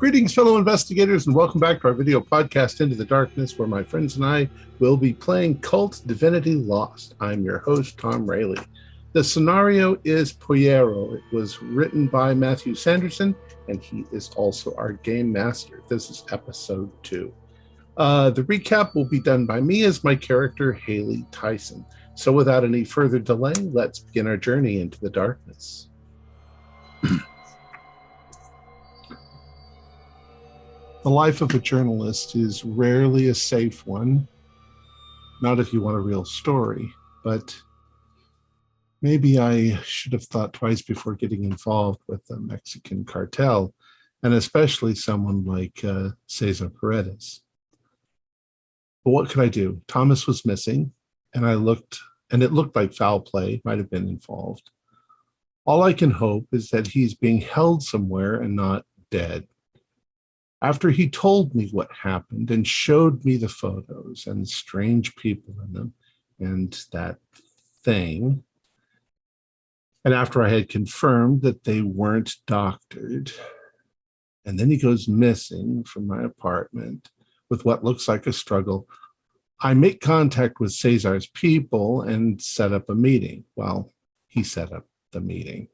Greetings, fellow investigators, and welcome back to our video podcast, Into the Darkness, where my friends and I will be playing KULT Divinity Lost. I'm your host, Tom Rayleigh. The scenario is Pollero. It was written by Matthew Sanderson, and he is also our game master. This is episode 2. The recap will be done by me as my character, Haley Tyson. So without any further delay, let's begin our journey into the darkness. The life of a journalist is rarely a safe one. Not if you want a real story, but maybe I should have thought twice before getting involved with the Mexican cartel, and especially someone like Cesar Paredes. But what could I do? Thomas was missing, and it looked like foul play might have been involved. All I can hope is that he's being held somewhere and not dead. After he told me what happened and showed me the photos and strange people in them and that thing, and after I had confirmed that they weren't doctored, and then he goes missing from my apartment with what looks like a struggle, I make contact with Cesar's people and set up a meeting. Well, he set up the meeting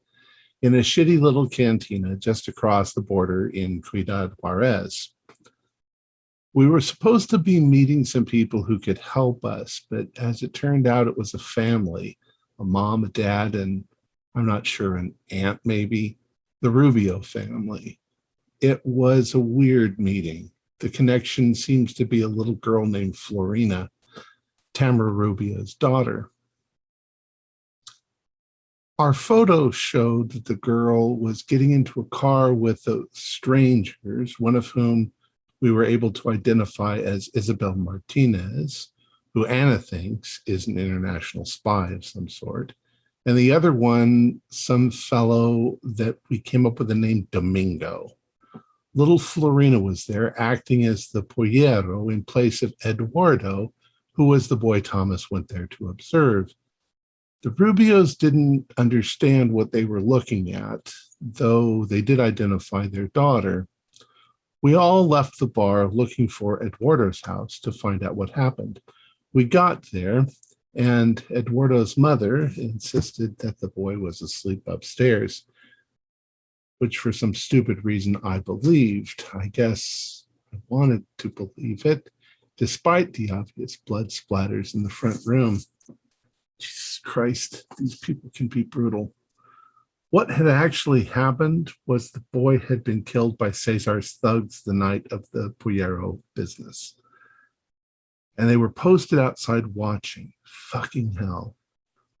in a shitty little cantina just across the border in Ciudad Juárez. We were supposed to be meeting some people who could help us, but as it turned out, it was a family, a mom, a dad, and I'm not sure, an aunt maybe, the Rubio family. It was a weird meeting. The connection seems to be a little girl named Florina, Tamara Rubio's daughter. Our photo showed that the girl was getting into a car with the strangers, one of whom we were able to identify as Isabel Martinez, who Anna thinks is an international spy of some sort, and the other one, some fellow that we came up with the name Domingo. Little Florina was there acting as the Pollero in place of Eduardo, who was the boy Thomas went there to observe. The Rubios didn't understand what they were looking at, though they did identify their daughter. We all left the bar looking for Eduardo's house to find out what happened. We got there, and Eduardo's mother insisted that the boy was asleep upstairs, which for some stupid reason I believed. I guess I wanted to believe it, despite the obvious blood splatters in the front room. Jesus Christ, these people can be brutal. What had actually happened was the boy had been killed by Cesar's thugs the night of the Pollero business. And they were posted outside watching. Fucking hell.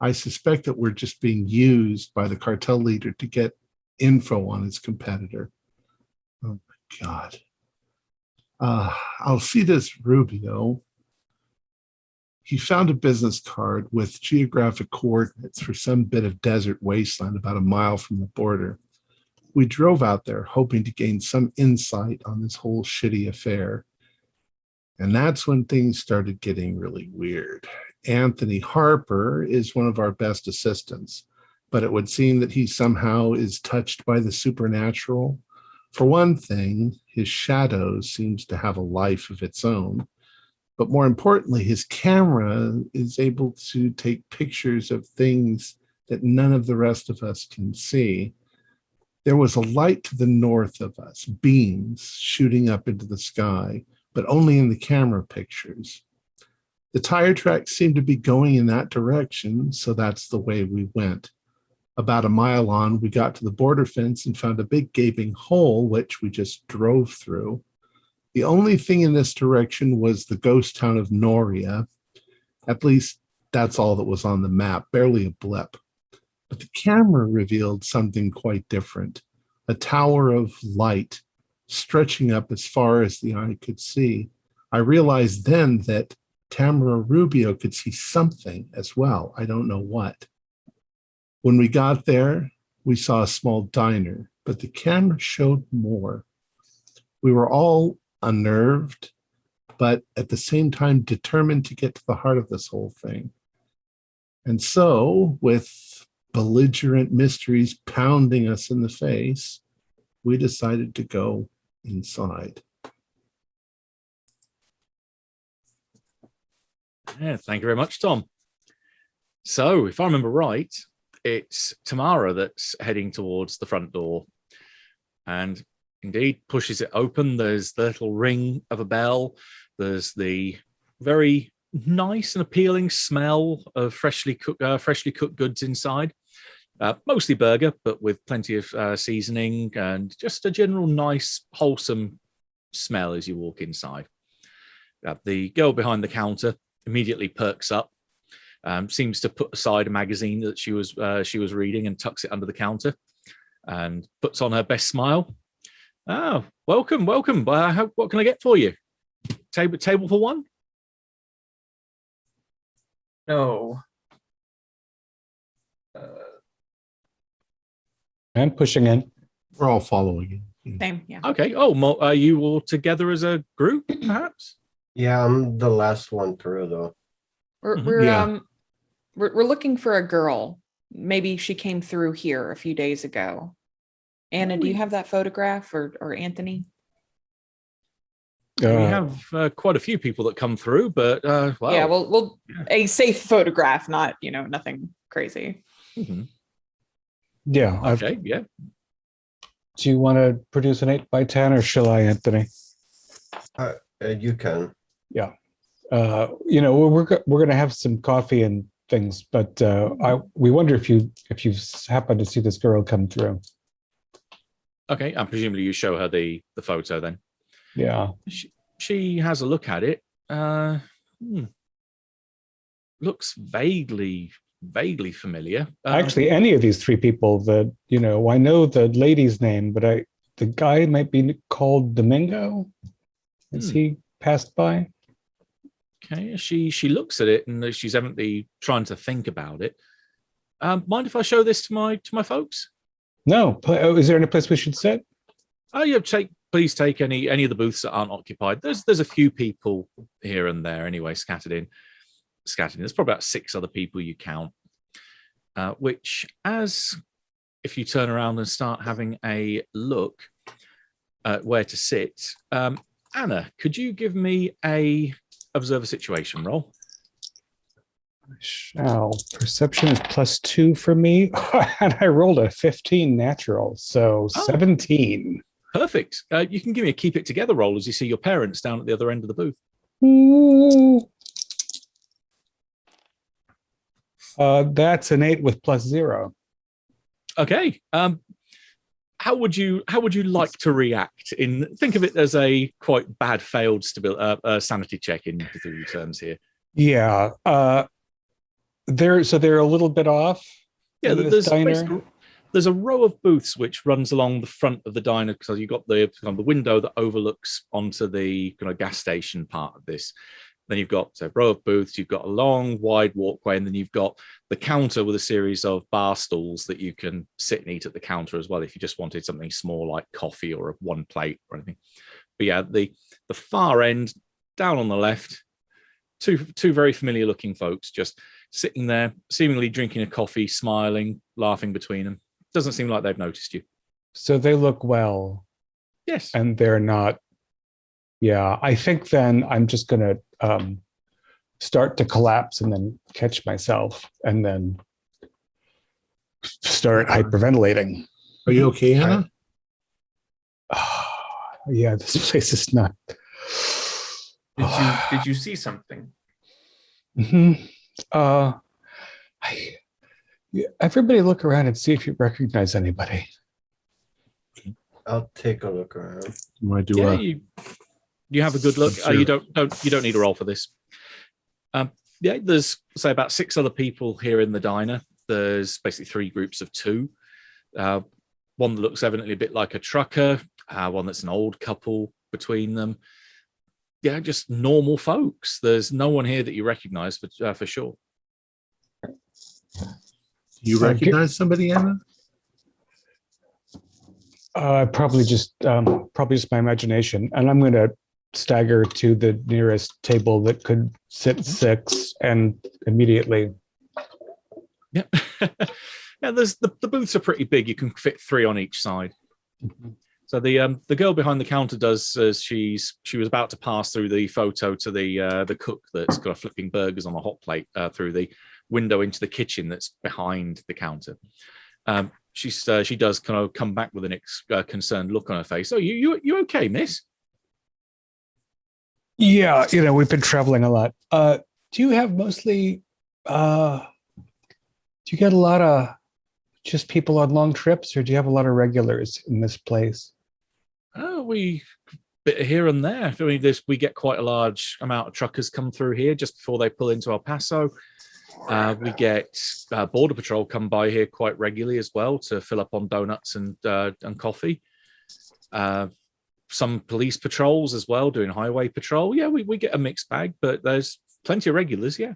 I suspect that we're just being used by the cartel leader to get info on his competitor. Oh my God. Alcides Rubio, he found a business card with geographic coordinates for some bit of desert wasteland about a mile from the border. We drove out there hoping to gain some insight on this whole shitty affair. And that's when things started getting really weird. Anthony Harper is one of our best assistants, but it would seem that he somehow is touched by the supernatural. For one thing, his shadow seems to have a life of its own. But more importantly, his camera is able to take pictures of things that none of the rest of us can see. There was a light to the north of us, beams shooting up into the sky, but only in the camera pictures. The tire tracks seemed to be going in that direction, so that's the way we went. About a mile on, we got to the border fence and found a big gaping hole, which we just drove through. The only thing in this direction was the ghost town of Noria. At least that's all that was on the map, barely a blip. But the camera revealed something quite different. A tower of light stretching up as far as the eye could see. I realized then that Tamara Rubio could see something as well. I don't know what. When we got there, we saw a small diner, but the camera showed more. We were all unnerved, but at the same time determined to get to the heart of this whole thing. And so, with belligerent mysteries pounding us in the face, we decided to go inside. Yeah, thank you very much, Tom. So, if I remember right, it's Tamara that's heading towards the front door and indeed pushes it open. There's the little ring of a bell. There's the very nice and appealing smell of freshly cooked goods inside. Mostly burger, but with plenty of seasoning and just a general nice, wholesome smell as you walk inside. The girl behind the counter immediately perks up, seems to put aside a magazine that she was reading and tucks it under the counter and puts on her best smile. Oh, welcome. What can I get for you? Table for one? No. And pushing in. We're all following you. Same, yeah. Okay. Oh, are you all together as a group, perhaps? Yeah, I'm the last one through though. We're looking for a girl. Maybe she came through here a few days ago. Anna, do you have that photograph, or Anthony? We have quite a few people that come through, but well, Yeah, we'll a safe photograph, not nothing crazy. Mhm. Yeah. Okay. Yeah. Do you want to produce an 8x10 or shall I, Anthony? You can. We're going to have some coffee and things, but we wonder if you happen to see this girl come through. Okay. And presumably you show her the photo then. Yeah. She has a look at it. Looks vaguely familiar. Actually, any of these three people that, I know the lady's name, but the guy might be called Domingo. Has he passed by? Okay. She looks at it and she's evidently trying to think about it. Mind if I show this to my folks? No. Is there any place we should sit? Oh, yeah. Please take any of the booths that aren't occupied. There's a few people here and there anyway, scattered in. There's probably about 6 other people you count, which, as if you turn around and start having a look at where to sit, Anna, could you give me a observe a situation roll? Perception is +2 for me, and I rolled a 15 natural, so 17. Perfect. You can give me a keep it together roll as you see your parents down at the other end of the booth. Ooh. That's an 8 with +0. Okay. How would you like to react? Think of it as a quite bad failed sanity check in Cthulhu terms here. Yeah. They're a little bit off. Yeah, This diner. There's a row of booths which runs along the front of the diner because you've got the window that overlooks onto the kind of gas station part of this. Then you've got a row of booths, you've got a long, wide walkway, and then you've got the counter with a series of bar stools that you can sit and eat at the counter as well if you just wanted something small like coffee or one plate or anything. But yeah, the far end, down on the left, two very familiar looking folks just sitting there, seemingly drinking a coffee, smiling, laughing between them. Doesn't seem like they've noticed you. So they look well. Yes. And they're not. Yeah, I think then I'm just going to start to collapse and then catch myself and then start hyperventilating. Are you okay, Hannah? Yeah, this place is not. Did you see something? Everybody look around and see if you recognize anybody. I'll take a look around. You have a good look. Sure. You don't need a roll for this. There's say about 6 other people here in the diner. There's basically 3 groups of 2. One that looks evidently a bit like a trucker. One that's an old couple between them. Yeah, just normal folks. There's no one here that you recognize for sure. You recognize somebody, Anna? Probably just my imagination, and I'm going to stagger to the nearest table that could sit 6 and immediately. Yeah, yeah. There's the booths are pretty big. You can fit 3 on each side. So the girl behind the counter does as she was about to pass through the photo to the cook that's got flipping burgers on a hot plate through the window into the kitchen that's behind the counter. She does kind of come back with an concerned look on her face. Oh, you okay, miss? Yeah, we've been traveling a lot. Do you have mostly do you get a lot of just people on long trips, or do you have a lot of regulars in this place? We bit here and there. I mean, we get quite a large amount of truckers come through here just before they pull into El Paso. We get Border Patrol come by here quite regularly as well to fill up on donuts and coffee. Some police patrols as well doing highway patrol. Yeah, we get a mixed bag, but there's plenty of regulars. Yeah.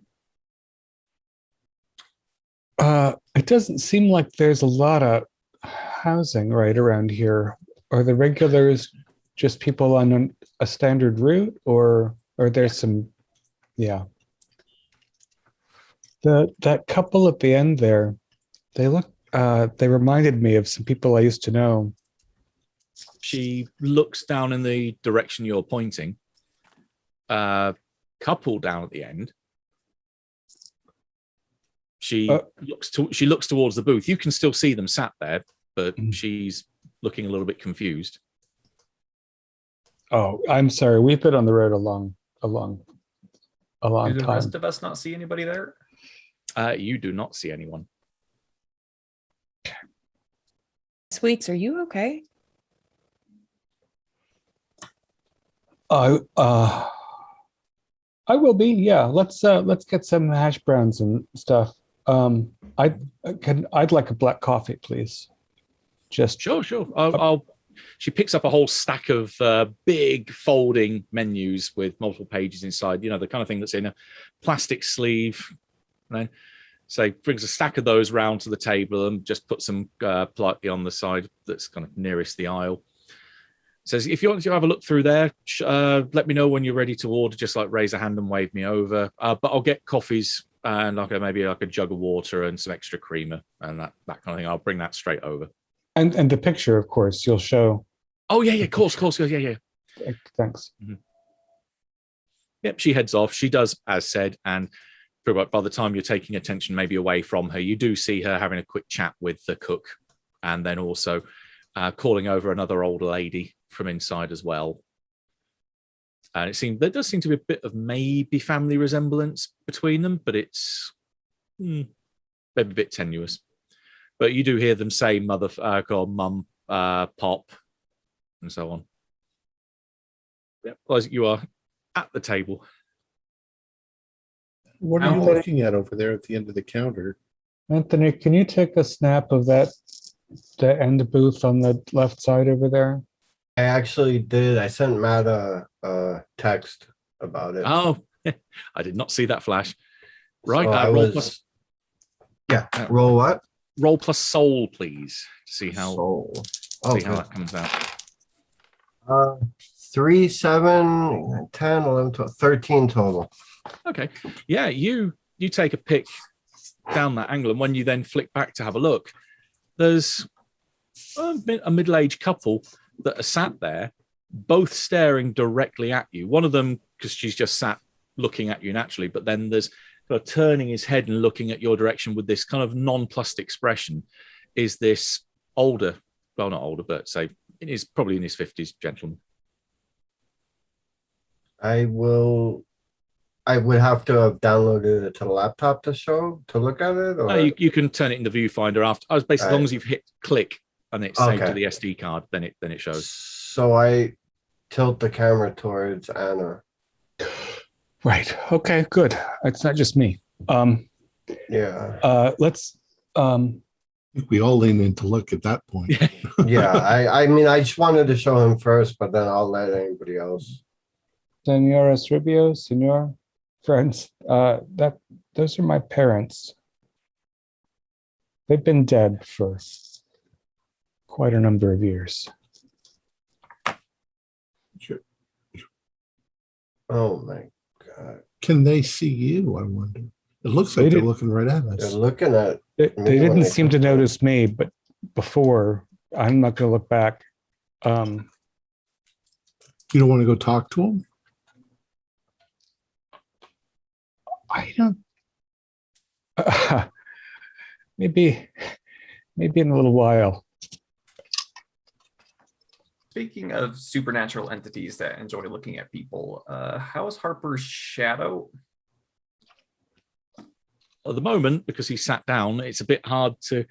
It doesn't seem like there's a lot of housing right around here. Are the regulars just people on a standard route, or are there some? Yeah. That couple at the end there, they reminded me of some people I used to know. She looks down in the direction you're pointing. Couple down at the end. She looks towards the booth. You can still see them sat there, but she's looking a little bit confused. Oh, I'm sorry. We've been on the road a long Do the time. rest of us not see anybody there? You do not see anyone. Sweets, are you okay? I will be. Yeah. Let's get some hash browns and stuff. I'd like a black coffee, please. Just Sure. She picks up a whole stack of big folding menus with multiple pages inside. The kind of thing that's in a plastic sleeve. And then brings a stack of those round to the table and just puts them politely on the side that's kind of nearest the aisle. Says, if you want to have a look through there, let me know when you're ready to order. Just raise a hand and wave me over. But I'll get coffees and maybe a jug of water and some extra creamer and that kind of thing. I'll bring that straight over. and the picture, of course, you'll show. Oh yeah, of course, yeah. Thanks. Mm-hmm. Yep, she heads off. She does as said, and by the time you're taking attention maybe away from her, you do see her having a quick chat with the cook, and then also calling over another older lady from inside as well. And there does seem to be a bit of maybe family resemblance between them, but it's maybe a bit tenuous. But you do hear them say mother, call mum, pop, and so on. Yep, well, you are at the table. What are you looking at over there at the end of the counter? Anthony, can you take a snap of the end booth on the left side over there? I actually did. I sent Matt a text about it. Oh, I did not see that flash. Right, So roll what? Roll plus soul, please, to see how Soul. see how that comes out. 3, 7, 10, 11, 12, 13 total. Okay, yeah, you take a pick down that angle, and when you then flick back to have a look, there's a middle-aged couple that are sat there, both staring directly at you. One of them, because she's just sat looking at you naturally, but then there's kind of turning his head and looking at your direction with this kind of nonplussed expression, is this older, well, not older, but say probably in his 50s gentleman. I would have to have downloaded it to the laptop to look at it. Or? No, you can turn it in the viewfinder after. I was basically, as long as you've hit click and it's saved to the SD card, then it shows. So I tilt the camera towards Anna. Right. Okay, good. It's not just me. Yeah. Let's I think we all lean in to look at that point. Yeah. I mean, I just wanted to show him first, but then I'll let anybody else. Senora Rubio, Senor, friends. Those are my parents. They've been dead for quite a number of years. Oh my God. Can they see you? I wonder. It looks like they're looking right at They're us. looking at They me when didn't they seem to come. notice me, but before, I'm not going to look back. You don't want to go talk to him? I don't. Maybe in a little while. Speaking of supernatural entities that enjoy looking at people, how is Harper's shadow? At the moment, because he sat down, it's a bit hard to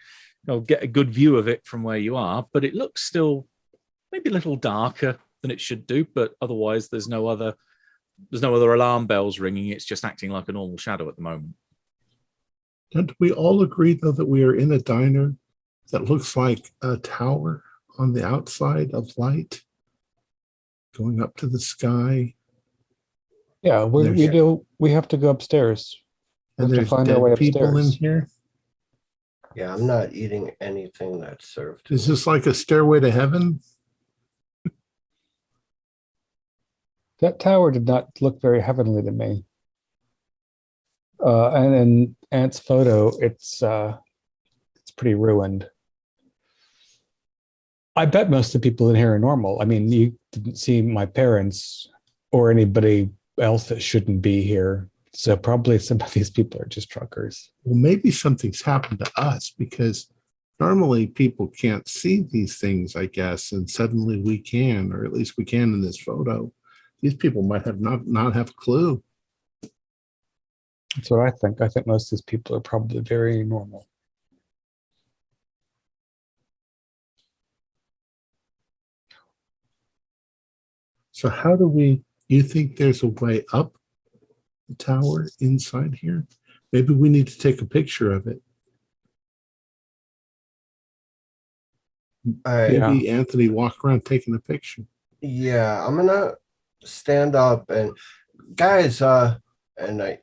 get a good view of it from where you are, but it looks still maybe a little darker than it should do, but otherwise there's no other alarm bells ringing. It's just acting like a normal shadow at the moment. Don't we all agree, though, that we are in a diner that looks like a tower on the outside of light going up to the sky? Yeah, we have to go upstairs. And We have there's to find our dead way people in upstairs. here. Yeah, I'm not eating anything that's served. Is this like a stairway to heaven? That tower did not look very heavenly to me. And in Ant's photo, it's pretty ruined. I bet most of the people in here are normal. I mean, you didn't see my parents or anybody else that shouldn't be here. So probably some of these people are just truckers. Well, maybe something's happened to us, because normally people can't see these things, I guess, and suddenly we can, or at least we can in this photo. These people might have not have a clue. That's what I think. I think most of these people are probably very normal. So how do you think there's a way up the tower inside here? Maybe we need to take a picture of it. Maybe Anthony walk around taking a picture. Yeah, I'm gonna stand up and guys, and I,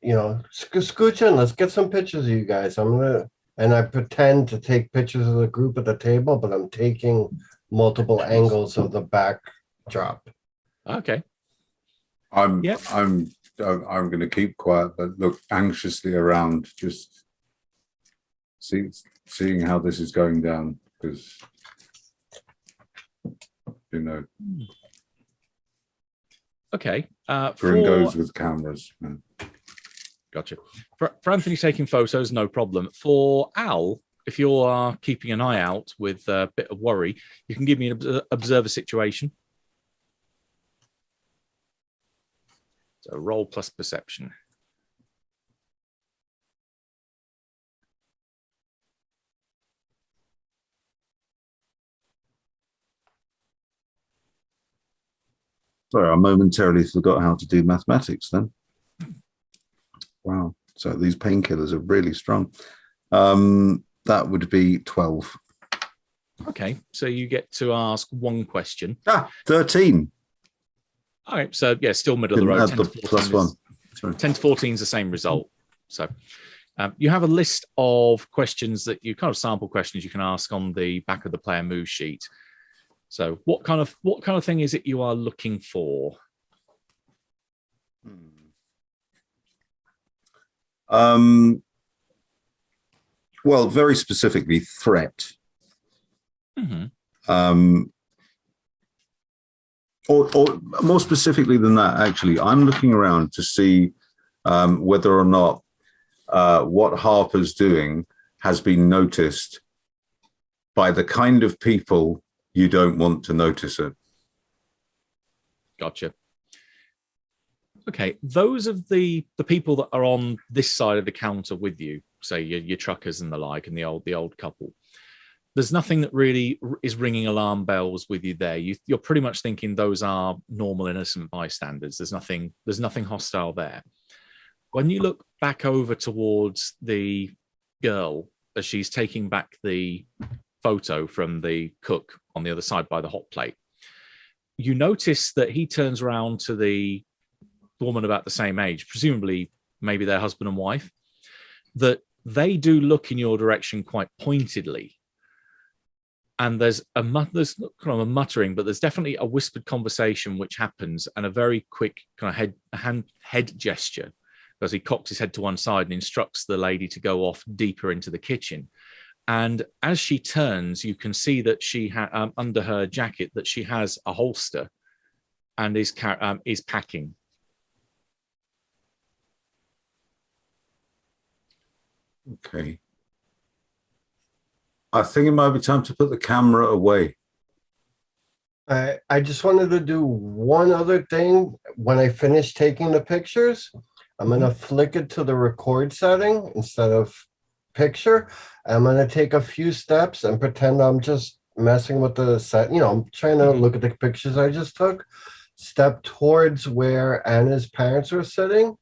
scooch in. Let's get some pictures of you guys. And I pretend to take pictures of the group at the table, but I'm taking multiple angles of the backdrop. Okay. I'm going to keep quiet, but look anxiously around, just seeing how this is going down, because Okay. Grim goes with cameras. Gotcha. For Anthony taking photos, no problem. For Al, if you are keeping an eye out with a bit of worry, you can give me an observer situation. So roll plus perception. Sorry, I momentarily forgot how to do mathematics then. Wow. So these painkillers are really strong. That would be 12. Okay. So you get to ask one question. 13. All right. So yeah, still middle of the road. 10 to 14 plus one. Sorry. 10 to 14 is the same result. So you have a list of questions that you kind of sample questions you can ask on the back of the player move sheet. So what kind of thing is it you are looking for? Well, very specifically, threat. Mm-hmm. Or more specifically than that, actually, I'm looking around to see whether or not what Harper's doing has been noticed by the kind of people you don't want to notice it. Gotcha. Okay, those of the people that are on this side of the counter with you, say your truckers and the like, and the old couple, there's nothing that really is ringing alarm bells with you there. You're pretty much thinking those are normal, innocent bystanders. There's nothing hostile there. When you look back over towards the girl as she's taking back the photo from the cook on the other side by the hot plate, you notice that he turns around to the woman about the same age, presumably maybe their husband and wife, that they do look in your direction quite pointedly. And there's not kind of a muttering, but there's definitely a whispered conversation which happens, and a very quick kind of head gesture as he cocks his head to one side and instructs the lady to go off deeper into the kitchen. And as she turns, you can see that she under her jacket that she has a holster and is packing. Okay. I think it might be time to put the camera away. I just wanted to do one other thing. When I finish taking the pictures, I'm going to flick it to the record setting instead of picture. I'm going to take a few steps and pretend I'm just messing with the set. I'm trying to look at the pictures I just took. Step towards where Anna's parents are sitting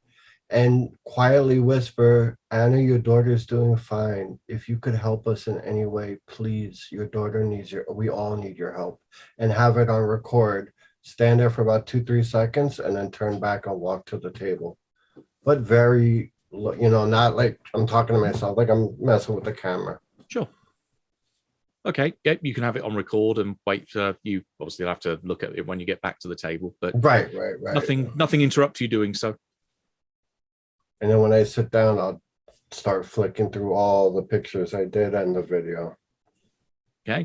and quietly whisper, Anna, your daughter's doing fine. If you could help us in any way, please, your daughter needs we all need your help. And have it on record. Stand there for about 2-3 seconds and then turn back and walk to the table. But very, not like I'm talking to myself, like I'm messing with the camera. Sure. Okay. Yeah, you can have it on record and wait. You obviously have to look at it when you get back to the table, but Right. Nothing interrupt you doing so. And then when I sit down, I'll start flicking through all the pictures I did and the video. Okay.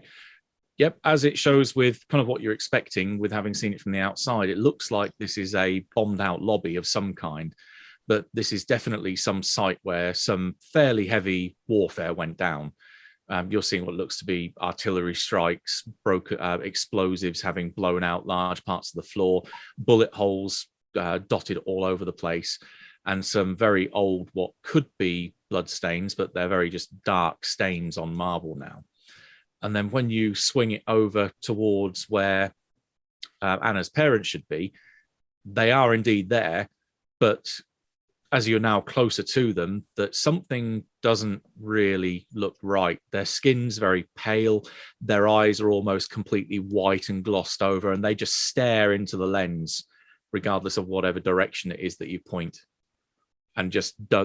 Yep. As it shows with kind of what you're expecting with having seen it from the outside, it looks like this is a bombed out lobby of some kind, but this is definitely some site where some fairly heavy warfare went down. You're seeing what looks to be artillery strikes, explosives having blown out large parts of the floor, bullet holes dotted all over the place, and some very old, what could be blood stains, but they're very just dark stains on marble now. And then when you swing it over towards where Anna's parents should be, they are indeed there, but as you're now closer to them, that something doesn't really look right. Their skin's very pale, their eyes are almost completely white and glossed over, and they just stare into the lens, regardless of whatever direction it is that you point. And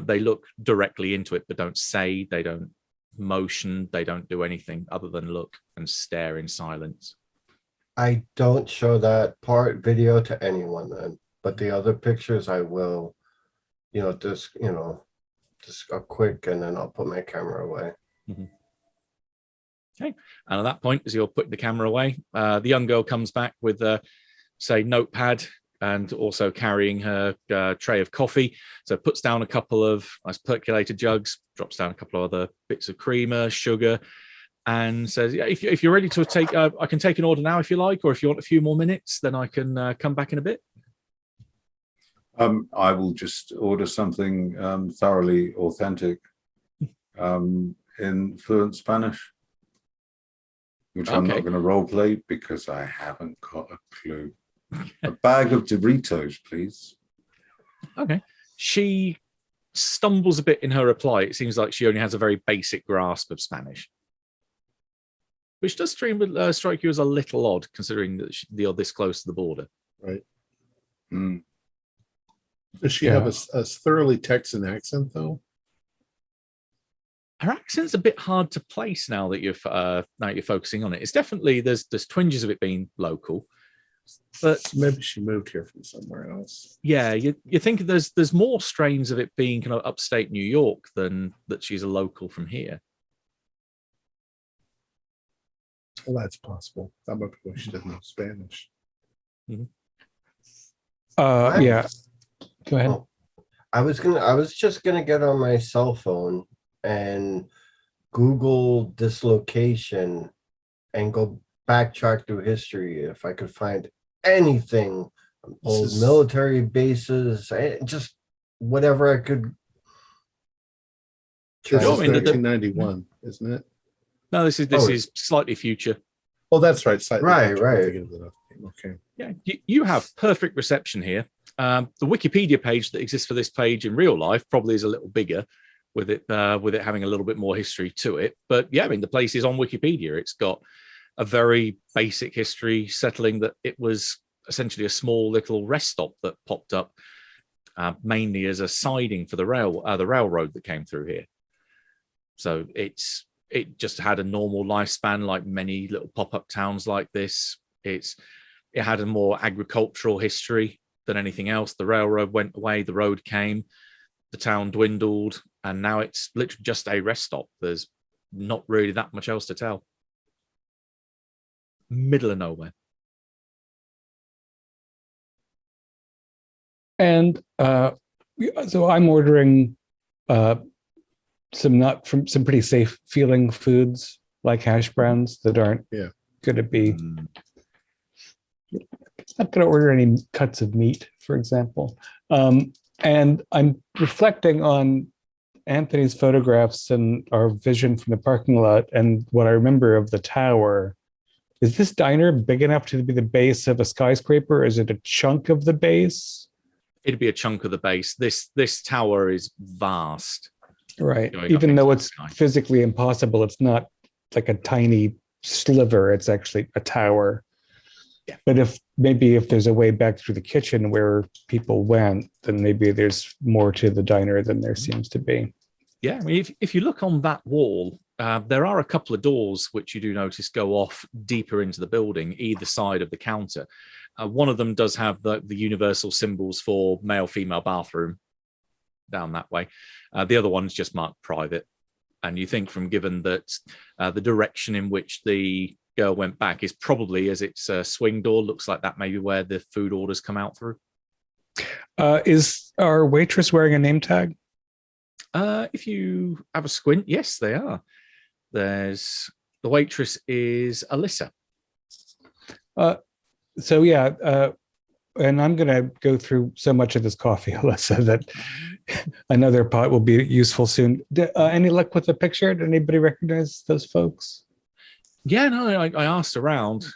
they look directly into it, but don't say, they don't motion, they don't do anything other than look and stare in silence. I don't show that video to anyone then, but the other pictures I will, just a quick, and then I'll put my camera away. Mm-hmm. Okay. And at that point, as you're putting the camera away, the young girl comes back with notepad, and also carrying her tray of coffee. So puts down a couple of nice percolated jugs, drops down a couple of other bits of creamer, sugar, and says, yeah, if you're ready to take, I can take an order now if you like, or if you want a few more minutes, then I can come back in a bit. I will just order something thoroughly authentic in fluent Spanish, which I'm not going to role play because I haven't got a clue. A bag of Doritos, please. Okay. She stumbles a bit in her reply. It seems like she only has a very basic grasp of Spanish, which does strike you as a little odd, considering that you're this close to the border. Right. Mm. Does she have a thoroughly Texan accent, though? Her accent's a bit hard to place now that you're focusing on it. It's definitely there's twinges of it being local. But maybe she moved here from somewhere else. Yeah, you think there's more strains of it being kind of upstate New York than that she's a local from here. Well, that's possible. That might be why she doesn't know Spanish. Mm-hmm. Yeah. Go ahead. I was just gonna get on my cell phone and Google this location and go backtrack through history if I could find anything, old military bases, just whatever I could. This is 1991, isn't it? No, this is slightly future. Oh, that's right. Right. Okay. Yeah, you have perfect reception here. The Wikipedia page that exists for this page in real life probably is a little bigger, with it having a little bit more history to it. But yeah, I mean, the place is on Wikipedia. It's got a very basic history, settling that it was essentially a small little rest stop that popped up mainly as a siding for the railroad that came through here. So it just had a normal lifespan, like many little pop-up towns like this. It had a more agricultural history than anything else. The railroad went away, the road came, the town dwindled, and now it's literally just a rest stop. There's not really that much else to tell. Middle of nowhere. And so I'm ordering some pretty safe feeling foods like hash browns that aren't going to be. Not going to order any cuts of meat, for example. And I'm reflecting on Anthony's photographs and our vision from the parking lot and what I remember of the tower. Is this diner big enough to be the base of a skyscraper? Is it a chunk of the base? It'd be a chunk of the base. This tower is vast. Right. Going up Even into though the it's sky. physically impossible, it's not like a tiny sliver. It's actually a tower. Yeah. But if there's a way back through the kitchen where people went, then maybe there's more to the diner than there seems to be. Yeah, I mean, if you look on that wall, there are a couple of doors which you do notice go off deeper into the building, either side of the counter. One of them does have the universal symbols for male-female bathroom down that way. The other one's just marked private. And you think from given that the direction in which the girl went back is probably as it's a swing door, looks like that may be where the food orders come out through. Is our waitress wearing a name tag? If you have a squint, yes, they are. The waitress is Alyssa. So yeah, and I'm going to go through so much of this coffee, Alyssa, that another pot will be useful soon. Any luck with the picture? Did anybody recognize those folks? Yeah, no, I asked around.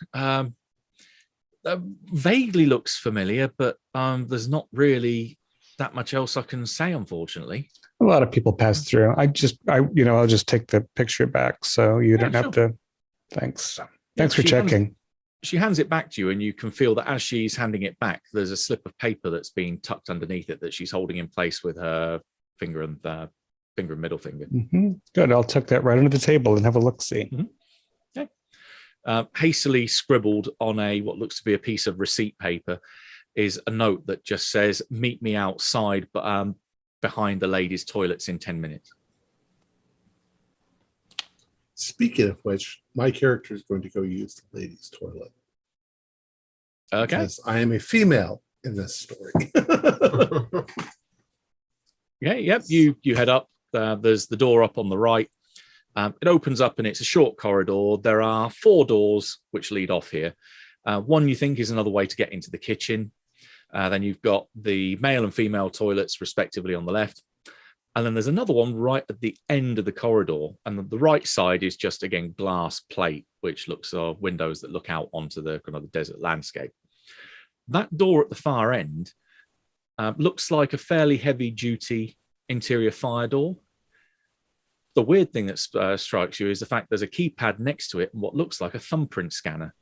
Vaguely looks familiar, but there's not really that much else I can say, unfortunately. A lot of people pass through. I'll just take the picture back, so you don't have to. Thanks. Thanks for checking. She hands it back to you, and you can feel that as she's handing it back, there's a slip of paper that's been tucked underneath it that she's holding in place with her finger and middle finger. Mm-hmm. Good. I'll tuck that right under the table and have a look-see. Mm-hmm. Okay. Hastily scribbled on what looks to be a piece of receipt paper is a note that just says, "Meet me outside, but behind the ladies' toilets in 10 minutes." Speaking of which, my character is going to go use the ladies' toilet. Okay. Because I am a female in this story. Yeah, yep. You head up. There's the door up on the right. It opens up and it's a short corridor. There are 4 doors which lead off here. One you think is another way to get into the kitchen. Then you've got the male and female toilets respectively on the left. And then there's another one right at the end of the corridor. And the right side is just, again, glass plate, which looks windows that look out onto the kind of the desert landscape. That door at the far end looks like a fairly heavy-duty interior fire door. The weird thing that strikes you is the fact there's a keypad next to it and what looks like a thumbprint scanner.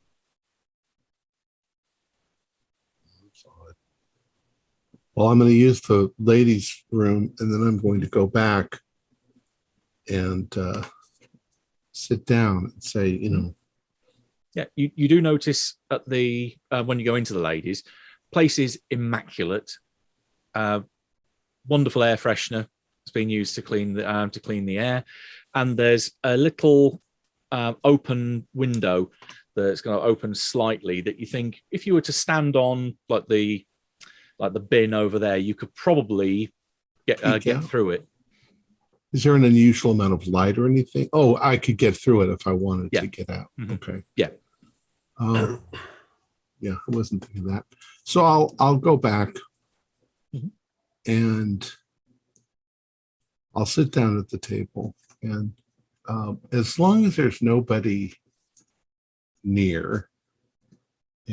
Well, I'm going to use the ladies' room, and then I'm going to go back and sit down and say, Yeah, you do notice at the when you go into the ladies, place is immaculate. Wonderful air freshener has been used to clean the air, and there's a little open window that's going to open slightly that you think if you were to stand on like the bin over there, you could probably get through it. Is there an unusual amount of light or anything? Oh, I could get through it if I wanted to get out. Mm-hmm. Okay. Yeah. Yeah, I wasn't thinking that. So I'll go back and I'll sit down at the table, and as long as there's nobody near,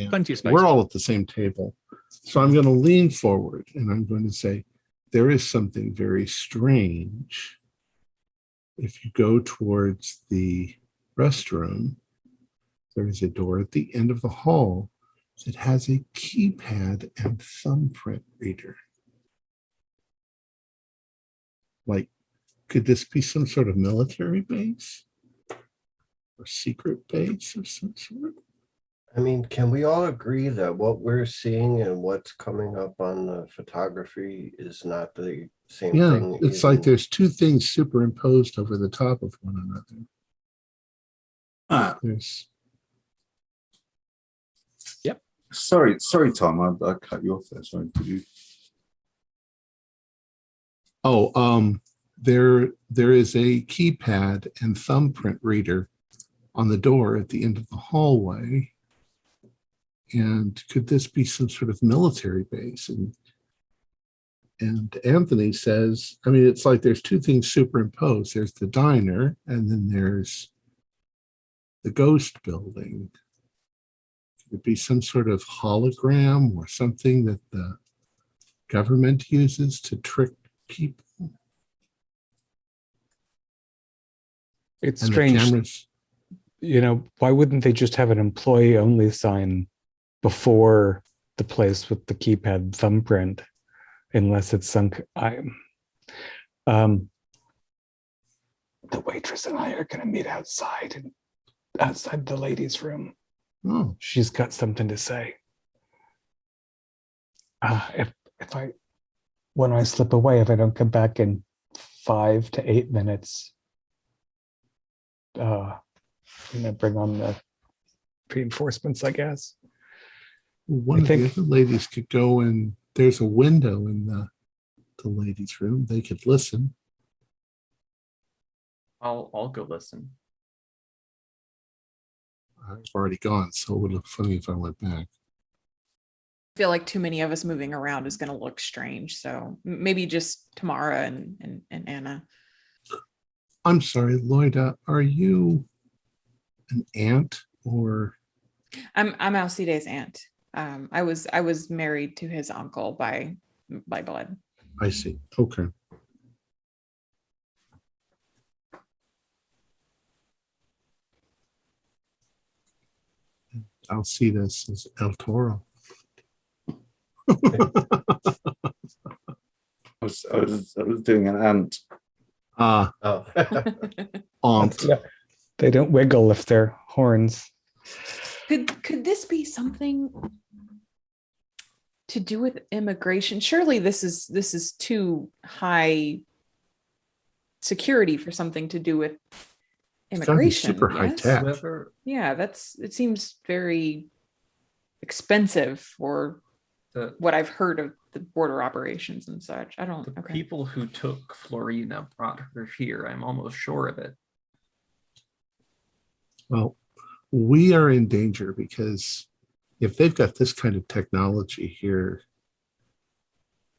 Plenty of space. we're all at the same table. So I'm going to lean forward and I'm going to say, there is something very strange. If you go towards the restroom, there is a door at the end of the hall that has a keypad and thumbprint reader. Like, could this be some sort of military base or secret base of some sort? I mean, can we all agree that what we're seeing and what's coming up on the photography is not the same Yeah, thing? it's like even- there's two things superimposed over the top of one another. There's Sorry, Tom, I cut you off there. Sorry, did you? there is a keypad and thumbprint reader on the door at the end of the hallway. And could this be some sort of military base? And Anthony says, I mean, it's like there's two things superimposed. There's the diner, and then there's the ghost building. Could it be some sort of hologram or something that the government uses to trick people? It's And the strange. cameras. Why wouldn't they just have an employee only sign before the place with the keypad thumbprint, unless it's sunk? The waitress and I are going to meet outside the ladies' room. Oh, She's got something to say. When I slip away, if I don't come back in 5 to 8 minutes, bring on the reinforcements, I guess. one I of think- the other ladies could go in. There's a window in the ladies' room. They could listen. I'll go listen. I've already gone, so it would look funny if I went back. I feel like too many of us moving around is going to look strange. So maybe just Tamara and Anna. I'm sorry, Lloyda, are you an aunt or? I'm Alcide's aunt. I was married to his uncle by blood. I see. Okay. I'll see this as El Toro. I was doing an ant. Ah, Oh. aunt. They don't wiggle if they're horns. Could this be something to do with immigration? Surely this is too high security for something to do with It's gotta be immigration. super high yes? tech. Whoever Yeah, it seems very expensive for the what I've heard of the border operations and such. I don't. the Okay. people who took Florina brought her here. I'm almost sure of it. Well, we are in danger because if they've got this kind of technology here,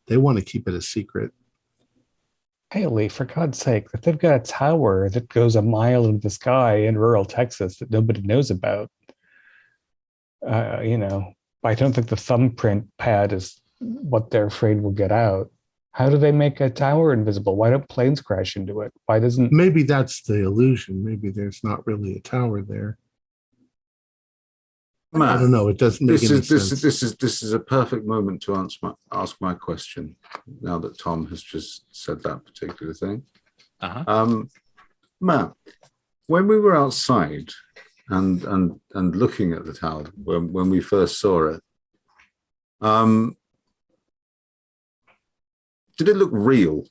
they want to keep it a secret. Haley, for God's sake, if they've got a tower that goes a mile into the sky in rural Texas that nobody knows about, I don't think the thumbprint pad is what they're afraid will get out. How do they make a tower invisible? Why don't planes crash into it? Why doesn't Maybe that's the illusion. Maybe there's not really a tower there. I Matt, don't know. It doesn't make this any is sense. this is a perfect moment to ask my question. Now that Tom has just said that particular thing, Matt, when we were outside and looking at the tower when we first saw it, did it look real?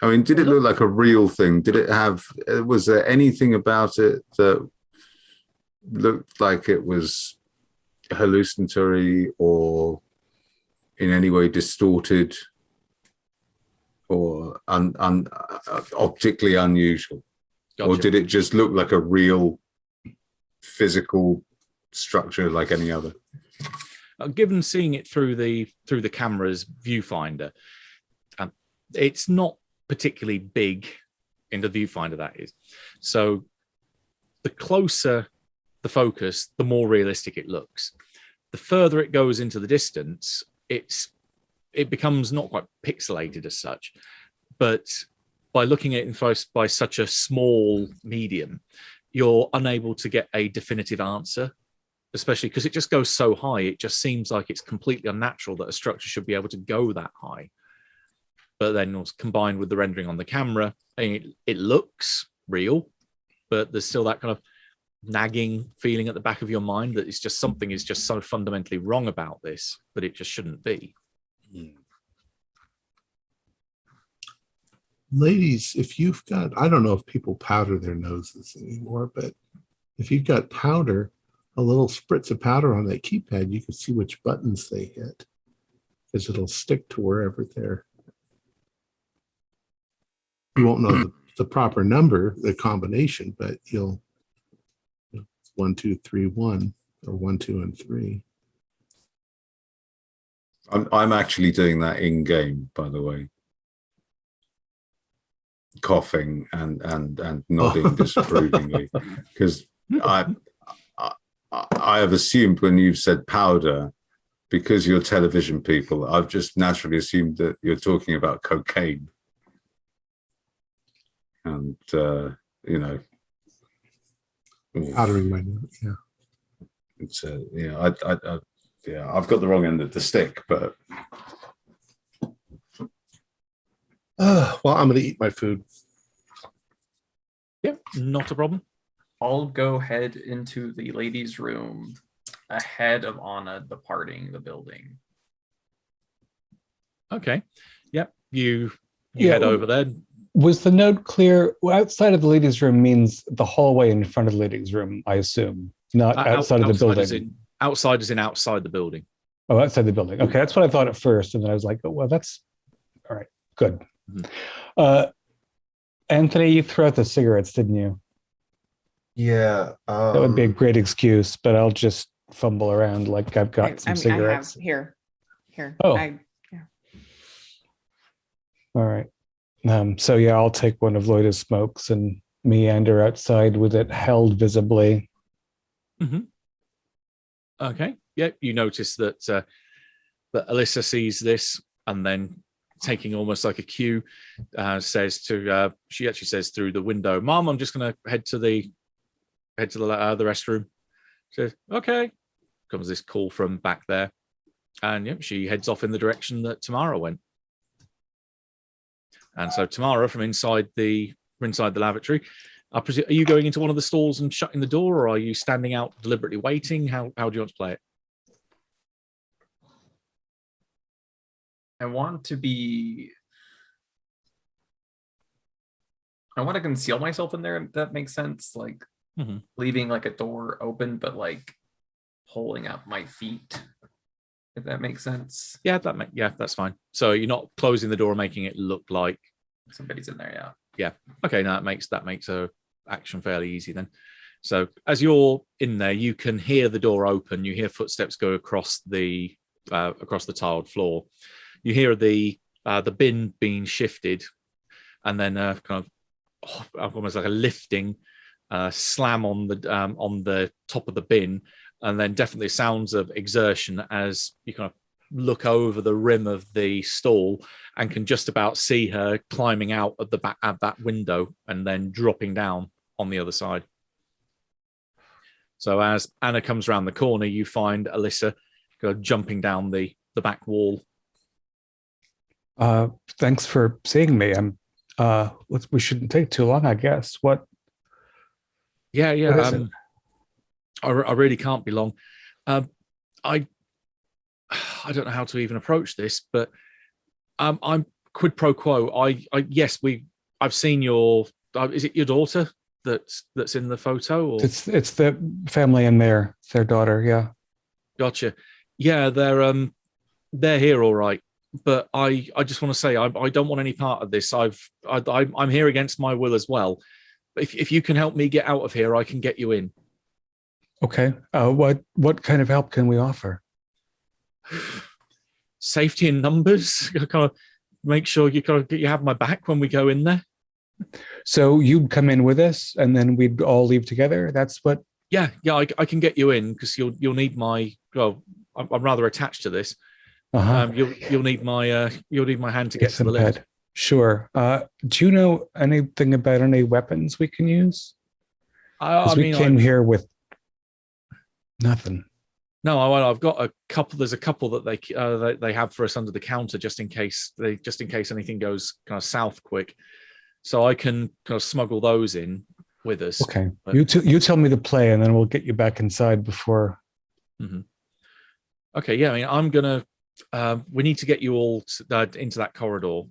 I mean, did it look like a real thing? Did it have? Was there anything about it that looked like it was hallucinatory or in any way distorted or optically unusual? Gotcha. Or did it just look like a real physical structure like any other? Given seeing it through the camera's viewfinder, it's not particularly big in the viewfinder, that is. So the closer the focus, the more realistic it looks. The further it goes into the distance, it becomes not quite pixelated as such, but by looking at it by such a small medium, you're unable to get a definitive answer, especially because it just goes so high. It just seems like it's completely unnatural that a structure should be able to go that high. But then combined with the rendering on the camera, it looks real, but there's still that kind of nagging feeling at the back of your mind that it's just something is just so fundamentally wrong about this, but it just shouldn't be. Ladies, if you've got, I don't know if people powder their noses anymore, but if you've got powder, a little spritz of powder on that keypad, you can see which buttons they hit because it'll stick to wherever they're. You won't know the proper number, the combination, but you'll 1, 2, 3, 1 or 1, 2, and 3. I'm actually doing that in game, by the way. Coughing and nodding disapprovingly, because I have assumed when you've said powder, because you're television people, I've just naturally assumed that you're talking about cocaine. And Powdering my nose, yeah. It's I've got the wrong end of the stick, but Well, I'm going to eat my food. Yeah, not a problem. I'll go head into the ladies' room ahead of Anna departing the building. Okay. Yep. You head over there. Was the note clear? Well, outside of the ladies' room means the hallway in front of the ladies' room, I assume, not outside of the building. Outside is in outside the building. Oh, outside the building. Okay, that's what I thought at first, and then I was like, oh, well, that's all right. Good. Mm-hmm. Anthony, you threw out the cigarettes, didn't you? Yeah. That would be a great excuse, but I'll just fumble around like I've got some cigarettes. I have here. Oh. Yeah. All right. So yeah, I'll take one of Lloyd's smokes and meander outside with it held visibly. Mm-hmm. Okay. Yeah, you notice that that Alyssa sees this and then, taking almost like a cue, says to she actually says through the window, "Mom, I'm just going to head to the restroom." She says, "Okay." Comes this call from back there, and yep, she heads off in the direction that Tamara went. And so Tamara, from inside the lavatory, I presume, are you going into one of the stalls and shutting the door, or are you standing out deliberately waiting? How do you want to play it? I want to conceal myself in there, if that makes sense. Like leaving like a door open, but like pulling up my feet, if that makes sense. Yeah, that's fine. So you're not closing the door, making it look like somebody's in there. Yeah. Yeah. Okay. Now that makes a action fairly easy then. So as you're in there, you can hear the door open. You hear footsteps go across the tiled floor. You hear the bin being shifted, and then kind of almost like a lifting slam on the top of the bin, and then definitely sounds of exertion as you kind of look over the rim of the stall and can just about see her climbing out of the back of that window and then dropping down on the other side. So as Anna comes around the corner, you find Alyssa jumping down the back wall. Thanks for seeing me. We shouldn't take too long, I guess. What? Yeah. What is it? I really can't be long. I don't know how to even approach this, but I'm quid pro quo. I've seen your. Is it your daughter that's in the photo? Or? It's the family in there. It's their daughter. Yeah. Gotcha. Yeah, they're here all right. But I just want to say I don't want any part of this. I'm here against my will as well. But if you can help me get out of here, I can get you in. Okay. What kind of help can we offer? Safety in numbers. Kind of make sure you have my back when we go in there. So you'd come in with us, and then we'd all leave together. That's what. Yeah. I can get you in because you'll need my. Well, I'm rather attached to this. You'll need my hand to get to the lift. Sure. Do you know anything about any weapons we can use? We came here with nothing. No, I've got a couple. There's a couple that they have for us under the counter just in case anything goes kind of south quick. So I can kind of smuggle those in. with us. Okay. But- You tell me the play, and then we'll get you back inside before. Okay, yeah. I mean, I'm gonna. We need to get you all into that corridor,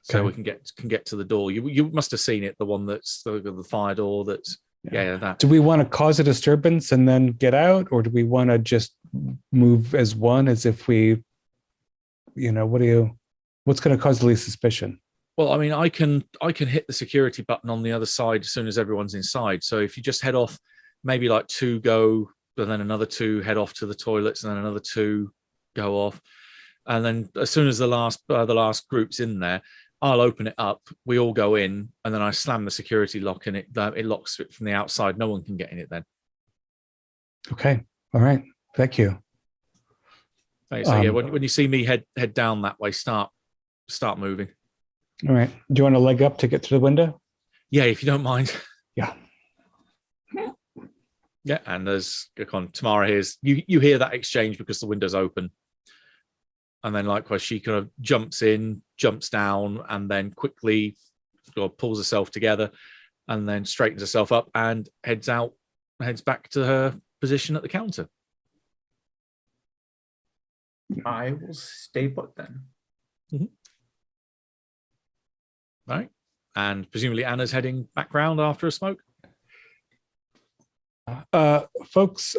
so Okay. we can get to the door. You must have seen it, the one that's the fire door. That's that. Do we want to cause a disturbance and then get out, or do we want to just move as one, as if we, what's going to cause the least suspicion? Well, I mean, I can hit the security button on the other side as soon as everyone's inside. So if you just head off, maybe like 2 go, and then another 2 head off to the toilets, and then another 2 go off, and then as soon as the last group's in there, I'll open it up. We all go in, and then I slam the security lock, and it locks it from the outside. No one can get in it then. Okay. All right. Thank you. Okay, so yeah, when you see me head down that way, start moving. All right. Do you want to leg up to get through the window? Yeah, if you don't mind. Yeah. Yeah, and as Tamara hears, you hear that exchange because the window's open. And then likewise, she kind of jumps in, jumps down, and then quickly pulls herself together and then straightens herself up and heads back to her position at the counter. I will stay put then. Right. And presumably Anna's heading back round after a smoke. Folks,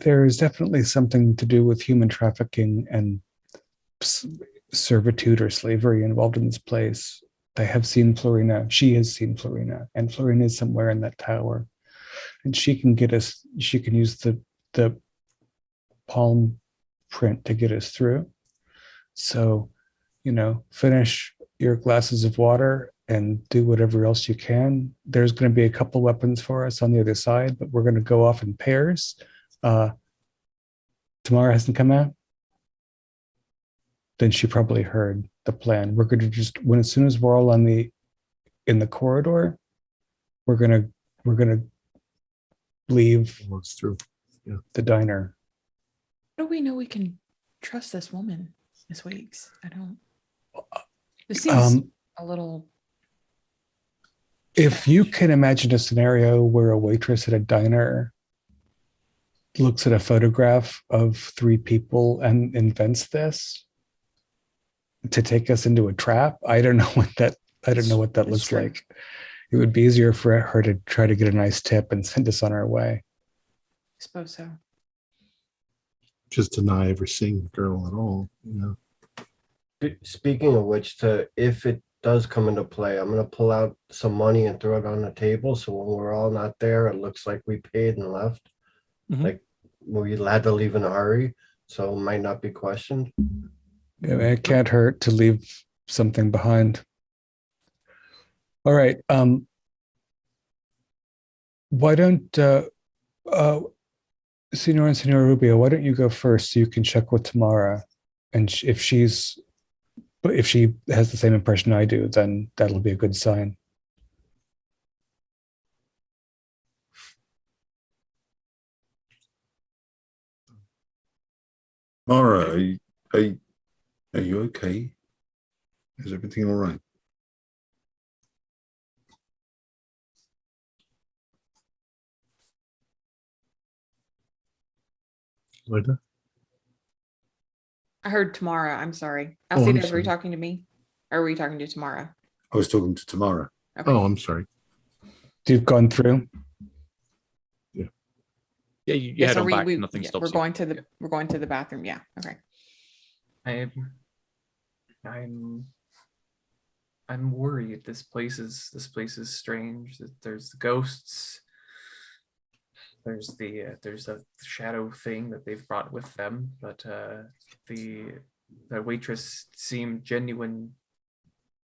there is definitely something to do with human trafficking and servitude or slavery involved in this place. They have seen Florina. She has seen Florina, and Florina is somewhere in that tower. And she can use the palm print to get us through. So, finish your glasses of water and do whatever else you can. There's going to be a couple weapons for us on the other side, but we're going to go off in pairs. Tamara hasn't come out. Then she probably heard the plan. We're going to as soon as we're all in the corridor, we're going to leave through the diner. How do we know we can trust this woman, Miss Weeks? I don't. This seems a little. If you can imagine a scenario where a waitress at a diner looks at a photograph of 3 people and invents this to take us into a trap, I don't know what that looks true. like. It would be easier for her to try to get a nice tip and send us on our way. I suppose so. just deny ever seeing the girl at all. Speaking of which, if it does come into play, I'm gonna pull out some money and throw it on the table. So when we're all not there, it looks like we paid and left. Mhm. Like we had to leave in a hurry, so it might not be questioned. Yeah, it can't hurt to leave something behind. All right. Why don't Senor and Senora Rubio, why don't you go first so you can check with Tamara, and if she has the same impression I do, then that'll be a good sign. Mara, are you okay? Is everything all right? Lloyda? I heard Tamara. I'm sorry. Oh, Alcides, I'm were you sorry. talking to me? Or were you talking to Tamara? I was talking to Tamara. Okay. Oh, I'm sorry. You've gone through. Yeah, you Yeah, head so on back. we Nothing stops we're you. going to the bathroom. Yeah. Okay. I'm worried. This place is strange. There's the ghosts. There's a shadow thing that they've brought with them, but the waitress seemed genuine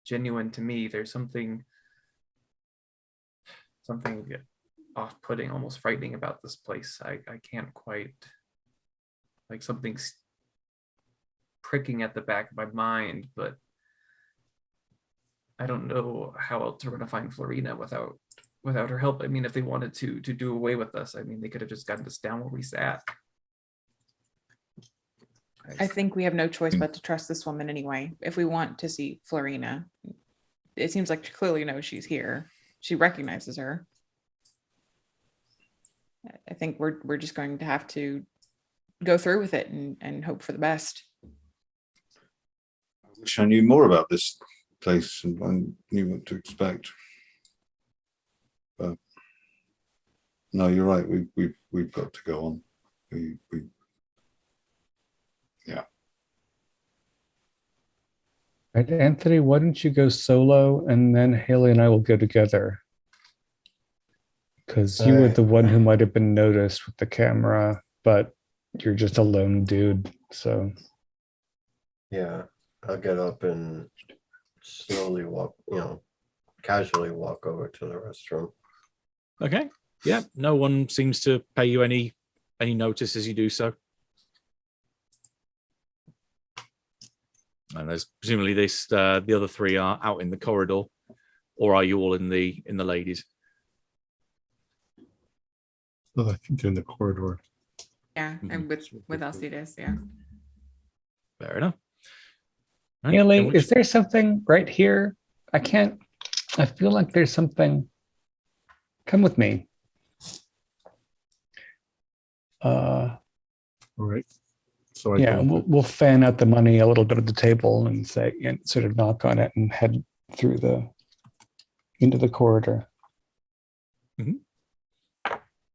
to me. There's something off-putting, almost frightening about this place. I can't quite, like, something's pricking at the back of my mind, but I don't know how else we're gonna find Florina without her help. I mean, if they wanted to do away with us, I mean, they could have just gotten us down where we sat. I think we have no choice but to trust this woman anyway. If we want to see Florina, it seems like she clearly knows she's here. She recognizes her. I think we're just going to have to go through with it and hope for the best. I wish I knew more about this place and I knew what to expect. But no, you're right. We've got to go on. Yeah. Right, Anthony, why don't you go solo and then Haley and I will go together? Because you were the one who might have been noticed with the camera, but you're just a lone dude. So Yeah, I'll get up and slowly walk, casually walk over to the restroom. Okay. Yeah. No one seems to pay you any notice as you do so. And there's presumably the other three are out in the corridor, or are you all in the ladies? Well, I think they're in the corridor. Yeah, and with Alcides, yeah. Fair enough. Right, Haley, in which- is there something right here? I feel like there's something. Come with me. All right. So I Yeah, go, we'll fan out the money a little bit at the table and say, and sort of knock on it and head through into the corridor.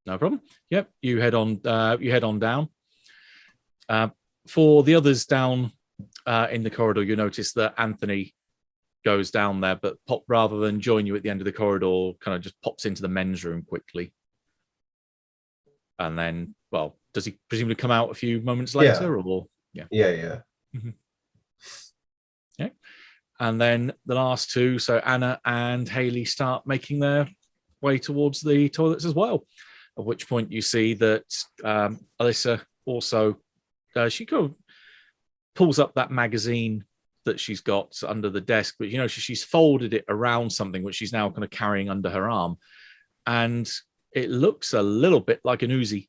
No problem. Yep, you head on down. For the others down in the corridor, you notice that Anthony goes down there, but rather than join you at the end of the corridor, kind of just pops into the men's room quickly. And then, well, does he presumably come out a few moments later? Or yeah. Mm-hmm. Yeah. And then the last two, so Anna and Haley, start making their way towards the toilets as well. At which point you see that Alyssa also, she kind of pulls up that magazine that she's got under the desk, but she's folded it around something which she's now kind of carrying under her arm, and it looks a little bit like an Uzi.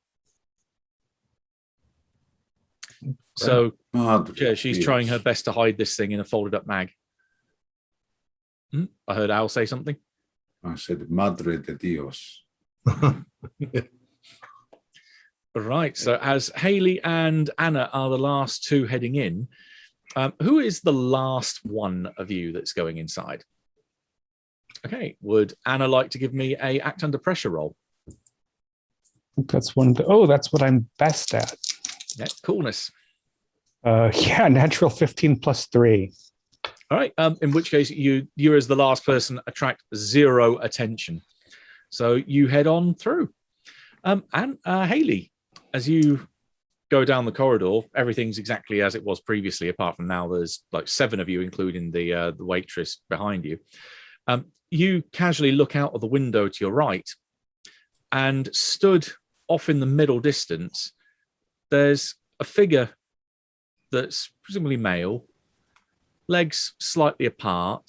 So yeah, she's trying her best to hide this thing in a folded up mag. I heard Al say something. I said, Madre de Dios. Right. So as Haley and Anna are the last two heading in, who is the last one of you that's going inside? Okay. Would Anna like to give me a act under pressure roll? That's that's what I'm best at. Yeah, coolness. Natural 15 plus 3. All right. In which case you as the last person attract zero attention. So you head on through. And Haley, as you go down the corridor, everything's exactly as it was previously, apart from now there's like 7 of you, including the waitress behind you. You casually look out of the window to your right, and stood off in the middle distance, there's a figure that's presumably male, legs slightly apart,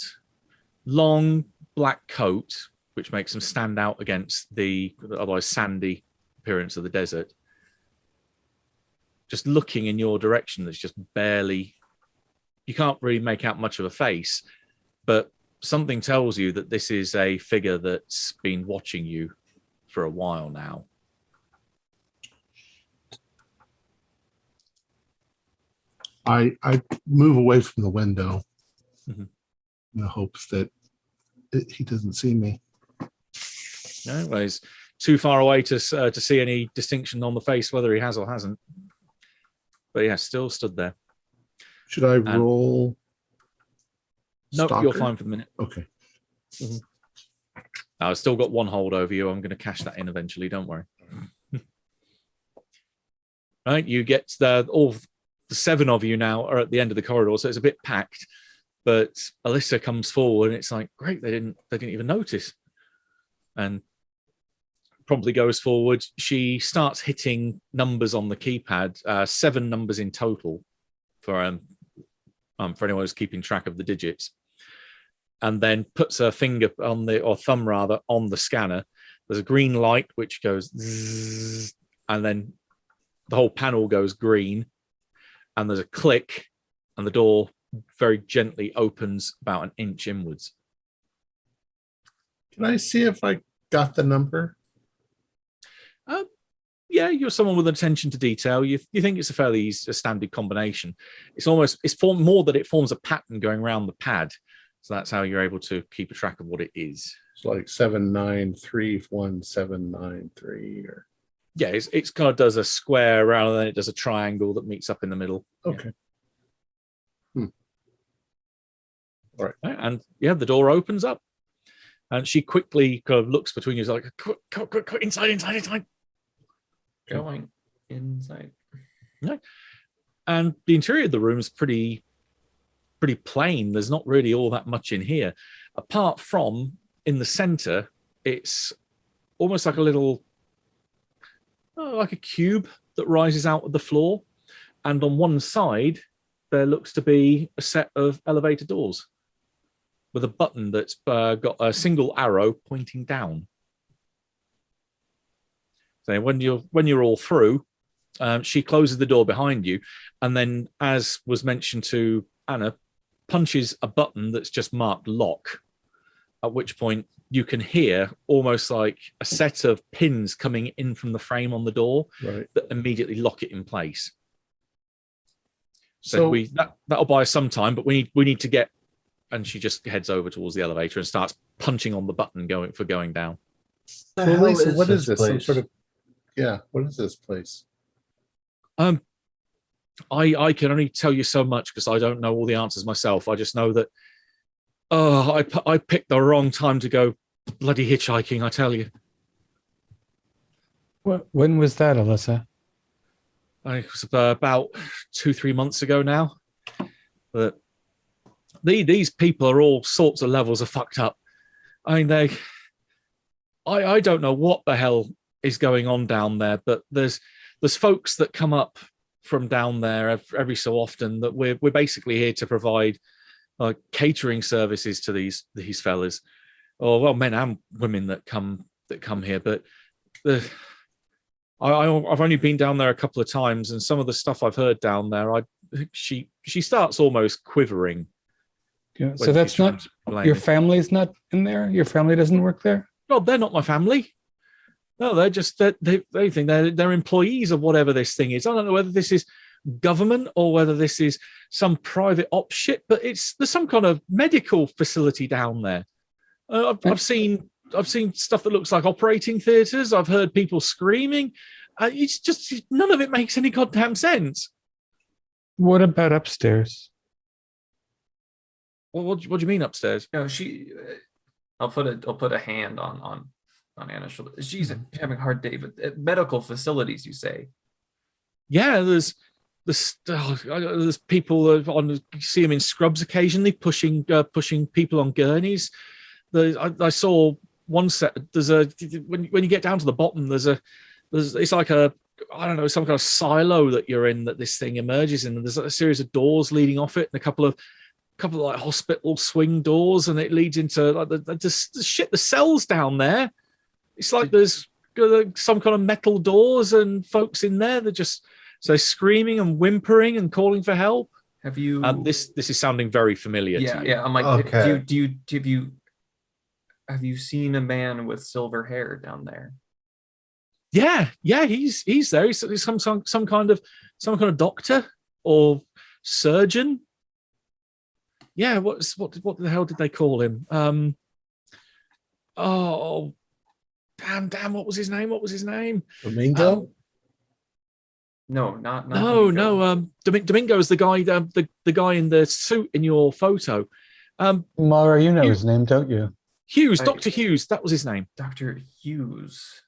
long black coat, which makes them stand out against the otherwise sandy appearance of the desert. Just looking in your direction, that's just barely, you can't really make out much of a face, but something tells you that this is a figure that's been watching you for a while now. I move away from the window Mhm. in the hopes that he doesn't see me. No, well, he's too far away to see any distinction on the face, whether he has or hasn't. But yeah, still stood there. Should I roll? No, Stalker? you're fine for the minute. Okay. I've still got one hold over you. I'm going to cash that in eventually. Don't worry. Right, you get all the 7 of you now are at the end of the corridor, so it's a bit packed. But Alyssa comes forward, and it's like, great, they didn't even notice, and promptly goes forward. She starts hitting numbers on the keypad, 7 numbers in total for anyone who's keeping track of the digits, and then puts her finger or thumb rather on the scanner. There's a green light which goes zzz, and then the whole panel goes green, and there's a click, and the door very gently opens about an inch inwards. Can I see if I got the number? Yeah, you're someone with attention to detail. You think it's a fairly standard combination. It's formed more that it forms a pattern going around the pad. So that's how you're able to keep a track of what it is. It's like 7931793 or Yeah, it's kind of does a square rather than it does a triangle that meets up in the middle. okay. And yeah, the door opens up, and she quickly kind of looks between you, like, quick, inside. Going inside. And the interior of the room is pretty plain. There's not really all that much in here, apart from in the center. It's almost like a little, like a cube that rises out of the floor, and on one side there looks to be a set of elevator doors with a button that's got a single arrow pointing down. So when you're all through, she closes the door behind you, and then, as was mentioned to Anna, punches a button that's just marked lock, at which point you can hear almost like a set of pins coming in from the frame on the door that immediately lock it in place. So that'll buy us some time, but we need to get. And she just heads over towards the elevator and starts punching on the button going down. So Lisa, what is this? Some sort of, what is this place? I can only tell you so much because I don't know all the answers myself. I just know that I picked the wrong time to go bloody hitchhiking, I tell you. When was that, Alyssa? It was about 2-3 months ago now. But these people are all sorts of levels of fucked up. I mean, I don't know what the hell is going on down there, but there's folks that come up from down there every so often that we're basically here to provide catering services to these fellas, or well, men and women that come here. But I've only been down there a couple of times, and some of the stuff I've heard down there, she starts almost quivering. Yeah, so that's not your family's not in there. Your family doesn't work there. No, they're not my family. No, they're just they think they're employees of whatever this thing is. I don't know whether this is government or whether this is some private op shit, but there's some kind of medical facility down there. I've seen stuff that looks like operating theaters. I've heard people screaming. It's just none of it makes any goddamn sense. What about upstairs? Well, what do you mean upstairs? No, I'll put a hand on Anna's shoulder. She's having a hard day, but at medical facilities, you say? Yeah, there's people you see them in scrubs occasionally pushing people on gurneys. I saw one set. There's when you get down to the bottom, it's like I don't know, some kind of silo that you're in that this thing emerges in, and there's a series of doors leading off it, and a couple of like hospital swing doors, and it leads into like the cells down there. It's like there's some kind of metal doors and folks in there that just screaming and whimpering and calling for help. Have you? This is sounding very familiar. Yeah, to you. yeah. I'm like, okay. Have you seen a man with silver hair down there? Yeah, he's there. He's some kind of doctor or surgeon. Yeah, what the hell did they call him? Damn! What was his name? Domingo? No, not no. Domingo. Domingo is the guy. The guy in the suit in your photo. Mara, you know his name, don't you? Hughes, Dr. Hughes. That was his name. Dr. Hughes.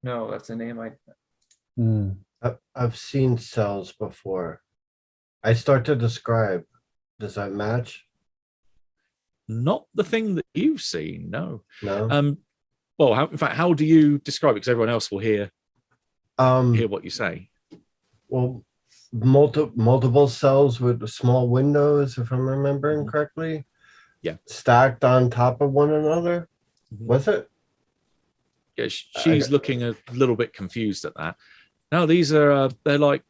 No, that's a name I've seen cells before. I start to describe. Does that match? Not the thing that you've seen, no. No. Well, how do you describe it? Because everyone else will hear what you say. Well, multiple cells with small windows, if I'm remembering correctly. Yeah. Stacked on top of one another. Mm-hmm. Was it? Yeah, she's looking a little bit confused at that. No, these are they're like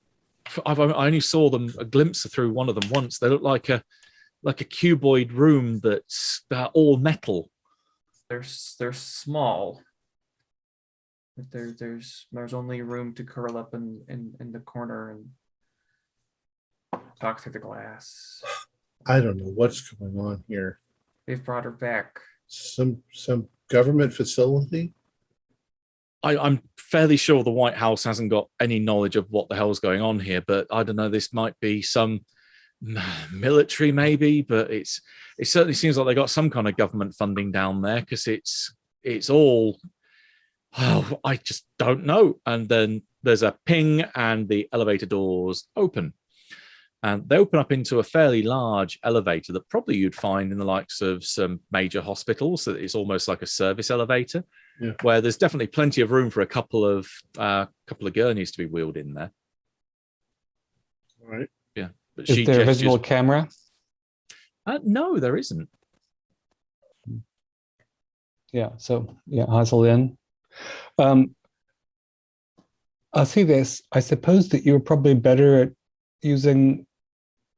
I only saw them a glimpse through one of them once. They look like a cuboid room that's all metal. They're small. There's only room to curl up in the corner and talk through the glass. I don't know what's going on here. They've brought her back. Some government facility? I'm fairly sure the White House hasn't got any knowledge of what the hell's going on here, but I don't know. This might be some military, maybe, but it certainly seems like they got some kind of government funding down there because it's all. Oh, I just don't know. And then there's a ping, and the elevator doors open, and they open up into a fairly large elevator that probably you'd find in the likes of some major hospitals. So it's almost like a service elevator. Yeah. Where there's definitely plenty of room for a couple of gurneys to be wheeled in there. All right. Yeah, but Is there a visible camera? No, there isn't. Yeah. So yeah, hustle in. I'll see this. I suppose that you were probably better at using,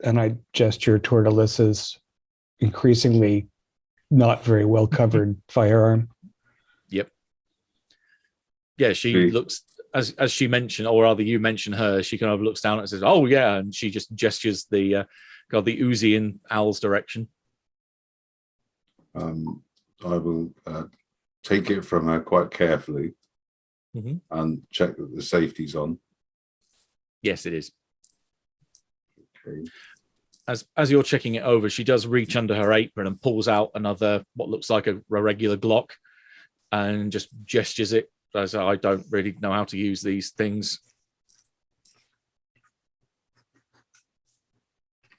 and I gesture toward Alyssa's increasingly not very well covered firearm. Yep. Yeah, she looks as she mentioned, or rather, you mention her. She kind of looks down and says, "Oh yeah," and she just gestures the Uzi in Al's direction. I will take it from her quite carefully and check that the safety's on. Yes, it is. Okay. As you're checking it over, she does reach under her apron and pulls out another what looks like a regular Glock, and just gestures it. As I don't really know how to use these things.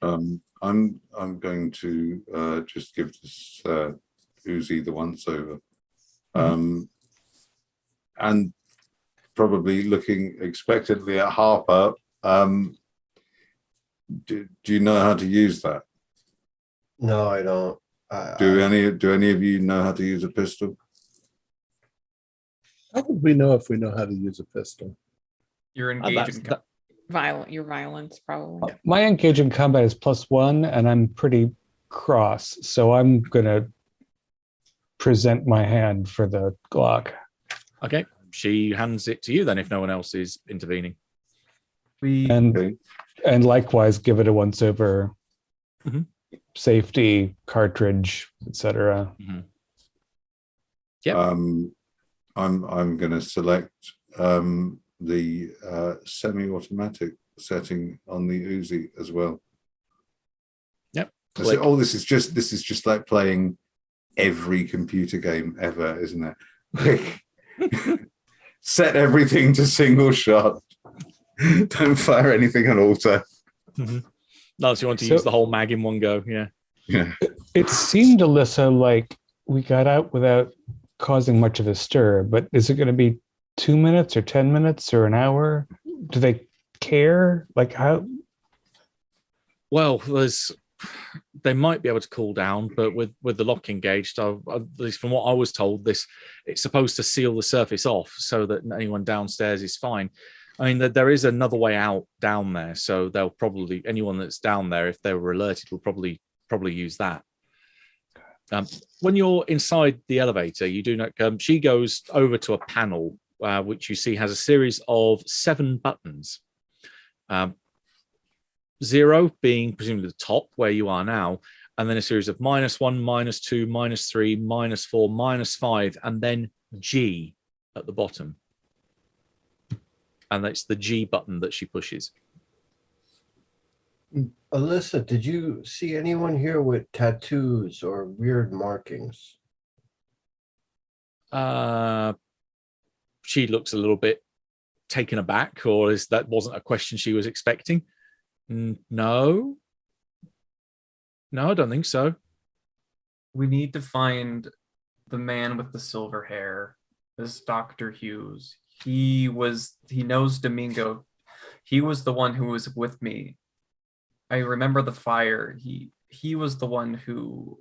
I'm going to just give this Uzi the once over, and probably looking expectantly at Harper. Do you know how to use that? No, I don't. Do any of you know how to use a pistol? How would we know if we know how to use a pistol? You're engaged in Your violence, probably. My engage in combat is +1, and I'm pretty cross, so I'm gonna present my hand for the Glock. Okay, she hands it to you then if no one else is intervening. And likewise give it a once over, safety, cartridge, etc. Yep. I'm going to select the semi-automatic setting on the Uzi as well. Yep. So, this is just like playing every computer game ever, isn't it? Set everything to single shot. Don't fire anything on auto. No, so you want to use the whole mag in one go, yeah. It seemed, Alyssa, like we got out without causing much of a stir, but is it going to be 2 minutes or 10 minutes or an hour? Do they care? Like how? Well, they might be able to cool down, but with the lock engaged, at least from what I was told, it's supposed to seal the surface off so that anyone downstairs is fine. I mean, there is another way out down there, so they'll probably, anyone that's down there, if they were alerted, will probably use that. When you're inside the elevator, you do not. She goes over to a panel which you see has a series of 7 buttons. 0 being presumably the top where you are now, and then a series of -1, -2, -3, -4, -5, and then G at the bottom. And that's the G button that she pushes. Alyssa, did you see anyone here with tattoos or weird markings? She looks a little bit taken aback, or that wasn't a question she was expecting? No, I don't think so. We need to find the man with the silver hair. This Dr. Hughes. He knows Domingo. He was the one who was with me. I remember the fire. He was the one who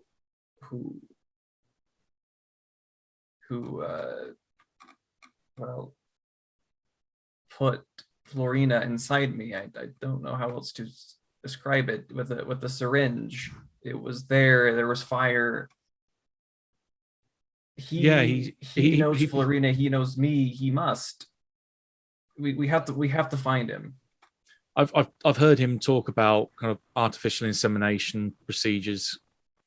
put Florina inside me. I don't know how else to describe it. With the syringe, it was there. There was fire. He knows Florina. He knows me. He must. We have to find him. I've heard him talk about kind of artificial insemination procedures.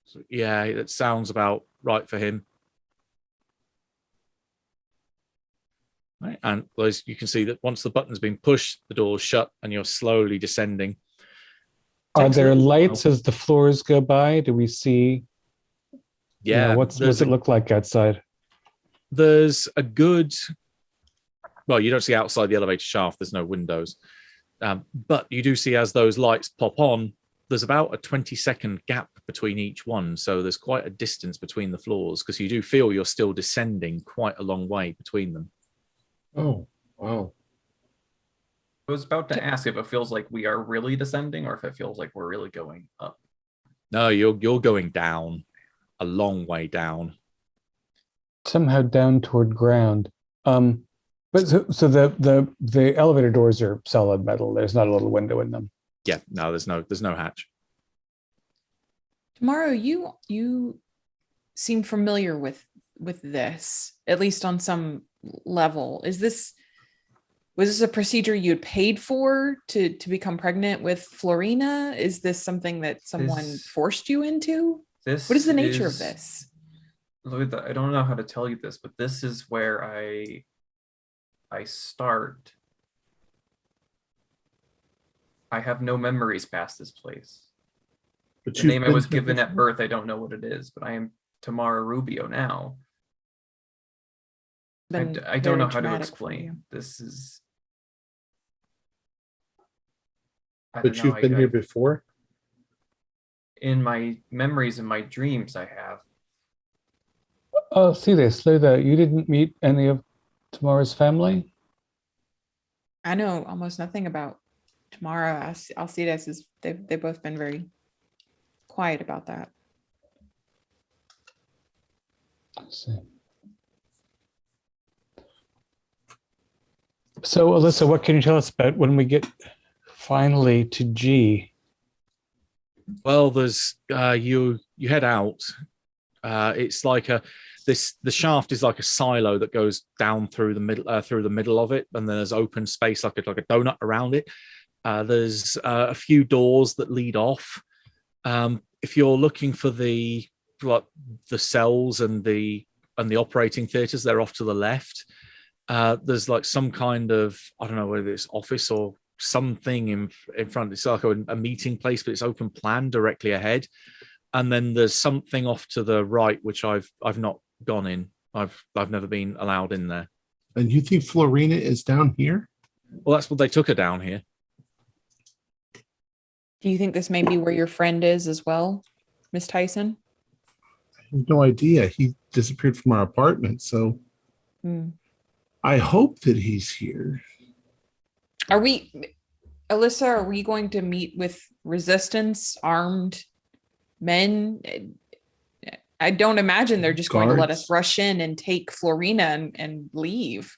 So, yeah, that sounds about right for him. Right. And as you can see that once the button's been pushed, the door's shut, and you're slowly descending. Are Takes a there little while. lights as the floors go by? Do we see? Yeah. What's it look like outside? There's a good. Well, you don't see outside the elevator shaft. There's no windows, but you do see as those lights pop on. There's about a 20-second gap between each one, so there's quite a distance between the floors because you do feel you're still descending quite a long way between them. Oh, wow. I was about to ask if it feels like we are really descending or if it feels like we're really going up. No, you're going down, a long way down. Somehow down toward ground. But so the elevator doors are solid metal. There's not a little window in them. Yeah, no, there's no hatch. Tomorrow, you seem familiar with this, at least on some level. Was this a procedure you'd paid for to become pregnant with Florina? Is this something that someone forced you into? What is the nature of this? I don't know how to tell you this, but this is where I start. I have no memories past this place. But The name I was given at birth, I don't know what it is, but I am Tamara Rubio now. I don't know how to explain. This is. But you've been here before? In my memories and my dreams, I have. Oh, see this, Slither. You didn't meet any of Tamara's family? I know almost nothing about Tamara. I'll see this as they've both been very quiet about that. I see. So, Alyssa, what can you tell us about when we get finally to G? Well, there's you head out. It's like the shaft is like a silo that goes down through the middle of it, and there's open space like a donut around it. There's a few doors that lead off. If you're looking for the cells and the operating theaters, they're off to the left. There's like some kind of, I don't know whether it's office or something in front. It's like a meeting place, but it's open plan directly ahead. And then there's something off to the right, which I've not gone in. I've never been allowed in there. And you think Florina is down here? Well, that's what they took her down here. Do you think this may be where your friend is as well, Miss Tyson? I have no idea. He disappeared from our apartment, so I hope that he's here. Alyssa, are we going to meet with resistance, armed men? I don't imagine they're just going to let us rush in and take Florina and leave.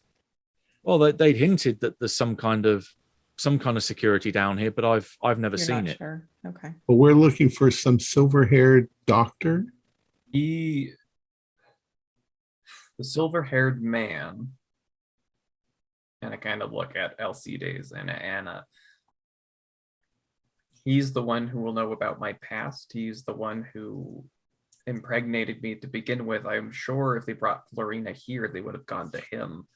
Well, they'd hinted that there's some kind of security down here, but I've never seen it. Sure. Okay. But we're looking for some silver-haired doctor. The silver-haired man, and I kind of look at Alcides and Anna. He's the one who will know about my past. He's the one who impregnated me to begin with. I'm sure if they brought Florina here, they would have gone to him.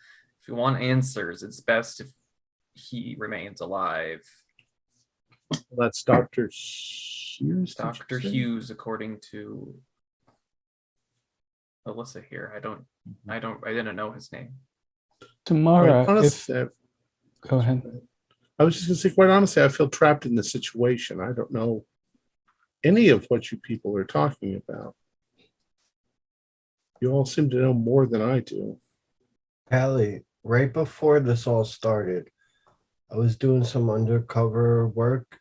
If you want answers, it's best if he remains alive. That's Dr. Hughes. Dr. Hughes, according to Alyssa here. I didn't know his name. Tamara, Go ahead. I was just going to say, quite honestly, I feel trapped in the situation. I don't know any of what you people are talking about. You all seem to know more than I do. Hallie, right before this all started, I was doing some undercover work,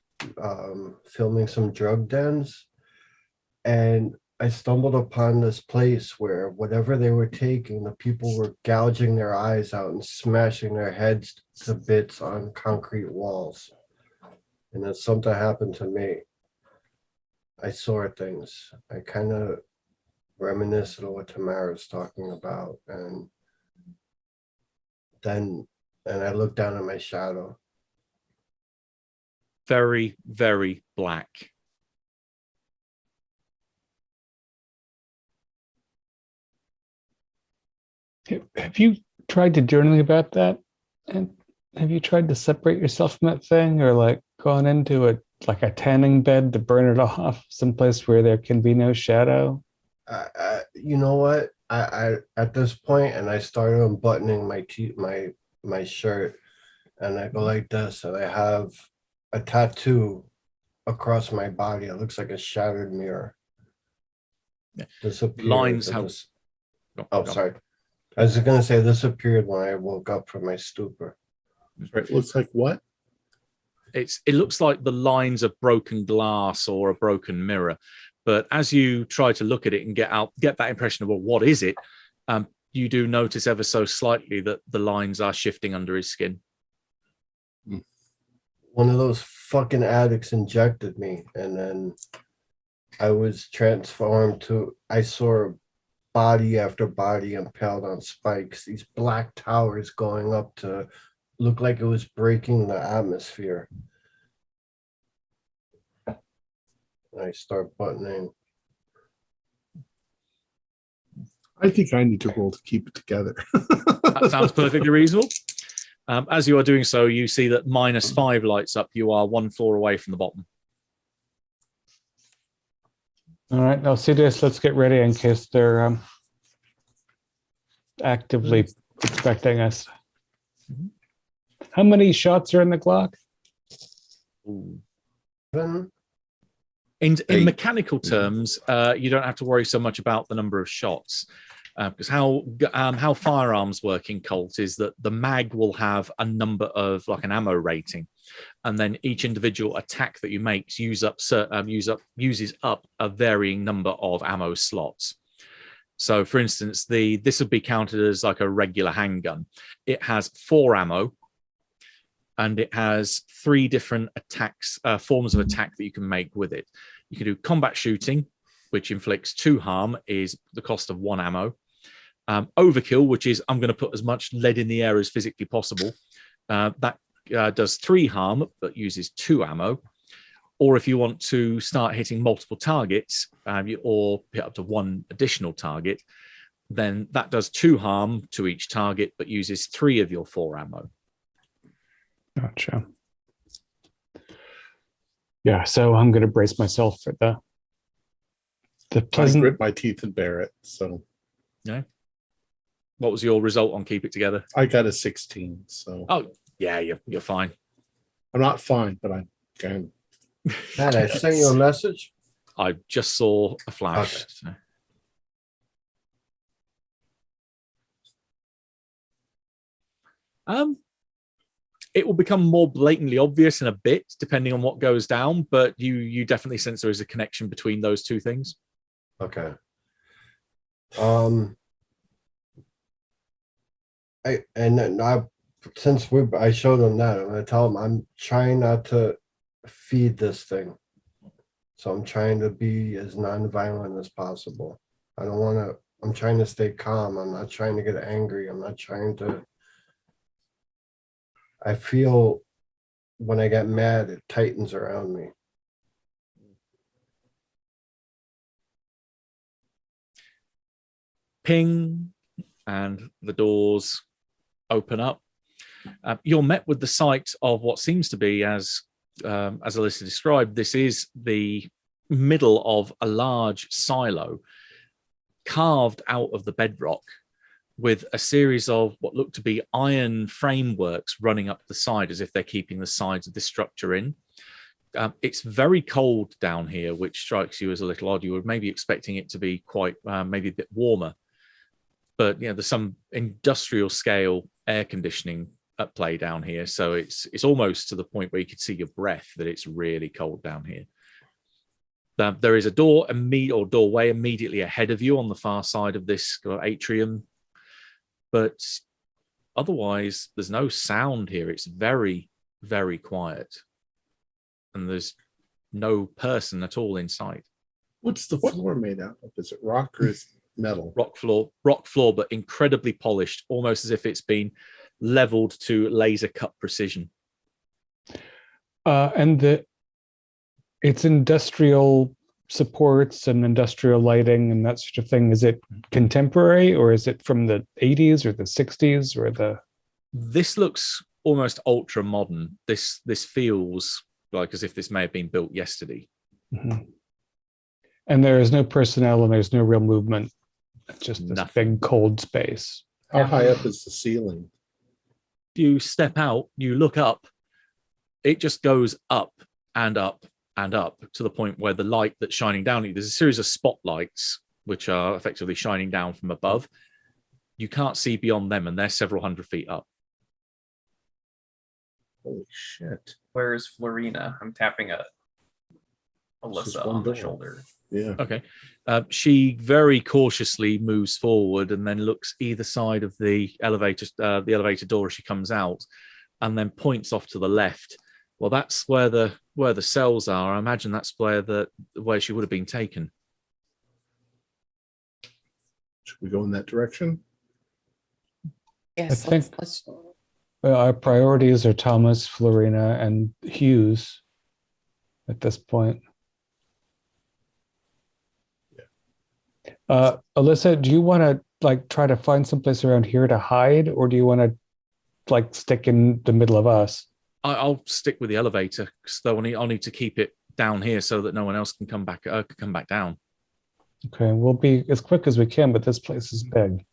filming some drug dens, and I stumbled upon this place where whatever they were taking, the people were gouging their eyes out and smashing their heads to bits on concrete walls. And then something happened to me. I saw things. I kind of reminisced of what Tamara's talking about. And I looked down at my shadow. Very, very black. Have you tried to journal about that? And have you tried to separate yourself from that thing, or like gone into a tanning bed to burn it off, someplace where there can be no shadow? You know what? I at this point, and I started unbuttoning my shirt, and I go like this, and I have a tattoo across my body. It looks like a shattered mirror. Yeah. Disappeared. Lines have. Oh, sorry. I was going to say this appeared when I woke up from my stupor. Right. Looks like what? It looks like the lines of broken glass or a broken mirror. But as you try to look at it and get that impression of, well, what is it? You do notice ever so slightly that the lines are shifting under his skin. One of those fucking addicts injected me, and then I was transformed to, I saw body after body impaled on spikes, these black towers going up to look like it was breaking the atmosphere. I start buttoning. I think I need to roll to keep it together. That sounds perfectly reasonable. As you are doing so, you see that -5 lights up. You are 1 floor away from the bottom. All right, Alcides, let's get ready in case they're actively expecting us. How many shots are in the clock? Then In 8. mechanical terms, you don't have to worry so much about the number of shots, because how firearms work in KULT is that the mag will have a number of, like an ammo rating, and then each individual attack that you make uses up a varying number of ammo slots. So, for instance, this would be counted as like a regular handgun. It has 4 ammo, and it has 3 different forms of attack that you can make with it. You can do combat shooting, which inflicts 2 harm, is the cost of 1 ammo. Overkill, which is I'm going to put as much lead in the air as physically possible. That does 3 harm, but uses 2 ammo. Or if you want to start hitting multiple targets, or hit up to 1 additional target, then that does 2 harm to each target, but uses 3 of your 4 ammo. Gotcha. Yeah, so I'm going to brace myself for the I pleasant. grit my teeth and bear it. So No. What was your result on Keep It Together? I got a 16. So Oh, yeah, you're fine. I'm not fine, but I'm kind Matt, I sent you a message. I just saw a flash. Okay. So. It will become more blatantly obvious in a bit, depending on what goes down, but you definitely sense there is a connection between those 2 things. Okay. I showed them that, I'm gonna tell them I'm trying not to feed this thing. So I'm trying to be as non-violent as possible. I'm trying to stay calm. I'm not trying to get angry. I'm not trying to. I feel when I get mad, it tightens around me. Ping, and the doors open up. You're met with the sight of what seems to be, as Alyssa described, this is the middle of a large silo carved out of the bedrock, with a series of what look to be iron frameworks running up the side as if they're keeping the sides of the structure in. It's very cold down here, which strikes you as a little odd. You were maybe expecting it to be quite, maybe a bit warmer. But there's some industrial scale air conditioning at play down here. So it's almost to the point where you could see your breath that it's really cold down here. There is a doorway immediately ahead of you on the far side of this atrium, but otherwise there's no sound here. It's very, very quiet, and there's no person at all in sight. What's the floor made out of? Is it rock or is it metal? Rock floor, but incredibly polished, almost as if it's been leveled to laser cut precision. And it's industrial supports and industrial lighting and that sort of thing. Is it contemporary, or is it from the 80s or the 60s or the? This looks almost ultra modern. This feels like as if this may have been built yesterday. Mm-hmm. And there is no personnel and there's no real movement. It's just this big cold space. How high up is the ceiling? If you step out, you look up, it just goes up and up and up to the point where the light that's shining down, there's a series of spotlights which are effectively shining down from above. You can't see beyond them, and they're several hundred feet up. Holy shit. Where's Florina? I'm tapping Just Alyssa one on the door. shoulder. Yeah. Okay. She very cautiously moves forward and then looks either side of the elevator door as she comes out, and then points off to the left. Well, that's where the cells are. I imagine that's where she would have been taken. Should we go in that direction? Yes, I think- let's Our priorities are Thomas, Florina, and Hughes at this point. Alyssa, do you want to try to find someplace around here to hide, or do you want to stick in the middle of us? I'll stick with the elevator because I'll need to keep it down here so that no one else can come back down. Okay, we'll be as quick as we can, but this place is big.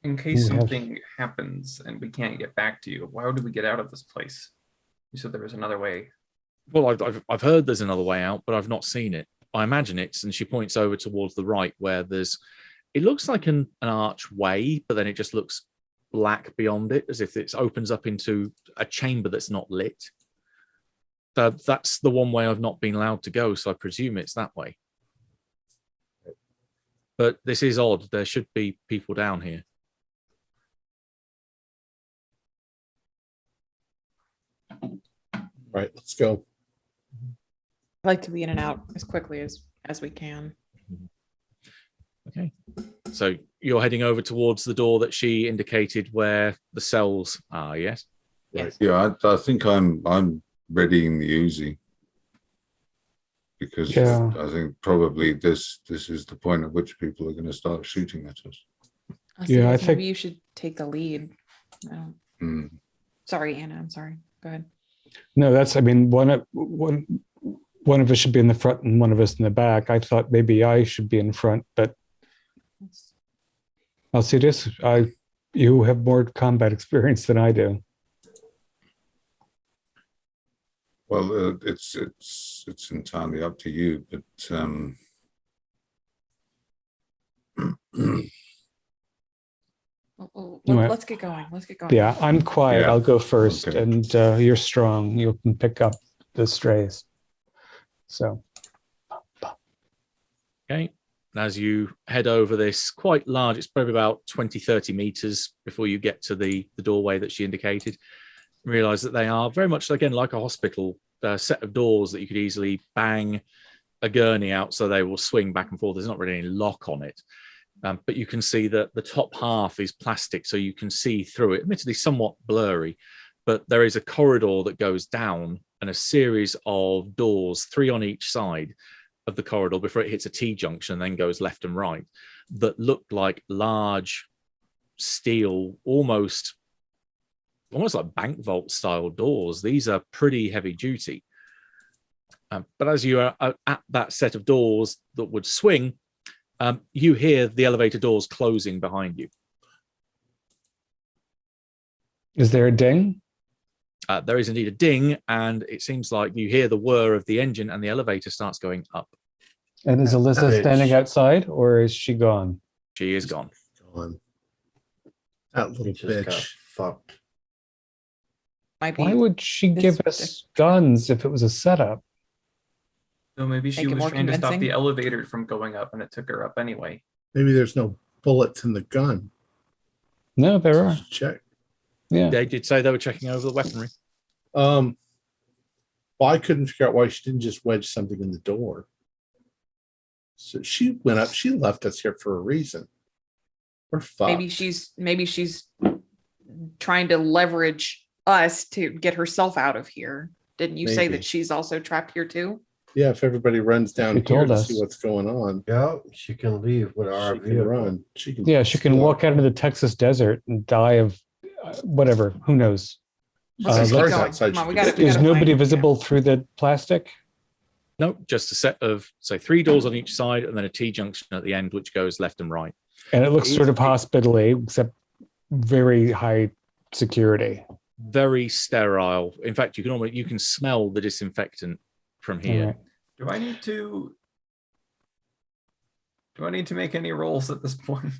In case We have- something happens and we can't get back to you, how do we get out of this place? You said there was another way. Well, I've heard there's another way out, but I've not seen it. I imagine it's, and she points over towards the right where it looks like an archway, but then it just looks black beyond it, as if it opens up into a chamber that's not lit. That's the one way I've not been allowed to go, so I presume it's that way. But this is odd. There should be people down here. Right, let's go. like to be in and out as quickly as we can. Okay. So you're heading over towards the door that she indicated where the cells are, yes? Yes. Yeah, I think I'm readying the Uzi because Yeah. I think probably this is the point at which people are going to start shooting at us. Yeah, I Maybe think- you should take the lead. I don't- Hmm. Sorry, Anna. I'm sorry. Go ahead. No, that's, I mean, one of us should be in the front and one of us in the back. I thought maybe I should be in front, but I'll see this. You have more combat experience than I do. Well, it's entirely up to you, but Right. Let's get going. Let's get going. Yeah, I'm quiet. Yeah. I'll go first, Okay. and you're strong. You can pick up the strays. So, Okay. As you head over this quite large, it's probably about 20, 30 meters before you get to the doorway that she indicated, realize that they are very much, again, like a hospital, set of doors that you could easily bang a gurney out so they will swing back and forth. There's not really any lock on it. But you can see that the top half is plastic, so you can see through it. Admittedly, somewhat blurry, but there is a corridor that goes down and a series of doors, 3 on each side of the corridor before it hits a T-junction and then goes left and right, that look like large steel, almost like bank vault style doors. These are pretty heavy duty. But as you are at that set of doors that would swing, you hear the elevator doors closing behind you. is there a ding? There is indeed a ding, and it seems like you hear the whir of the engine and the elevator starts going up. And is Alyssa Bitch. standing outside, or is she gone? She is gone. Gone. That little We just got bitch. fucked. Might be. Why would she This- give us guns if it was a setup? So maybe she Make it was more trying to stop convincing. the elevator from going up, and it took her up anyway. Maybe there's no bullets in the gun. No, there are. Check. Yeah. They did say they were checking over the weaponry. Well, I couldn't figure out why she didn't just wedge something in the door. So she went up. She left us here for a reason. We're fucked. Maybe she's trying to leverage us to get herself out of here. Didn't you say Maybe. that she's also trapped here too? Yeah, if everybody runs down She here told to us. see what's going on, Yeah, she can leave with our she can vehicle. run. She can. Yeah, she can walk out into the Texas desert and die of whatever. Who knows? Let's As just far keep as going. outside, Come on, she we can gotta- see. Is find- nobody yeah. visible through the plastic? No, just a set of, say, 3 doors on each side and then a T-junction at the end, which goes left and right. And it looks It sort is- of hospital-y, except very high security. Very sterile. In fact, you can smell the disinfectant from here. All right. Do I need to make any rolls at this point?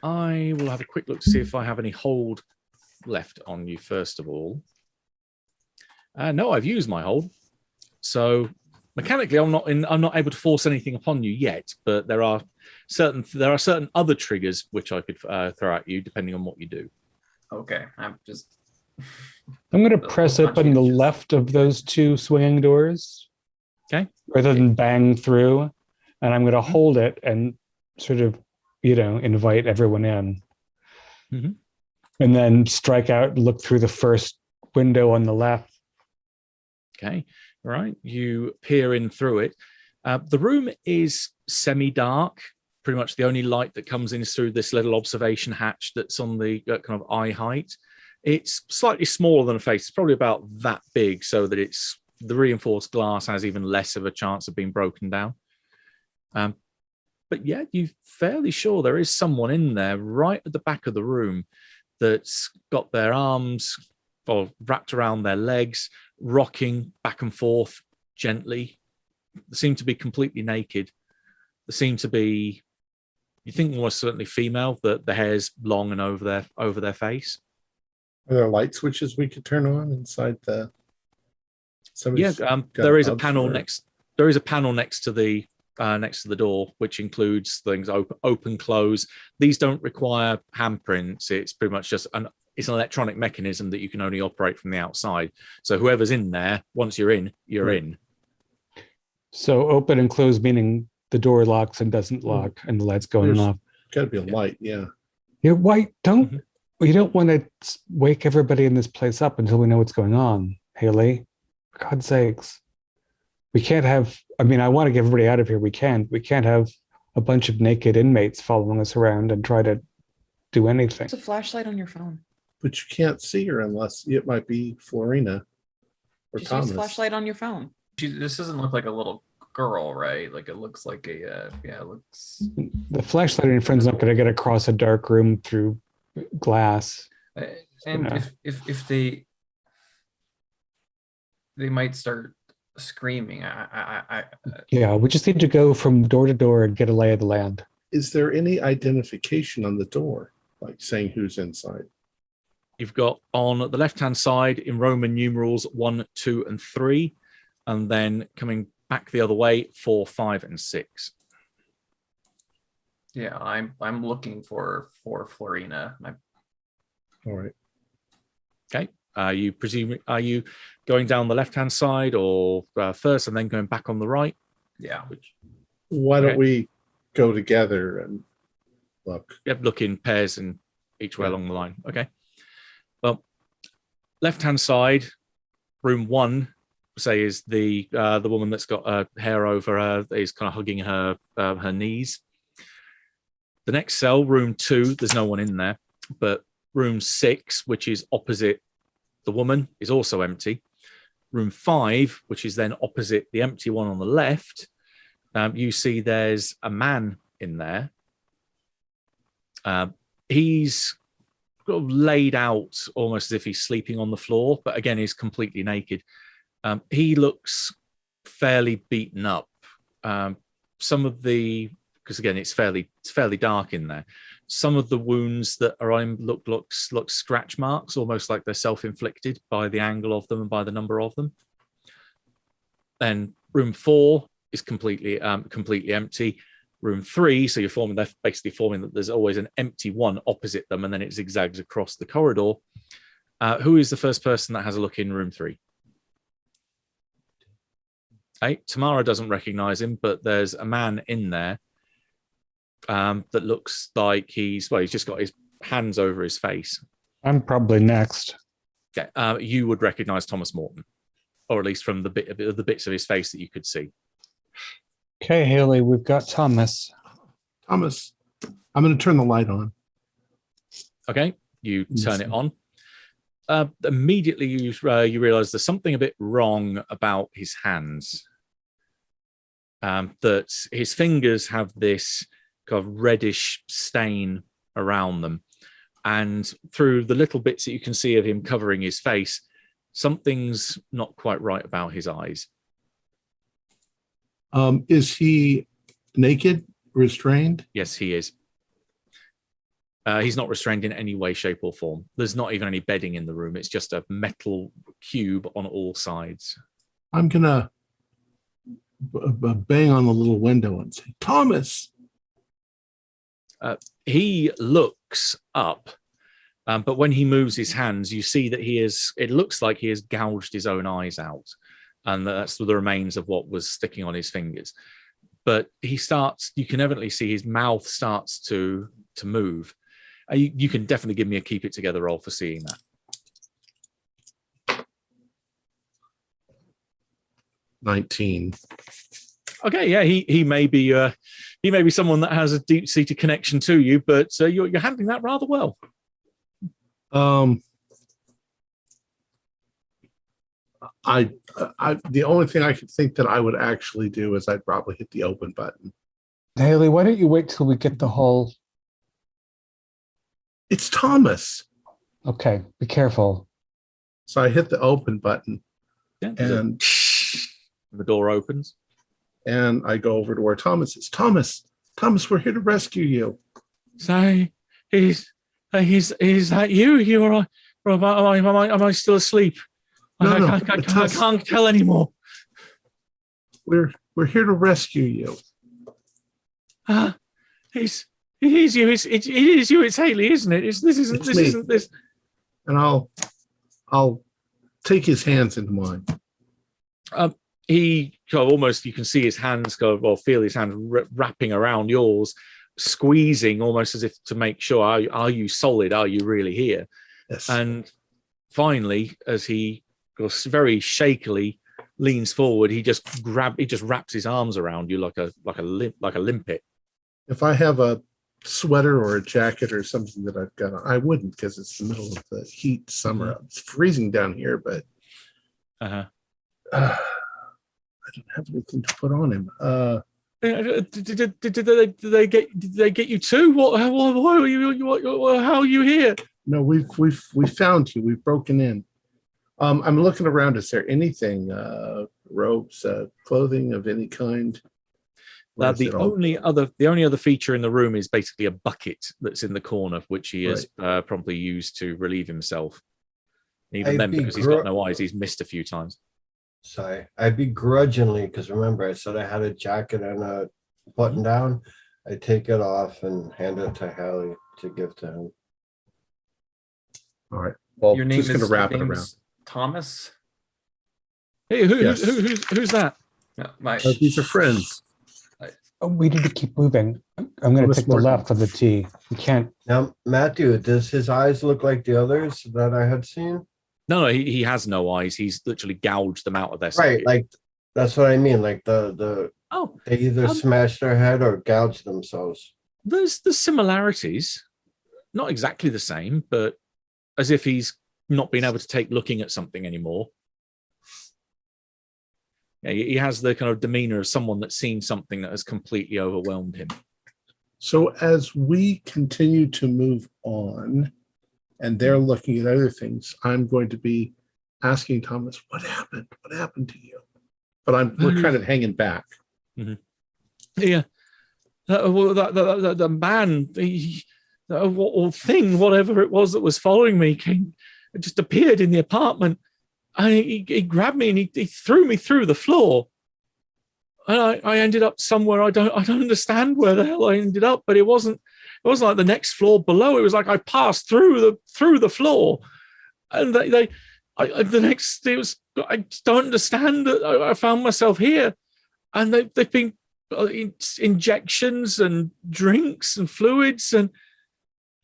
I will have a quick look to see if I have any hold left on you, first of all. No, I've used my hold. So mechanically, I'm not able to force anything upon you yet, but there are certain other triggers which I could throw at you depending on what you do. Okay, I'm I'm going to Those press little open the conscientious. left of those 2 swinging doors. Okay. Rather than bang through. And I'm going to hold it and sort of, invite everyone in. Mhm. And then strike out and look through the first window on the left. Okay, all right. You peer in through it. The room is semi-dark. Pretty much the only light that comes in is through this little observation hatch that's on the kind of eye height. It's slightly smaller than a face. It's probably about that big, so that the reinforced glass has even less of a chance of being broken down. But yeah, you're fairly sure there is someone in there right at the back of the room that's got their arms or wrapped around their legs, rocking back and forth gently. They seem to be completely naked. They seem to be, you think almost certainly female, that the hair's long and over their face. Are there light switches we could turn on inside the? Yeah, Somebody's got there is a hubs panel for it. next. There is a panel next to the door, which includes things open, close. These don't require handprints. It's pretty much just it's an electronic mechanism that you can only operate from the outside. So whoever's in there, once you're in, you're Right. in. So open and close, meaning the door locks and doesn't lock and the light's going There's- off. Got to be a light, yeah. Yeah, why don't Mhm. we don't want to wake everybody in this place up until we know what's going on, Haley? For God's sakes. We can't have, I want to get everybody out of here. We can't have a bunch of naked inmates following us around and try to do anything. It's a flashlight on your phone. But you can't see her unless it might be Florina or Just Thomas. use flashlight on your phone. This doesn't look like a little girl, right? Like it looks like it looks. The flashlight on your friend's not going to get across a dark room through glass. And Yeah. if they might start screaming. Yeah, we just need to go from door to door and get a lay of the land. Is there any identification on the door, like saying who's inside? You've got on the left-hand side in Roman numerals 1, 2, and 3, and then coming back the other way 4, 5, and 6. Yeah, I'm looking for Florina. All right. Okay. Are you going down the left-hand side or first and then going back on the right? Yeah. Why don't Okay. we go together and look? Yep, look in pairs and each way along the line. Okay. Well, left-hand side, room 1, say, is the woman that's got hair over her, is kind of hugging her knees. The next cell, room 2, there's no one in there, but room 6, which is opposite the woman, is also empty. Room 5, which is then opposite the empty one on the left, you see there's a man in there. He's sort of laid out almost as if he's sleeping on the floor, but again, he's completely naked. He looks fairly beaten up. Some of the, because again, it's fairly dark in there. Some of the wounds that are on him look scratch marks, almost like they're self-inflicted by the angle of them and by the number of them. Then Room 4 is completely empty. Room 3, so they're basically forming that there's always an empty one opposite them, and then it zigzags across the corridor. Who is the first person that has a look in room 3? Hey, Tamara doesn't recognize him, but there's a man in there that looks like he's just got his hands over his face. I'm probably next. Okay, you would recognize Thomas Morton, or at least from the bits of his face that you could see. Okay, Haley, we've got Thomas. Thomas, I'm going to turn the light on. Okay, you turn it on. Immediately, you realize there's something a bit wrong about his hands. That his fingers have this kind of reddish stain around them. And through the little bits that you can see of him covering his face, something's not quite right about his eyes. Is he naked, restrained? Yes, he is. He's not restrained in any way, shape, or form. There's not even any bedding in the room. It's just a metal cube on all sides. I'm going to bang on the little window and say, Thomas! He looks up, but when he moves his hands, you see that it looks like he has gouged his own eyes out. And that's the remains of what was sticking on his fingers. But you can evidently see his mouth starts to move. You can definitely give me a keep it together roll for seeing that. 19. Okay, yeah, he may be someone that has a deep-seated connection to you, but you're handling that rather well. The only thing I could think that I would actually do is I'd probably hit the open button. Haley, why don't you wait till we get the whole... It's Thomas. Okay, be careful. So I hit the open button, Yeah, and the door opens. And I go over to where Thomas is. Thomas, we're here to rescue you. Say, is that you? You are, or am I still asleep? No, I can't tell anymore. We're here to rescue you. It is you. It is you. It's Haley, isn't it? This isn't this. And I'll take his hands into mine. He almost, you can see his hands feel his hands wrapping around yours, squeezing almost as if to make sure, are you solid? Are you really here? Yes. And finally, as he goes very shakily leans forward, he just wraps his arms around you like a limpet. If I have a sweater or a jacket or something that I've got on, I wouldn't, because it's the middle of the heat summer. It's freezing down here, but I don't have anything to put on him. Did they get you too? Why are you? How are you here? No, we found you. We've broken in. I'm looking around. Is there anything, robes, clothing of any kind? The only other feature in the room is basically a bucket that's in the corner, which he has probably used to relieve himself. And even then, because he's got no eyes, he's missed a few times. Sorry, I begrudgingly, because remember I said I had a jacket and a button down. I take it off and hand it to Hallie to give to him. All right. Well, Your name just going to is wrap it around. Thomas. Hey, Yes. who's that? No, These are friends. Oh, we need to keep moving. I'm going to Thomas take the Morton. left of the T. We can't... Now, Matthew, does his eyes look like the others that I had seen? No, he has no eyes. He's literally gouged them out of their Right, socket. like that's what I mean. Like they either smash their head or gouge themselves. There's the similarities, not exactly the same, but as if he's not been able to take looking at something anymore. Yeah, he has the kind of demeanor of someone that's seen something that has completely overwhelmed him. So as we continue to move on, and they're looking at other things, I'm going to be asking Thomas, what happened? What happened to you? But we're kind of hanging back. Mm-hmm. Yeah. The man, whatever it was that was following me, just appeared in the apartment. And he grabbed me and he threw me through the floor. And I ended up somewhere I don't understand where the hell I ended up, but it wasn't like the next floor below. It was like I passed through the floor, and the next it was I just don't understand that I found myself here, and they've been injections and drinks and fluids and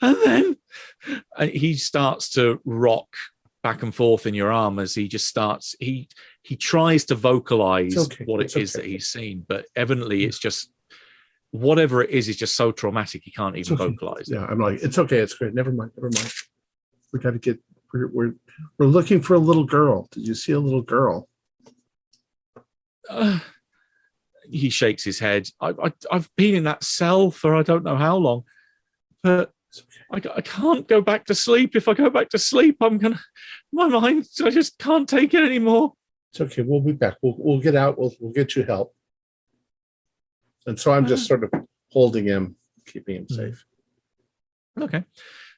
then he starts to rock back and forth in your arm as he just starts. He tries to vocalize what it is that he's seen, but evidently it's just whatever it is just so traumatic he can't even vocalize it. Yeah, I'm like, it's okay, it's great. Never mind. We got to get. We're looking for a little girl. Did you see a little girl? He shakes his head. I've been in that cell for I don't know how long, but I can't go back to sleep. If I go back to sleep, my mind, I just can't take it anymore. It's okay. We'll be back. We'll get out. We'll get you help. And so I'm just sort of holding him, keeping him safe. Okay.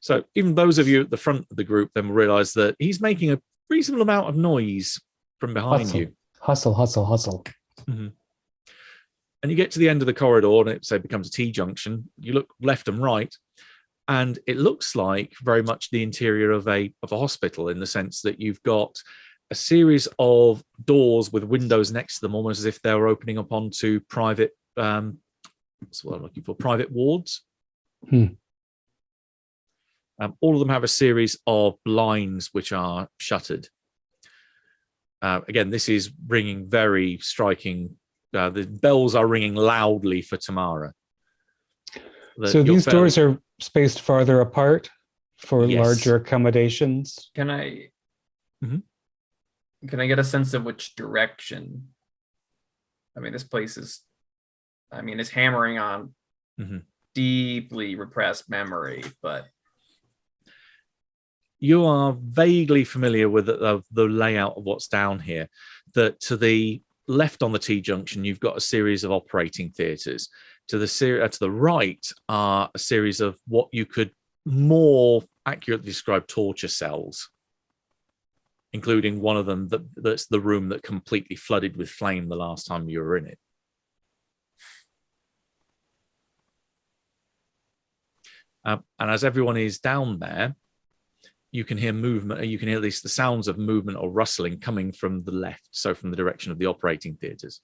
So even those of you at the front of the group then will realize that he's making a reasonable amount of noise from behind you. Hustle. Mm-hmm. And you get to the end of the corridor and it becomes a T-junction. You look left and right, and it looks like very much the interior of a hospital, in the sense that you've got a series of doors with windows next to them, almost as if they were opening up onto private, that's what I'm looking for, private wards. All of them have a series of blinds which are shuttered. Again, this is ringing very striking. The bells are ringing loudly for Tamara. So these doors are spaced farther apart for larger accommodations. Can I get a sense of which direction? I mean, this place is, it's hammering on deeply repressed memory, but you are vaguely familiar with the layout of what's down here. That to the left on the T-junction, you've got a series of operating theatres. To the right are a series of what you could more accurately describe torture cells, including one of them that's the room that completely flooded with flame the last time you were in it. And as everyone is down there, you can hear movement, you can hear at least the sounds of movement or rustling coming from the left, so from the direction of the operating theatres.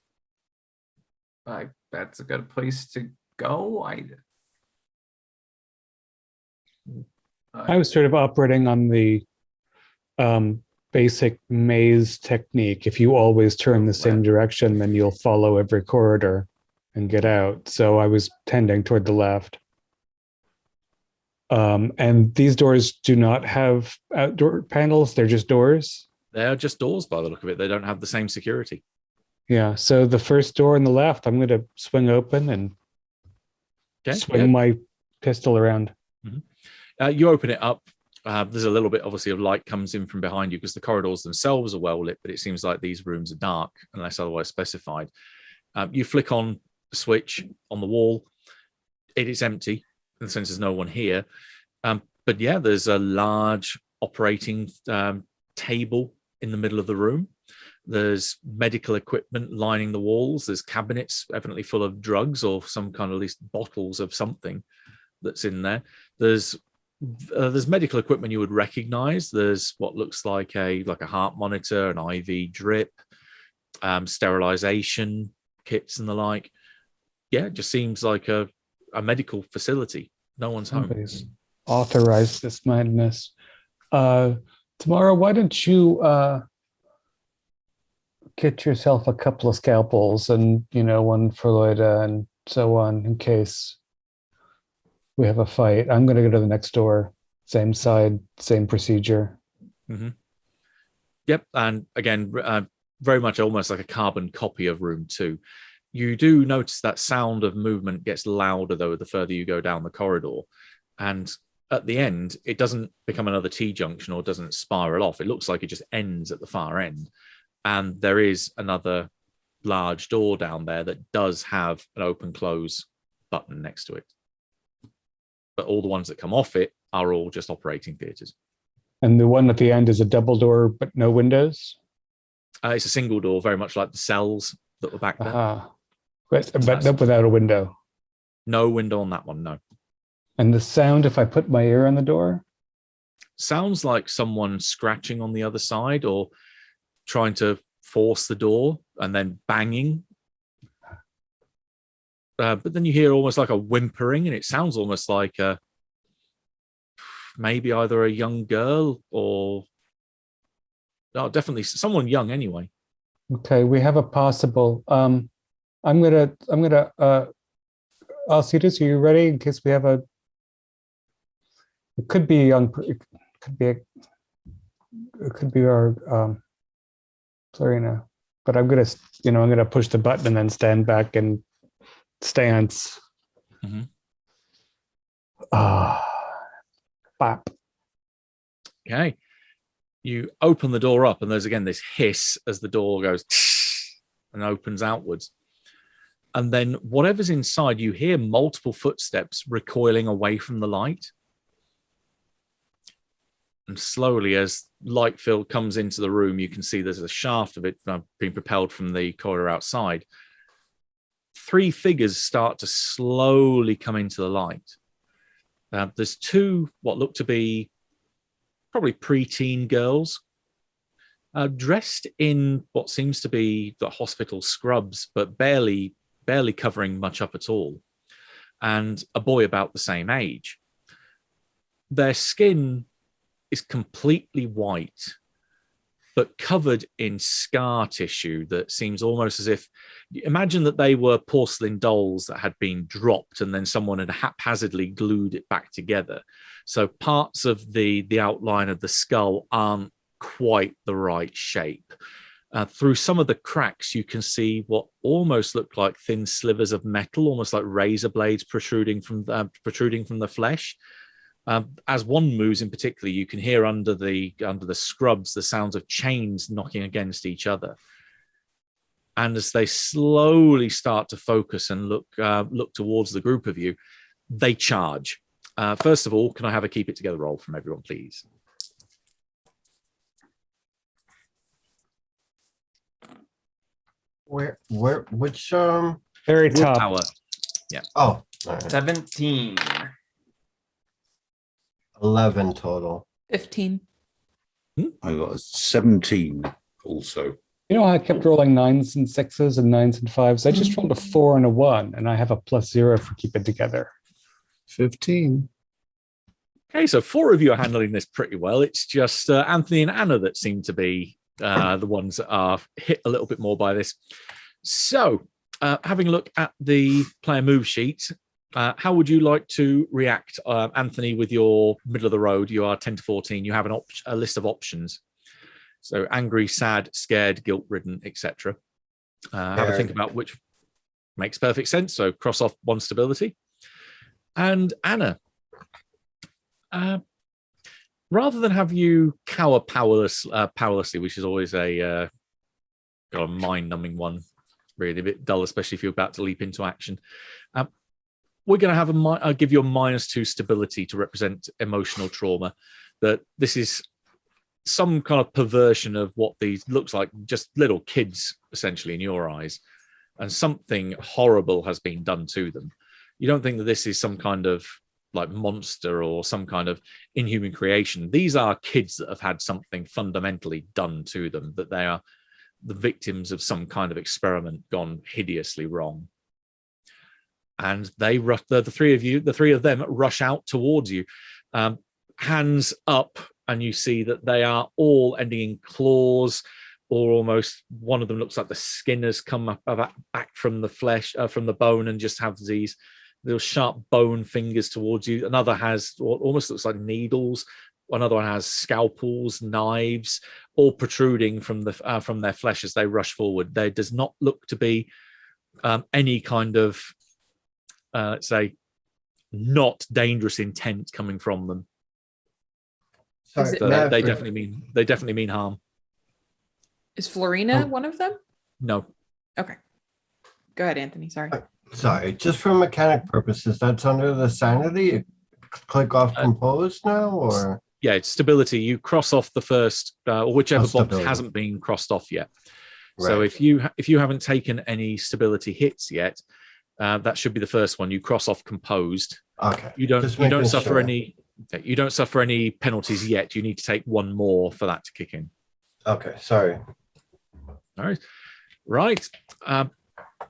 That's a good place to go. I was sort of operating on the basic maze technique. If you always turn the same direction, then you'll follow every corridor and get out. So I was tending toward the left. And these doors do not have outdoor panels. They're just doors. They are just doors by the look of it. They don't have the same security. Yeah. So the first door on the left, I'm going to swing open and swing my pistol around. You open it up. There's a little bit, obviously, of light comes in from behind you because the corridors themselves are well lit, but it seems like these rooms are dark unless otherwise specified. You flick on the switch on the wall. It is empty in the sense there's no one here. But yeah, there's a large operating table in the middle of the room. There's medical equipment lining the walls. There's cabinets evidently full of drugs or some kind of, at least bottles of something that's in there. There's medical equipment you would recognize. There's what looks like a heart monitor, an IV drip, sterilization kits and the like. Yeah, it just seems like a medical facility. No one's home. Somebody's authorized this madness. Tamara, why don't you get yourself a couple of scalpels and, one for Loida and so on in case we have a fight. I'm going to go to the next door. Same side, same procedure. Yep. And again, very much almost like a carbon copy of room 2. You do notice that sound of movement gets louder, though, the further you go down the corridor. And at the end, it doesn't become another T-junction or doesn't spiral off. It looks like it just ends at the far end. And there is another large door down there that does have an open-close button next to it. But all the ones that come off it are all just operating theatres. And the one at the end is a double door, but no windows? It's a single door, very much like the cells that were back there. But not without a window. No window on that one, no. And the sound, if I put my ear on the door? Sounds like someone scratching on the other side or trying to force the door and then banging. But then you hear almost like a whimpering, and it sounds almost like maybe either a young girl or definitely someone young anyway. Okay, we have a possible. I'm gonna. Alcides, are you ready? In case we have a. It could be young. It could be our Florina. But I'm gonna push the button and then stand back and stance. Bop. Okay. You open the door up, and there's again this hiss as the door goes and opens outwards. And then whatever's inside, you hear multiple footsteps recoiling away from the light. And slowly, as light fill comes into the room, you can see there's a shaft of it being propelled from the corridor outside. 3 figures start to slowly come into the light. There's 2 what look to be probably preteen girls, dressed in what seems to be the hospital scrubs, but barely covering much up at all, and a boy about the same age. Their skin is completely white, but covered in scar tissue that seems almost as if, imagine that they were porcelain dolls that had been dropped and then someone had haphazardly glued it back together. So parts of the outline of the skull aren't quite the right shape. Through some of the cracks, you can see what almost look like thin slivers of metal, almost like razor blades protruding from the flesh. As one moves in particular, you can hear under the scrubs the sounds of chains knocking against each other. And as they slowly start to focus and look towards the group of you, they charge. First of all, can I have a keep it together roll from everyone, please? Which Very top. Tower. Yeah. Oh, all right. 17. 11 total. 15. I got a 17 also. You know how I kept rolling 9s and 6s and 9s and 5s? I just rolled a 4 and a 1, and I have a +0 for keep it together. 15. Okay, so 4 of you are handling this pretty well. It's just Anthony and Anna that seem to be the ones that are hit a little bit more by this. So, having a look at the player move sheet, how would you like to react, Anthony, with your middle of the road? You are 10 to 14. You have a list of options. So angry, sad, scared, guilt-ridden, etc. Have a think about which makes perfect sense. So cross off one stability. And Anna, rather than have you cower powerlessly, which is always a mind-numbing one, really a bit dull, especially if you're about to leap into action. We're going to have give you a -2 stability to represent emotional trauma. That this is some kind of perversion of what these looks like, just little kids, essentially, in your eyes. And something horrible has been done to them. You don't think that this is some kind of like monster or some kind of inhuman creation. These are kids that have had something fundamentally done to them, that they are the victims of some kind of experiment gone hideously wrong. And they rush, the three of them rush out towards you, hands up, and you see that they are all ending in claws, or almost one of them looks like the skin has come up back from the flesh, from the bone, and just have these little sharp bone fingers towards you. Another has what almost looks like needles. Another one has scalpels, knives, all protruding from their flesh as they rush forward. There does not look to be any kind of say not dangerous intent coming from them. Sorry, So they definitely mean harm. Is Florina one of them? No. Okay. Go ahead, Anthony. Sorry. Sorry, just for mechanic purposes, that's under the sanity. Click off compose now, or yeah, it's stability. You cross off the first, or whichever box stability. hasn't been crossed off yet. So Right. if you haven't taken any stability hits yet, that should be the first one. You cross off composed. Okay. You don't Just you don't making suffer sure. any penalties yet. You need to take one more for that to kick in. Okay. Sorry. All right. Right.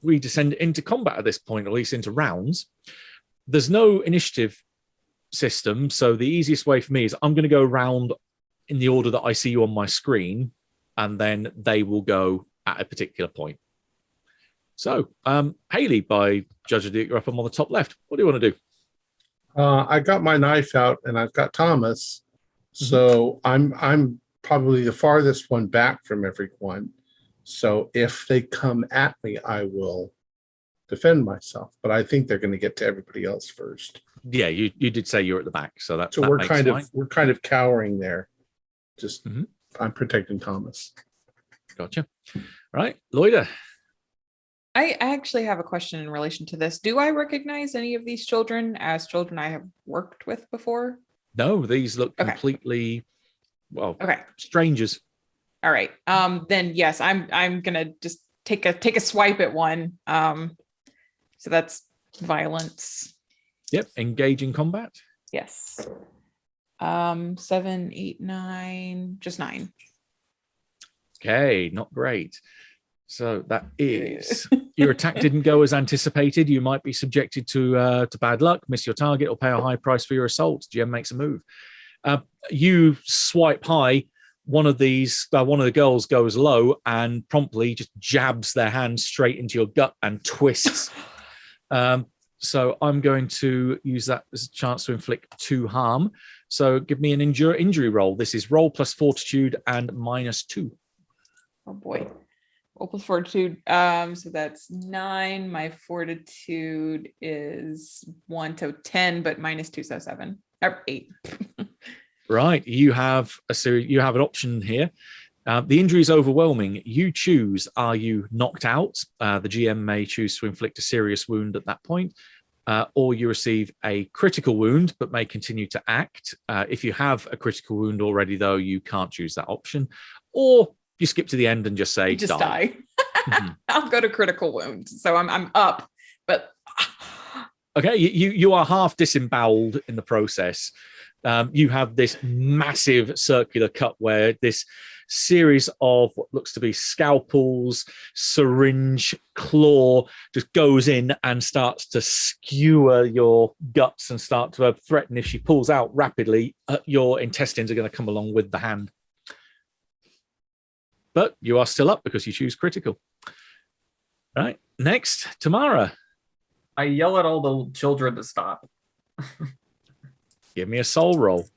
We descend into combat at this point, at least into rounds. There's no initiative system, so the easiest way for me is I'm going to go around in the order that I see you on my screen, and then they will go at a particular point. So, Haley, by judge of the you're up, I'm on the top left. What do you want to do? I got my knife out and I've got Thomas. So I'm probably the farthest one back from everyone. So if they come at me, I will defend myself. But I think they're going to get to everybody else first. Yeah, you did say you're at the back, so that So we're makes kind fine. of cowering there. Just Mhm. I'm protecting Thomas. Gotcha. Right, Lloyda. I actually have a question in relation to this. Do I recognize any of these children as children I have worked with before? No, these look Okay. completely Okay. strangers. All right. Then yes, I'm gonna just take a swipe at one. So that's violence. Yep, engage in combat. Yes. 7, 8, 9, just 9. Okay, not great. So that is your attack didn't go as anticipated. You might be subjected to bad luck, miss your target, or pay a high price for your assault. GM makes a move. You swipe high. One of the girls goes low and promptly just jabs their hand straight into your gut and twists. So I'm going to use that as a chance to inflict 2 harm. So give me an injury roll. This is roll plus fortitude and -2. Oh boy. Roll plus fortitude. So that's 9. My fortitude is 1, so 10, but -2, so 7 or 8. Right. You have an option here. The injury is overwhelming. You choose, are you knocked out? The GM may choose to inflict a serious wound at that point, or you receive a critical wound but may continue to act. If you have a critical wound already, though, you can't choose that option. Or you skip to the end and just say, Just die. Mhm. I'll go to critical wound. So I'm up, but Okay, you are half disemboweled in the process. You have this massive circular cut where this series of what looks to be scalpels, syringe, claw just goes in and starts to skewer your guts and start to threaten. If she pulls out rapidly, your intestines are going to come along with the hand. But you are still up because you choose critical. Right, next, Tamara. I yell at all the children to stop. Give me a soul roll.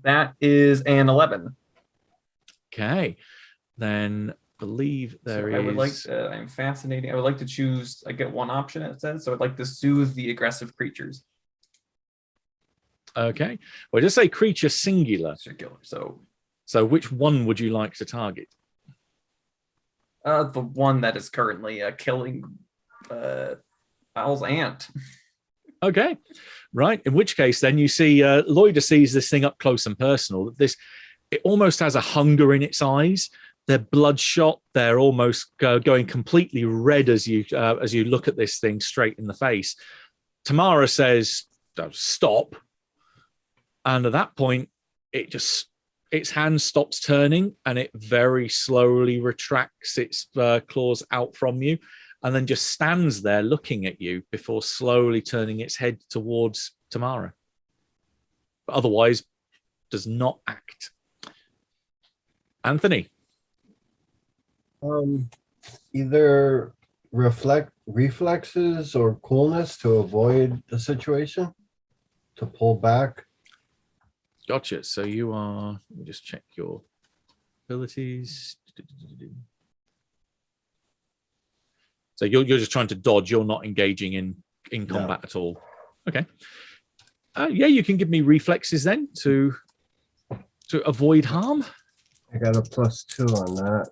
That is an 11. Okay, then believe there is. I would like. I'm fascinating. I would like to choose. I get one option. It says so. I'd like to soothe the aggressive creatures. Okay, well, just say creature singular. Circular. So which one would you like to target? The one that is currently killing Owl's aunt. Okay, right. In which case, then you see Lloyda sees this thing up close and personal. It almost has a hunger in its eyes. They're bloodshot. They're almost going completely red as you look at this thing straight in the face. Tamara says, "Stop!" And at that point, its hand stops turning and it very slowly retracts its claws out from you, and then just stands there looking at you before slowly turning its head towards Tamara. But otherwise, does not act. Anthony. Either reflexes or coolness to avoid the situation, to pull back. Gotcha. So you are, let me just check your abilities. So you're just trying to dodge. You're not engaging in combat at all. Okay. Yeah, you can give me reflexes then to avoid harm. I got a +2 on that.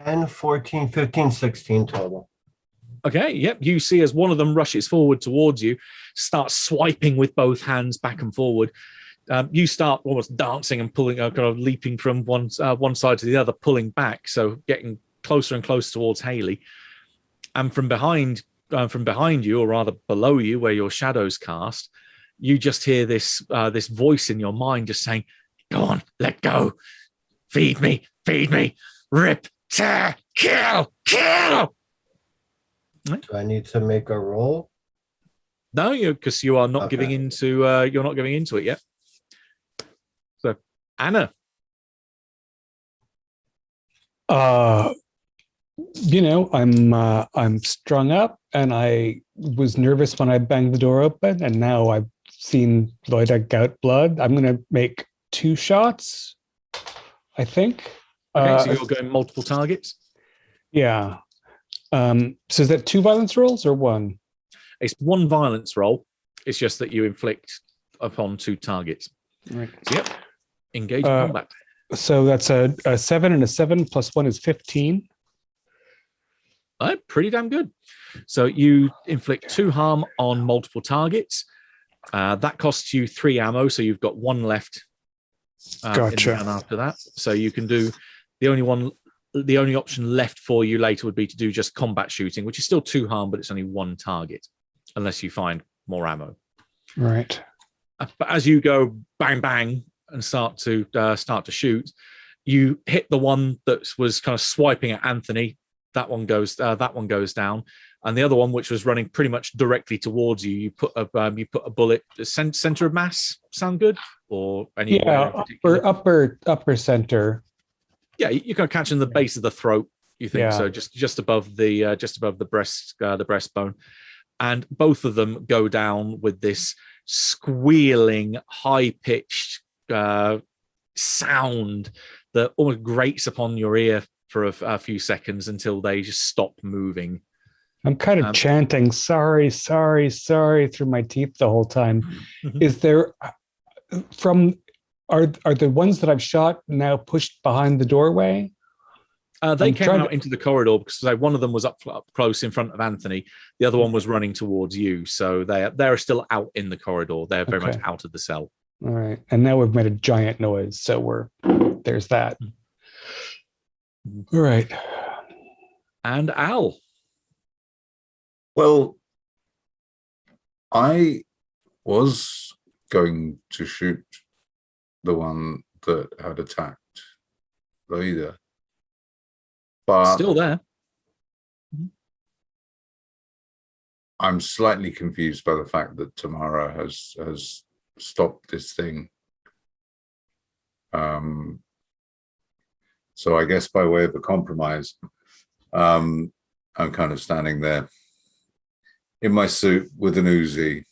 10, 14, 15, 16 total. Okay, yep. You see as one of them rushes forward towards you, starts swiping with both hands back and forward. You start almost dancing and pulling, kind of leaping from one side to the other, pulling back, so getting closer and closer towards Haley. And from behind you, or rather below you, where your shadows cast, you just hear this voice in your mind just saying, "Go on, let go, feed me, rip, tear, kill." Do I need to make a roll? No, because you are not Okay. giving into it yet. So, Anna. I'm strung up, and I was nervous when I banged the door open, and now I've seen Lloyd gout blood. I'm gonna make 2 shots, I think. Okay, so you're going multiple targets. Yeah. So is that 2 violence rolls or 1? It's 1 violence roll. It's just that you inflict upon 2 targets. Right. So, yep. Engage in combat. So that's a 7 and a 7 plus 1 is 15. Pretty damn good. So you inflict 2 harm on multiple targets. That costs you 3 ammo, so you've got 1 left. Gotcha. In the gun after that, so you can do the only option left for you later would be to do just combat shooting, which is still 2 harm, but it's only 1 target, unless you find more ammo. Right. But as you go bang bang and start to shoot, you hit the one that was kind of swiping at Anthony. That one goes down, and the other one, which was running pretty much directly towards you, you put a bullet. Center of mass sound good, or any? Yeah, upper center. Yeah, you can catch in the base of the throat. You think Yeah. so? Just above the breastbone, and both of them go down with this squealing, high pitched sound that almost grates upon your ear for a few seconds until they just stop moving. I'm kind of chanting sorry through my teeth the whole time. Is there are the ones that I've shot now pushed behind the doorway? They came out into the corridor because one of them was up close in front of Anthony. The other one was running towards you. So they're still out in the corridor. They're very much out of the cell. All right. And now we've made a giant noise. So there's that. All right. And Al. Well, I was going to shoot the one that had attacked Loida, but Still there. I'm slightly confused by the fact that Tamara has stopped this thing. So I guess by way of a compromise, I'm kind of standing there in my suit with an Uzi.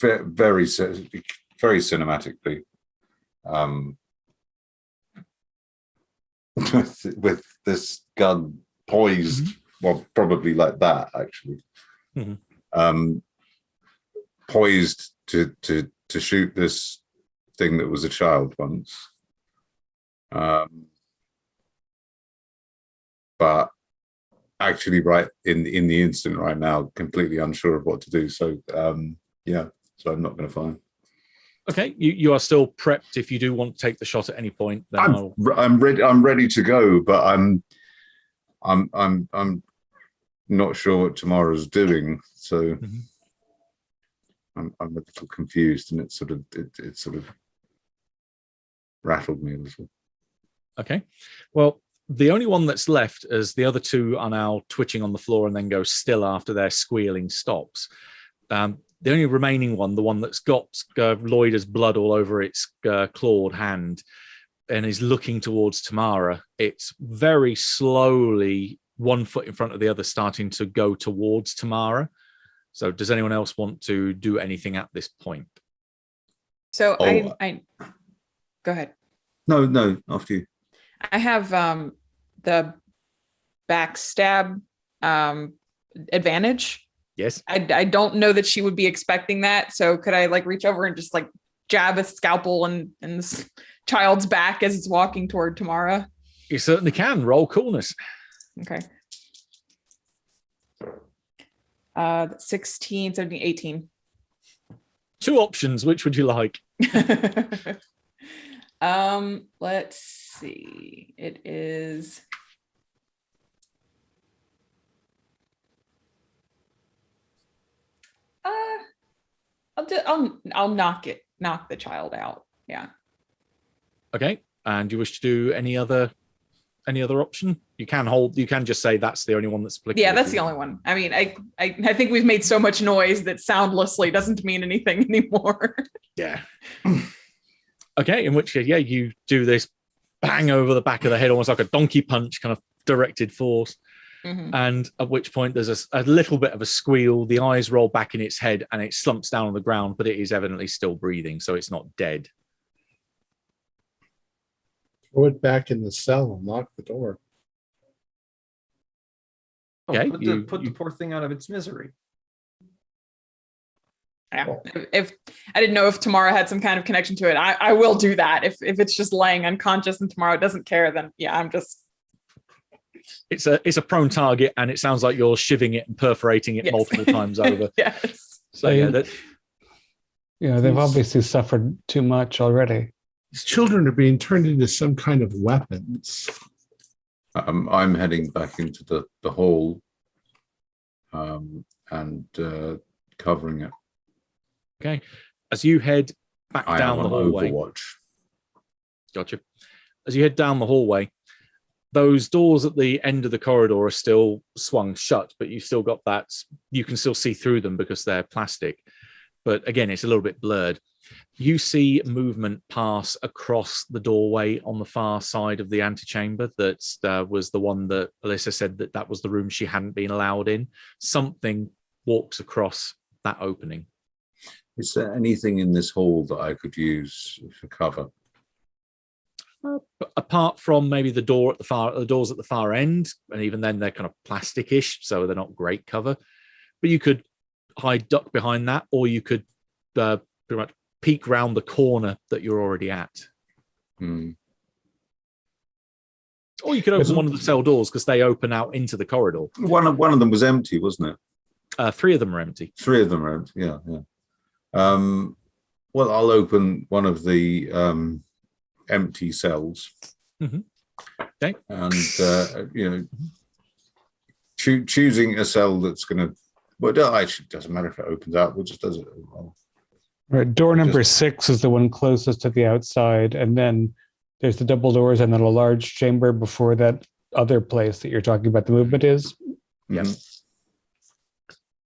Very cinematically, with this gun poised, well, probably like that actually, poised to shoot this thing that was a child once, but actually right in the instant right now completely unsure of what to do, so so I'm not going to fire. Okay, you are still prepped if you do want to take the shot at any point. Then I'm ready to go, but I'm not sure what tomorrow's doing, so I'm a little confused, and it sort of rattled me a little. Okay, well, the only one that's left, as the other 2 are now twitching on the floor and then go still after their squealing stops. The only remaining one, the one that's got Lloyda's blood all over its clawed hand and is looking towards Tamara, it's very slowly, 1 foot in front of the other, starting to go towards Tamara. So does anyone else want to do anything at this point? So I go ahead. No, after you. I have the backstab advantage. Yes. I don't know that she would be expecting that. So could I reach over and just jab a scalpel in this child's back as it's walking toward Tamara? You certainly can. Roll coolness. Okay. 16, 17, 18. 2 options. Which would you like? Let's see. It is I'll knock the child out. Yeah. Okay. And you wish to do any other option? You can just say that's the only one that's applicable. Yeah, that's the only one. I mean, I think we've made so much noise that soundlessly doesn't mean anything anymore. Yeah. Okay, in which case, yeah, you do this bang over the back of the head, almost like a donkey punch, kind of directed force. Mhm. And at which point there's a little bit of a squeal. The eyes roll back in its head and it slumps down on the ground, but it is evidently still breathing, so it's not dead. Throw it back in the cell and lock the door. Okay, put the poor thing out of its misery. Yeah. If I didn't know if Tamara had some kind of connection to it, I will do that. If it's just laying unconscious and Tamara doesn't care, then yeah, I'm just. It's a prone target, and it sounds like you're shivving it and perforating it Yes. multiple times over. Yes. So yeah, that, They've obviously suffered too much already. These children are being turned into some kind of weapons. I'm heading back into the hall and covering it. okay. As you head back I down am the on hallway, Overwatch. gotcha. As you head down the hallway, those doors at the end of the corridor are still swung shut, but you've still got that. You can still see through them because they're plastic. But again, it's a little bit blurred. You see movement pass across the doorway on the far side of the antechamber. That was the one that Alyssa said that was the room she hadn't been allowed in. Something walks across that opening. Is there anything in this hall that I could use for cover? Apart from maybe the doors at the far end, and even then they're kind of plasticish, so they're not great cover. But you could duck behind that, or you could pretty much peek round the corner that you're already at. Hmm. Or you could open one of the cell doors because they open out into the corridor. One of them was empty, wasn't it? 3 of them are empty. 3 of them are empty. Yeah. Well, I'll open one of the empty cells. Mm-hmm. Okay. And choosing a cell that's going to. Well, it doesn't matter if it opens out. We'll just does it. Right, door number 6 is the one closest to the outside, and then there's the double doors, and then a large chamber before that other place that you're talking about. The movement is. Yep.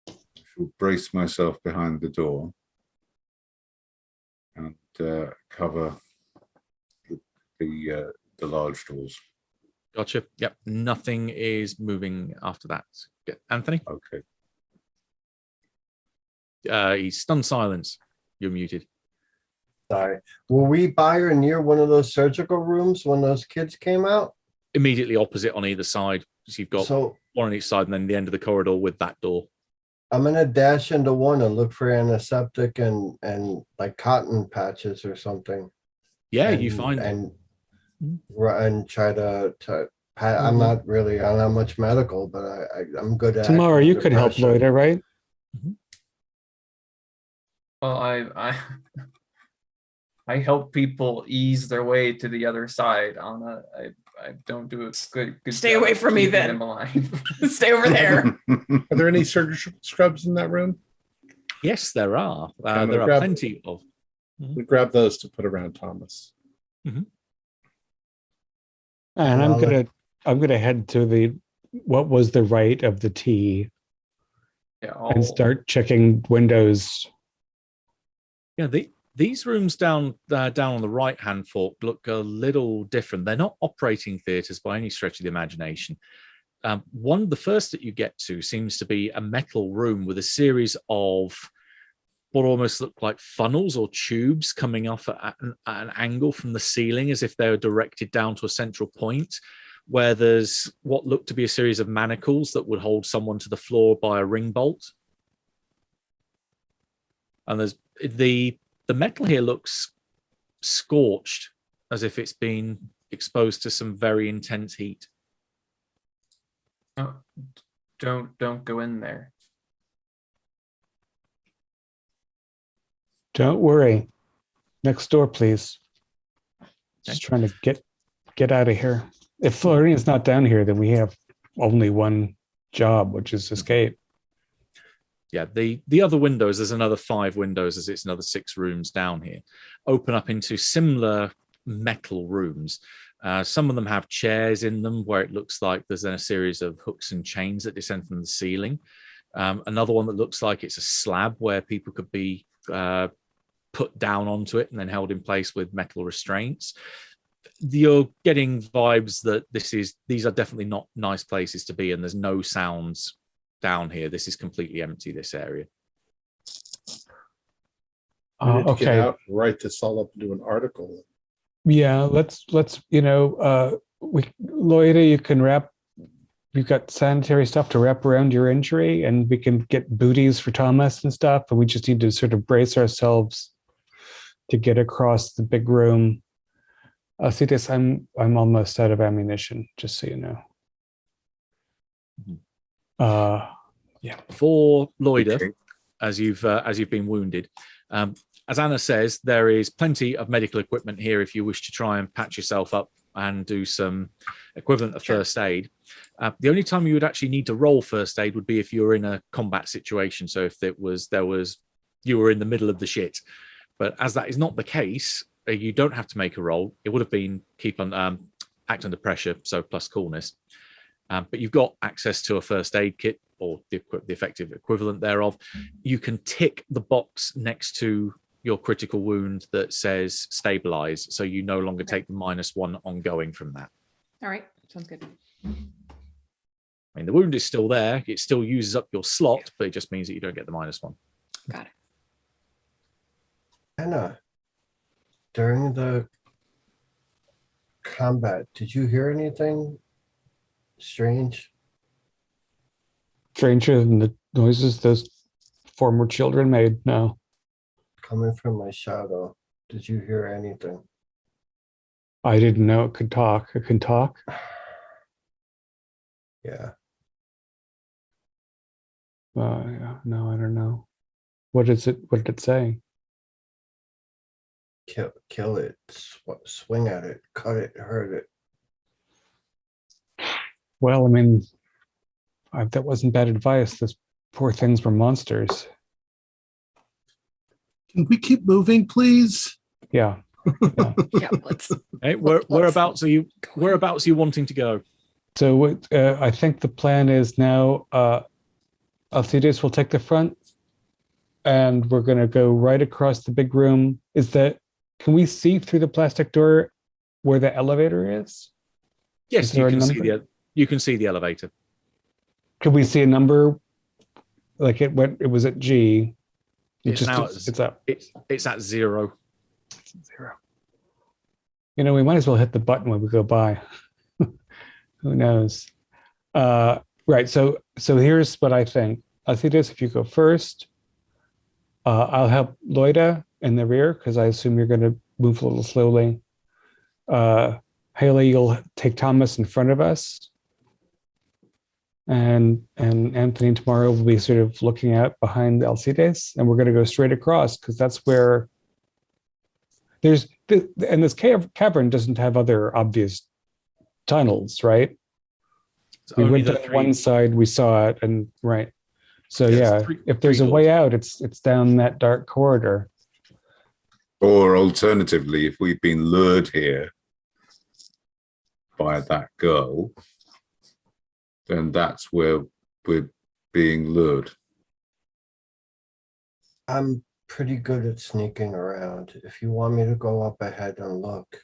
I shall brace myself behind the door and cover the large doors. Gotcha. Yep. Nothing is moving after that. Yeah. Anthony? Okay. He's stunned silence. You're muted. Sorry. Were we by or near one of those surgical rooms when those kids came out? Immediately opposite on either side. So you've got So one on each side and then the end of the corridor with that door. I'm gonna dash into one and look for antiseptic and like cotton patches or something. Yeah, and, you find it. and try to I'm not much medical, but I'm good at. Tomorrow you could help depression. Loida, right? Well, I help people ease their way to the other side. I don't do a good Stay job away of from me keeping then. them alive. Stay over there. Are there any surgical scrubs in that room? Yes, there are. I'm There gonna are grab- plenty of. We grab those to put around Thomas. And Well, I'm gonna head to what was the right of the T Yeah, and start checking windows. Yeah, these rooms down on the right hand fork look a little different. They're not operating theatres by any stretch of the imagination. One, the first that you get to seems to be a metal room with a series of what almost look like funnels or tubes coming off at an angle from the ceiling, as if they were directed down to a central point, where there's what look to be a series of manacles that would hold someone to the floor by a ring bolt. And there's the metal here looks scorched, as if it's been exposed to some very intense heat. don't go in there. Don't worry. Next door, please. Just trying to get out of here. If Florine's not down here, then we have only one job, which is escape. Yeah, the other windows, there's another 5 windows, as it's another 6 rooms down here, open up into similar metal rooms. Some of them have chairs in them where it looks like there's then a series of hooks and chains that descend from the ceiling. Another one that looks like it's a slab where people could be put down onto it and then held in place with metal restraints. You're getting vibes that these are definitely not nice places to be, and there's no sounds down here. This is completely empty, this area. We need to get Okay. out and write this all up into an article. Yeah, let's Loida, you've got sanitary stuff to wrap around your injury, and we can get booties for Thomas and stuff, and we just need to sort of brace ourselves to get across the big room. See this, I'm almost out of ammunition, just so you know. For Loida, Okay. as you've been wounded, as Anna says, there is plenty of medical equipment here if you wish to try and patch yourself up and do some equivalent of first aid. The only time you would actually need to roll first aid would be if you were in a combat situation. So if you were in the middle of the shit. But as that is not the case, you don't have to make a roll. It would have been act under pressure, so plus coolness. But you've got access to a first aid kit, or the effective equivalent thereof. You can tick the box next to your critical wound that says stabilize, so you no longer take the -1 ongoing from that. All right, sounds good. I mean, the wound is still there. It still uses up your slot, but it just means that you don't get the -1. Got it. Anna, during the combat, did you hear anything strange? Stranger than the noises those former children made. No. Coming from my shadow, did you hear anything? I didn't know it could talk. It can talk. Yeah. Yeah, no, I don't know. What did it say? Kill it, swing at it, cut it, hurt it. Well, I mean, that wasn't bad advice. Those poor things were monsters. Can we keep moving, please? Yeah. Yeah, let's. Hey, Let's- whereabouts are you wanting to go? So what I think the plan is now, Alcides will take the front, and we're going to go right across the big room. Can we see through the plastic door where the elevator is? Yes, Is there you a can see number? you can see the elevator. Could we see a number? Like it was at G. It's now It's up. It's at 0. 0. We might as well hit the button when we go by. Who knows? Right. So here's what I think. Alcides, if you go first, I'll help Loida in the rear because I assume you're going to move a little slowly. Haley, you'll take Thomas in front of us. And Anthony tomorrow will be sort of looking out behind Alcides, and we're going to go straight across because that's where this cavern doesn't have other obvious tunnels, right? It's We only went the to three- one side, we saw it, and right. So Yes, yeah, three- if there's three a way doors. out, it's down that dark corridor. Or alternatively, if we've been lured here by that girl, then that's where we're being lured. I'm pretty good at sneaking around. If you want me to go up ahead and look,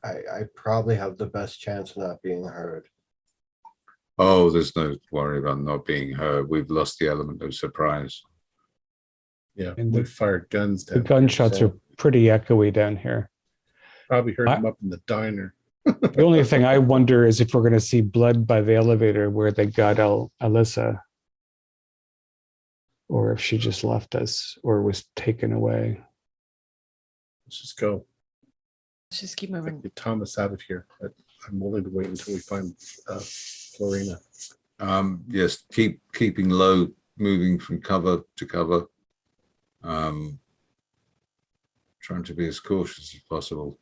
I probably have the best chance of not being heard. Oh, there's no worry about not being heard. We've lost the element of surprise. Yeah, And we the- fired guns The down. gunshots so- are pretty echoey down here. Probably heard I- them up in the diner. The only thing I wonder is if we're going to see blood by the elevator where they got Alyssa, or if she just left us or was taken away. Let's just go. Let's just keep I think moving. get Thomas out of here. But I'm willing to wait until we find Florina. Yes, keeping low, moving from cover to cover. trying to be as cautious as possible.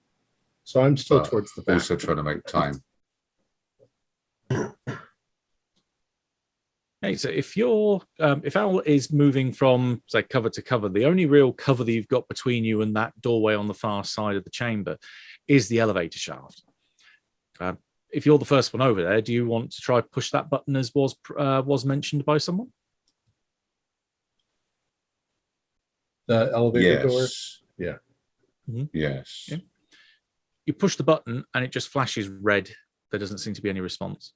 So I'm still but towards the back. Also trying to make time. Okay, so if Al is moving from say cover to cover, the only real cover that you've got between you and that doorway on the far side of the chamber is the elevator shaft. If you're the first one over there, do you want to try push that button as was mentioned by someone? The elevator door. Yes. Yeah. Mhm. Yes. Yeah. You push the button and it just flashes red. There doesn't seem to be any response.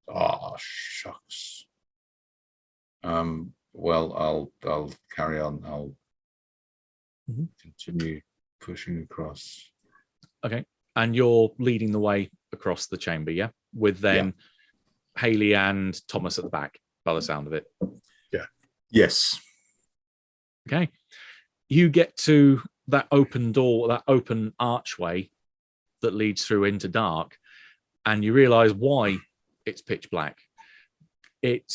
Oh, shucks. Well, I'll carry on. I'll continue pushing across. Okay. And you're leading the way across the chamber, yeah? With then Haley and Thomas at the back, by the sound of it. Yeah. Yes. Okay. You get to that open door, that open archway that leads through into dark, and you realize why it's pitch black. It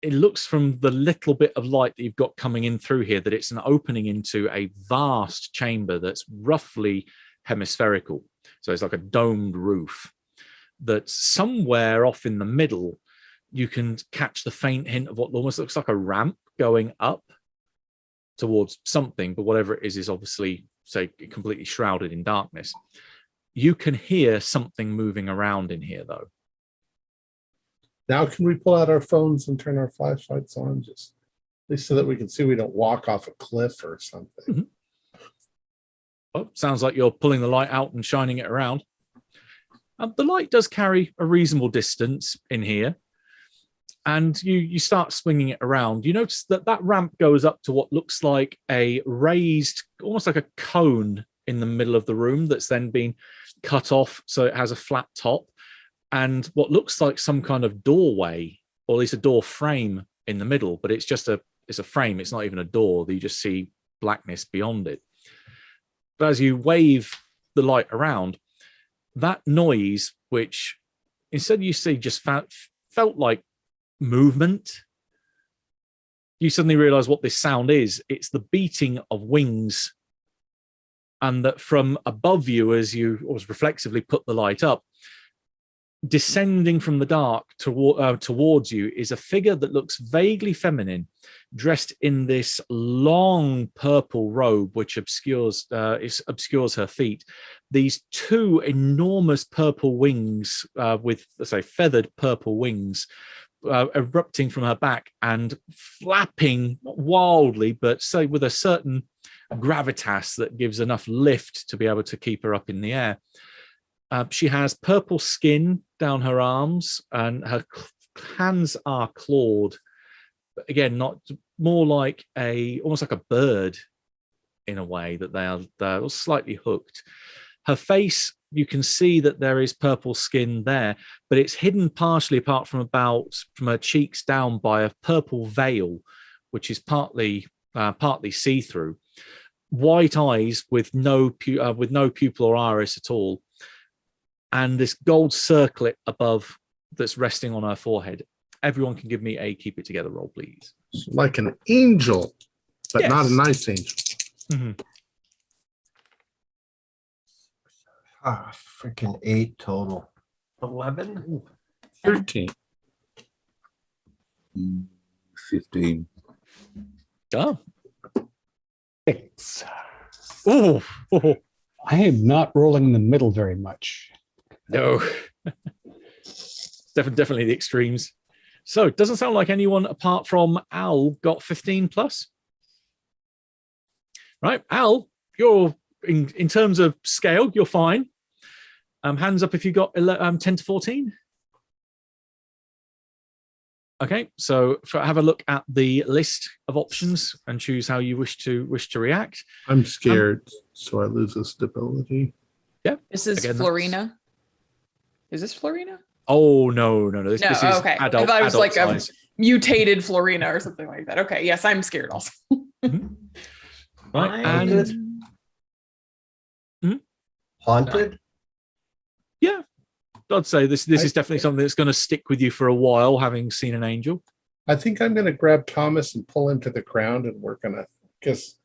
looks from the little bit of light that you've got coming in through here that it's an opening into a vast chamber that's roughly hemispherical. So it's like a domed roof that somewhere off in the middle, you can catch the faint hint of what almost looks like a ramp going up towards something, but whatever it is obviously, say, completely shrouded in darkness. You can hear something moving around in here, though. Now can we pull out our phones and turn our flashlights on, just at least so that we can see we don't walk off a cliff or something? Well, sounds like you're pulling the light out and shining it around. The light does carry a reasonable distance in here, and you start swinging it around. You notice that ramp goes up to what looks like a raised, almost like a cone in the middle of the room that's then been cut off so it has a flat top, and what looks like some kind of doorway, or at least a door frame in the middle, but it's just it's a frame. It's not even a door. You just see blackness beyond it. But as you wave the light around, that noise, which instead you see just felt like movement, you suddenly realize what this sound is. It's the beating of wings, and that from above you, as you almost reflexively put the light up, descending from the dark towards you is a figure that looks vaguely feminine, dressed in this long purple robe which obscures her feet. These two enormous purple wings with, let's say, feathered purple wings erupting from her back and flapping wildly, but say with a certain gravitas that gives enough lift to be able to keep her up in the air. She has purple skin down her arms, and her hands are clawed. But again, not more like almost like a bird in a way, that they're slightly hooked. Her face, you can see that there is purple skin there, but it's hidden partially apart from her cheeks down by a purple veil, which is partly see-through. White eyes with no pupil or iris at all, and this gold circlet above that's resting on her forehead. Everyone can give me a keep it together roll, please. Like an angel, but Yes. not a nice angel. Mm-hmm. Freaking 8 total. 11. 13. 15. Oh. 6. Oh. I am not rolling in the middle very much. No. Definitely the extremes. So it doesn't sound like anyone apart from Al got 15 plus. Right, Al, you're in terms of scale, you're fine. Hands up if you got 10 to 14. Okay, so have a look at the list of options and choose how you wish to react. I'm scared, so I lose a stability. Yeah. This is Again, Florina. Is this Florina? Oh no. This is okay. adult. I thought it was adult like size. a mutated Florina or something like that. Okay, yes, I'm scared also. Right, Haunted? Haunted? Yeah, I'd say this is definitely something that's going to stick with you for a while, having seen an angel. I think I'm going to grab Thomas and pull him to the ground, and we're going to just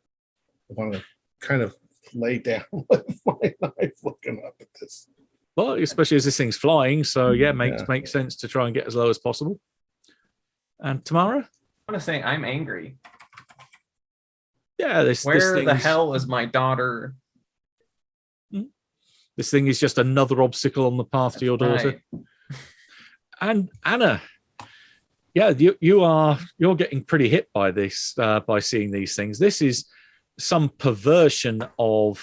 want to kind of lay down with my knife looking up at this. Well, especially as this thing's flying, so yeah, makes Yeah. sense to try and get as low as possible. And Tamara? I want to say I'm angry. Yeah, this Where the thing's- hell is my daughter? This thing is just another obstacle on the path to your daughter. Right. And Anna, yeah, you're getting pretty hit by this, by seeing these things. This is some perversion of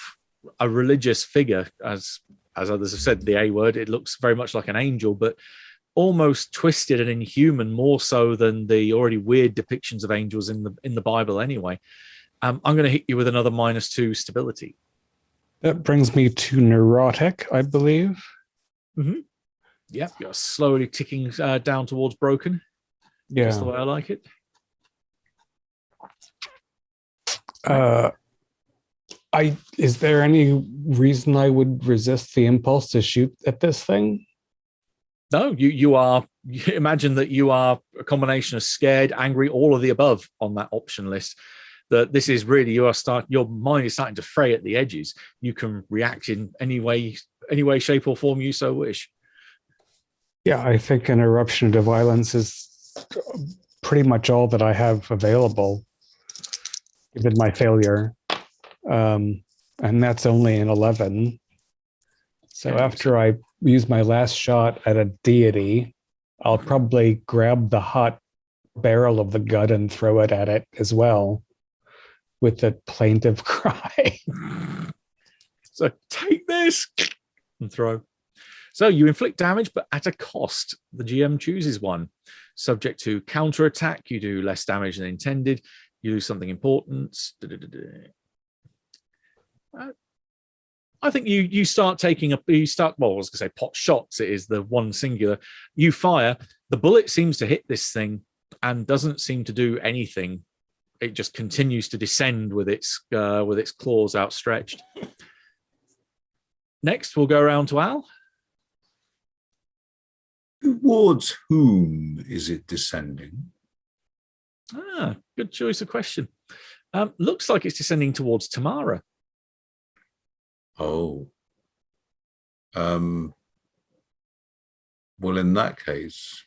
a religious figure, as others have said, the A word. It looks very much like an angel, but almost twisted and inhuman, more so than the already weird depictions of angels in the Bible. Anyway, I'm going to hit you with another -2 stability. That brings me to neurotic, I believe. Yeah, you're slowly ticking down towards broken. Just the Yeah. way I like it. Is there any reason I would resist the impulse to shoot at this thing? No, you imagine that you are a combination of scared, angry, all of the above on that option list. That this is really your mind is starting to fray at the edges. You can react in any way, shape, or form you so wish. Yeah, I think an eruption into violence is pretty much all that I have available, given my failure. And that's only an 11. So Okay. after I use my last shot at a deity, I'll probably grab the hot barrel of the gun and throw it at it as well, with a plaintive cry. So take this and throw. So you inflict damage, but at a cost. The GM chooses one. Subject to counterattack, you do less damage than intended. You lose something important. I think you start taking well, I was going to say pot shots. It is the one singular. You fire. The bullet seems to hit this thing and doesn't seem to do anything. It just continues to descend with its claws outstretched. Next, we'll go around to Al. Towards whom is it descending? Good choice of question. Looks like it's descending towards Tamara. Oh. Well, in that case,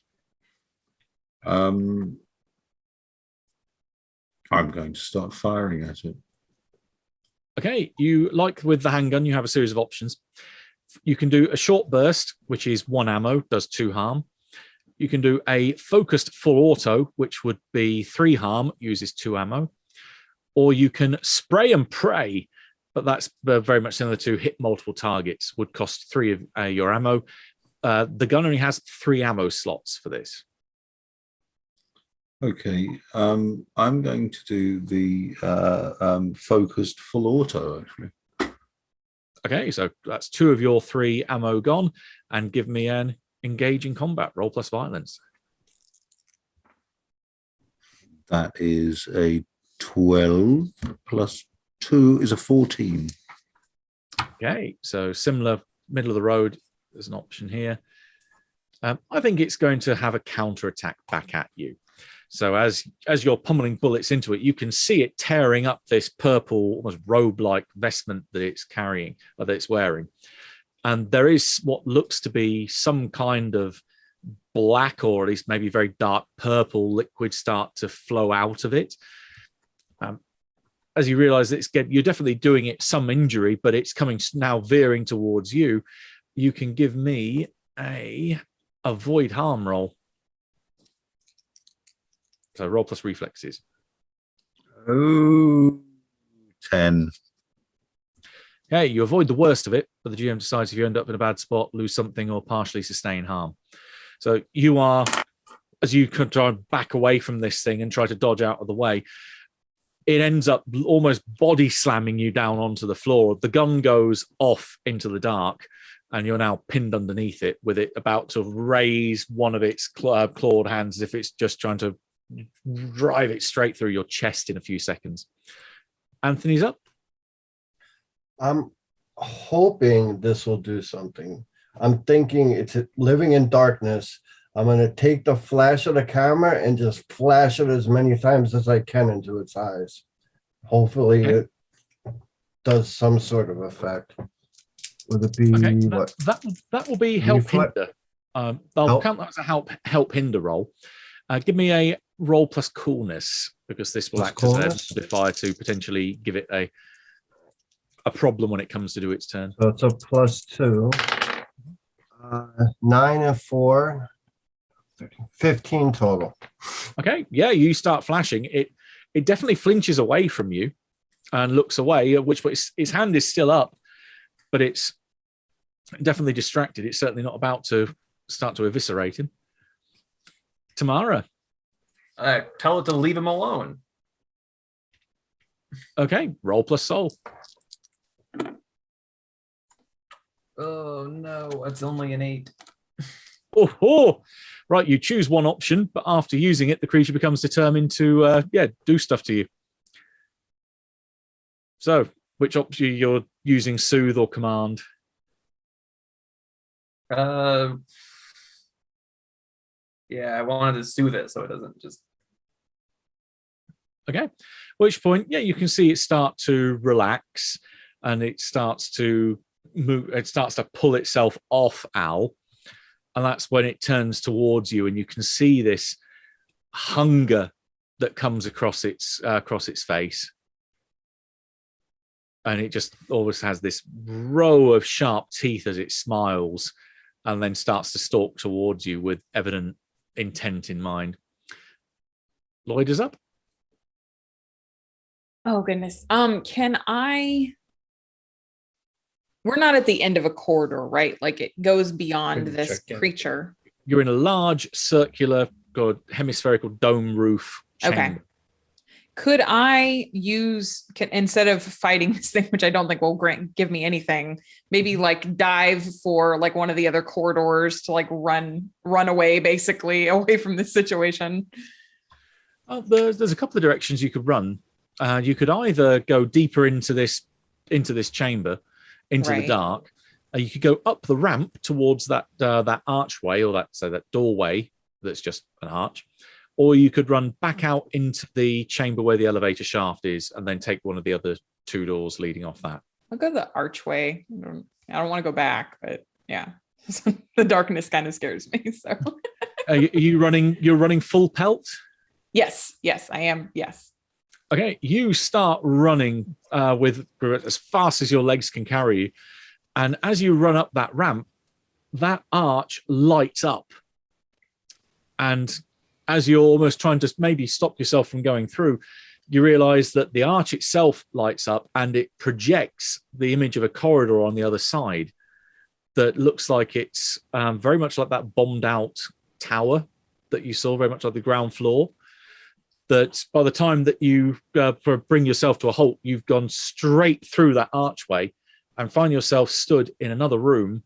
I'm going to start firing at it. Okay, you like with the handgun, you have a series of options. You can do a short burst, which is 1 ammo, does 2 harm. You can do a focused full auto, which would be 3 harm, uses 2 ammo. Or you can spray and pray, but that's very much similar to hit multiple targets, would cost 3 of your ammo. The gun only has 3 ammo slots for this. Okay, I'm going to do the focused full auto, actually. Okay, so that's 2 of your 3 ammo gone, and give me an engage in combat roll plus violence. That is a 12 plus 2 is a 14. Okay, so similar middle of the road. There's an option here. I think it's going to have a counter attack back at you. So as you're pummeling bullets into it, you can see it tearing up this purple, almost robe-like vestment that it's carrying, or that it's wearing. And there is what looks to be some kind of black, or at least maybe very dark purple liquid start to flow out of it. As you realize you're definitely doing it some injury, but it's coming now veering towards you. You can give me a avoid harm roll. So roll plus reflexes. Oh, 10. Okay, you avoid the worst of it, but the GM decides if you end up in a bad spot, lose something, or partially sustain harm. So you are, as you try and back away from this thing and try to dodge out of the way, it ends up almost body slamming you down onto the floor. The gun goes off into the dark, and you're now pinned underneath it, with it about to raise one of its clawed hands as if it's just trying to drive it straight through your chest in a few seconds. Anthony's up. I'm hoping this will do something. I'm thinking it's living in darkness. I'm going to take the flash of the camera and just flash it as many times as I can into its eyes. Hopefully Okay. it does some sort of effect. Would it be Okay, what? that will be help Reflex- hinder. I'll Help. count that as a help hinder roll. Give me a roll plus coolness, because this will Plus act coolness? as a modifier to potentially give it a problem when it comes to do its turn. So it's a +2. 9 and 4. 15 total. Okay, yeah, you start flashing. It definitely flinches away from you and looks away, at which point its hand is still up, but it's definitely distracted. It's certainly not about to start to eviscerate him. Tamara. Tell it to leave him alone. Okay, roll plus soul. Oh no, it's only an 8. Oh, right. You choose one option, but after using it, the creature becomes determined to, do stuff to you. So, which option you're using, soothe or command? Yeah, I wanted to soothe it so it doesn't just. Okay. At which point, yeah, you can see it start to relax, and it starts to move. It starts to pull itself off Al. And that's when it turns towards you, and you can see this hunger that comes across its face, and it just always has this row of sharp teeth as it smiles, and then starts to stalk towards you with evident intent in mind. Lloyd is up. Oh goodness. Can I? We're not at the end of a corridor, right? Like it goes beyond Can you this check in? creature. You're in a large circular, hemispherical dome roof chamber. Okay. Could I instead of fighting this thing, which I don't think will give me anything, maybe like dive for like one of the other corridors to like run away, basically away from this situation? There's a couple of directions you could run. You could either go deeper into this chamber, into the Right. dark. You could go up the ramp towards that archway, or that doorway that's just an arch, or you could run back out into the chamber where the elevator shaft is, and then take one of the other 2 doors leading off that. I'll go the archway. I don't want to go back, but yeah, the darkness kind of scares me. So You're running full pelt. yes, I am. Yes. Okay, you start running with as fast as your legs can carry you, and as you run up that ramp, that arch lights up, and as you're almost trying to maybe stop yourself from going through, you realize that the arch itself lights up, and it projects the image of a corridor on the other side that looks like it's very much like that bombed out tower that you saw, very much like the ground floor. That by the time that you bring yourself to a halt, you've gone straight through that archway and find yourself stood in another room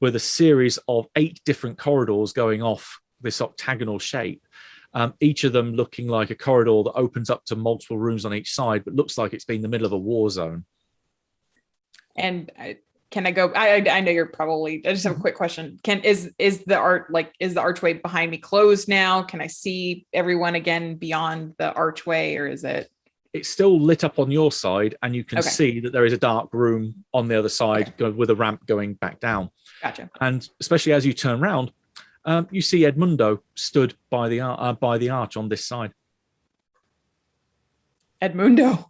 with a series of 8 different corridors going off this octagonal shape, each of them looking like a corridor that opens up to multiple rooms on each side, but looks like it's been the middle of a war zone. And can I go? I know you're probably. I just have a quick question. Is the archway behind me closed now? Can I see everyone again beyond the archway, or is it? It's still lit up on your side, and you can Okay. see that there is a dark room on the other side with a ramp going back down. Gotcha. And especially as you turn around, you see Edmundo stood by the arch on this side. Edmundo.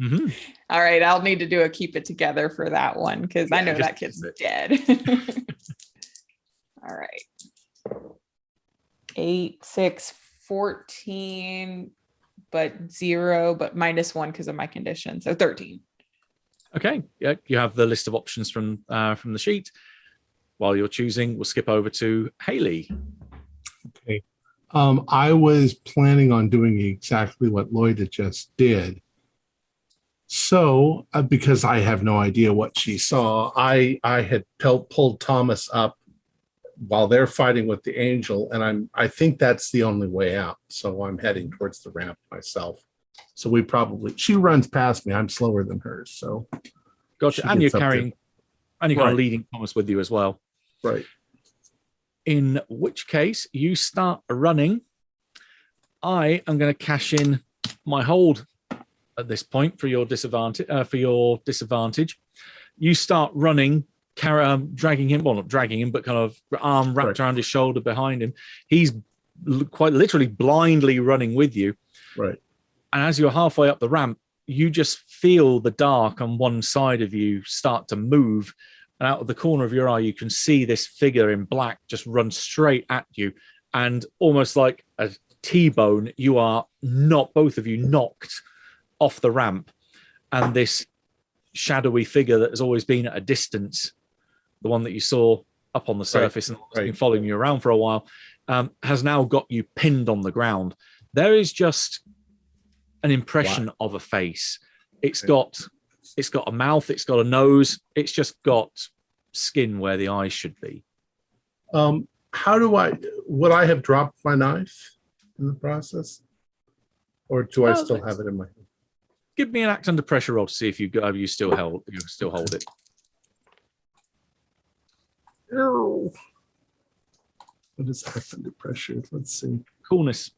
Mm-hmm. All right, I'll need to do a keep it together for that one because I Yeah, know just that kid's keep dead. All right. 8, 6, 14, but 0, but -1 because of my condition. So 13. Okay, yeah, you have the list of options from the sheet. While you're choosing, we'll skip over to Haley. Okay. I was planning on doing exactly what Lloyd had just did. So, because I have no idea what she saw, I had pulled Thomas up while they're fighting with the angel, and I think that's the only way out. So I'm heading towards the ramp myself. So she runs past me. I'm slower than her. So Gotcha. She And you're gets up there. carrying, and you're kind of Right. leading Thomas with you as well. right. In which case, you start running. I am going to cash in my hold at this point for your disadvantage. You start running, dragging him. Well, not dragging him, but kind of arm wrapped around his shoulder behind him. He's quite literally blindly running with you. Right. And as you're halfway up the ramp, you just feel the dark on one side of you start to move. And out of the corner of your eye, you can see this figure in black just run straight at you. And almost like a T-bone, you are not, both of you, knocked off the ramp. And this shadowy figure that has always been at a distance, the one that you saw up on the surface and has been following you around for a while, has now got you pinned on the ground. There is just an impression of a face. It's got a mouth, it's got a nose, it's just got skin where the eyes should be. Would I have dropped my knife in the process? Or do I still have it in my hand? Give me an act under pressure roll to see if you still hold it. Ew. What is act under pressure? Let's see. Coolness.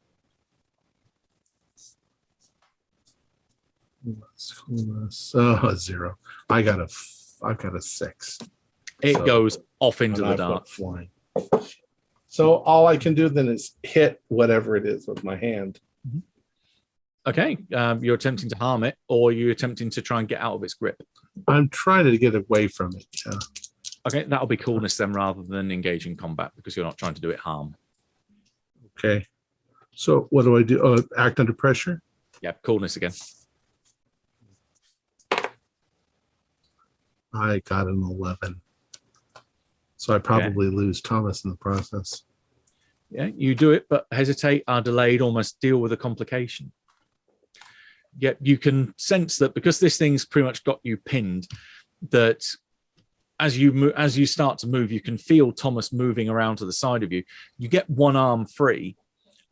Coolness. Oh, 0. I've got a 6. It So- goes off into and the I've got dark. flying. So all I can do then is hit whatever it is with my hand. Okay, you're attempting to harm it, or you're attempting to try and get out of its grip. I'm trying to get away from it. Yeah. Okay, that'll be coolness then, rather than engage in combat, because you're not trying to do it harm. Okay. So what do I do? Act under pressure? Yeah, coolness again. I got an 11. So I probably lose Thomas in the process. Yeah, you do it, but hesitate, are delayed, almost deal with a complication. Yet you can sense that because this thing's pretty much got you pinned, that as you start to move, you can feel Thomas moving around to the side of you. You get one arm free,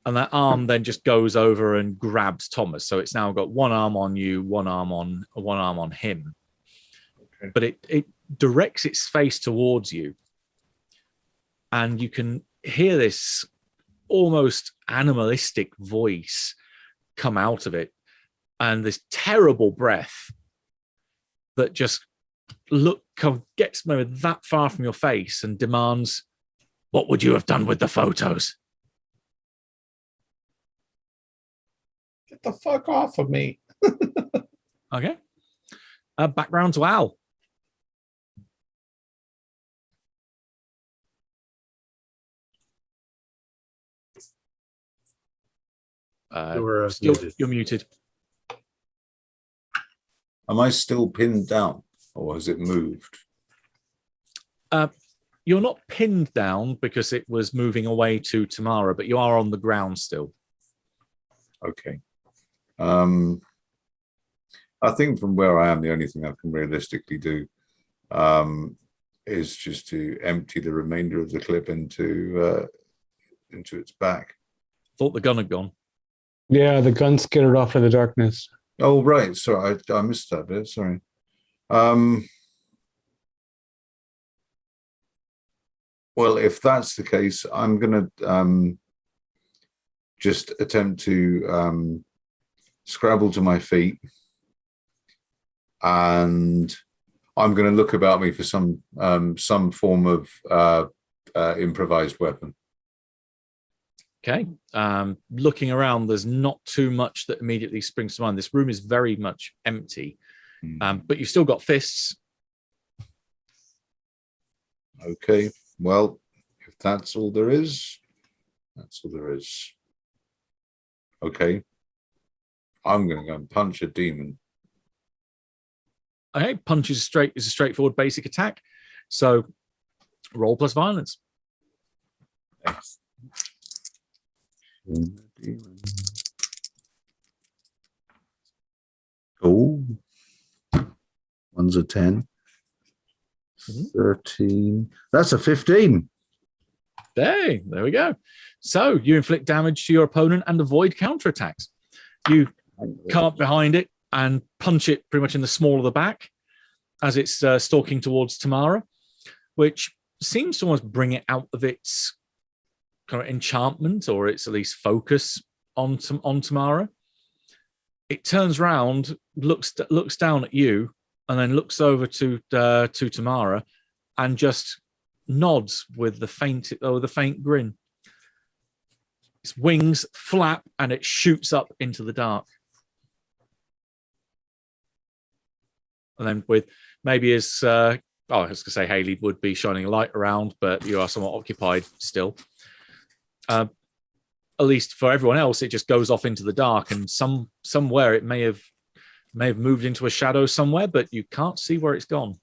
and that arm then just goes over and grabs Thomas. So it's now got one arm on you, one arm on him. Okay. But it directs its face towards you, and you can hear this almost animalistic voice come out of it, and this terrible breath that just gets maybe that far from your face and demands, "What would you have done with the photos?" Get the fuck off of me. Okay. Background to Al. You're muted. Am I still pinned down, or has it moved? You're not pinned down because it was moving away to Tamara, but you are on the ground still. Okay. I think from where I am, the only thing I can realistically do is just to empty the remainder of the clip into its back. Thought the gun had gone. Yeah, the gun skittered off in the darkness. Oh, right. Sorry, I missed that bit. Sorry. Well, if that's the case, I'm going to just attempt to scrabble to my feet, and I'm going to look about me for some form of improvised weapon. Okay. Looking around, there's not too much that immediately springs to mind. This room is very much empty, but you've still got fists. Okay. Well, if that's all there is, that's all there is. Okay. I'm going to go and punch a demon. Okay. Punch is a straightforward basic attack. So roll plus violence. Thanks. Oh, one's a 10. 13. That's a 15. There we go. So you inflict damage to your opponent and avoid counterattacks. You come up behind it and punch it pretty much in the small of the back as it's stalking towards Tamara, which seems to almost bring it out of its kind of enchantment, or its at least focus on Tamara. It turns round, looks down at you, and then looks over to Tamara, and just nods with the faint grin. Its wings flap, and it shoots up into the dark. And then with maybe as I was going to say Haley would be shining a light around, but you are somewhat occupied still. At least for everyone else, it just goes off into the dark, and somewhere it may have moved into a shadow somewhere, but you can't see where it's gone.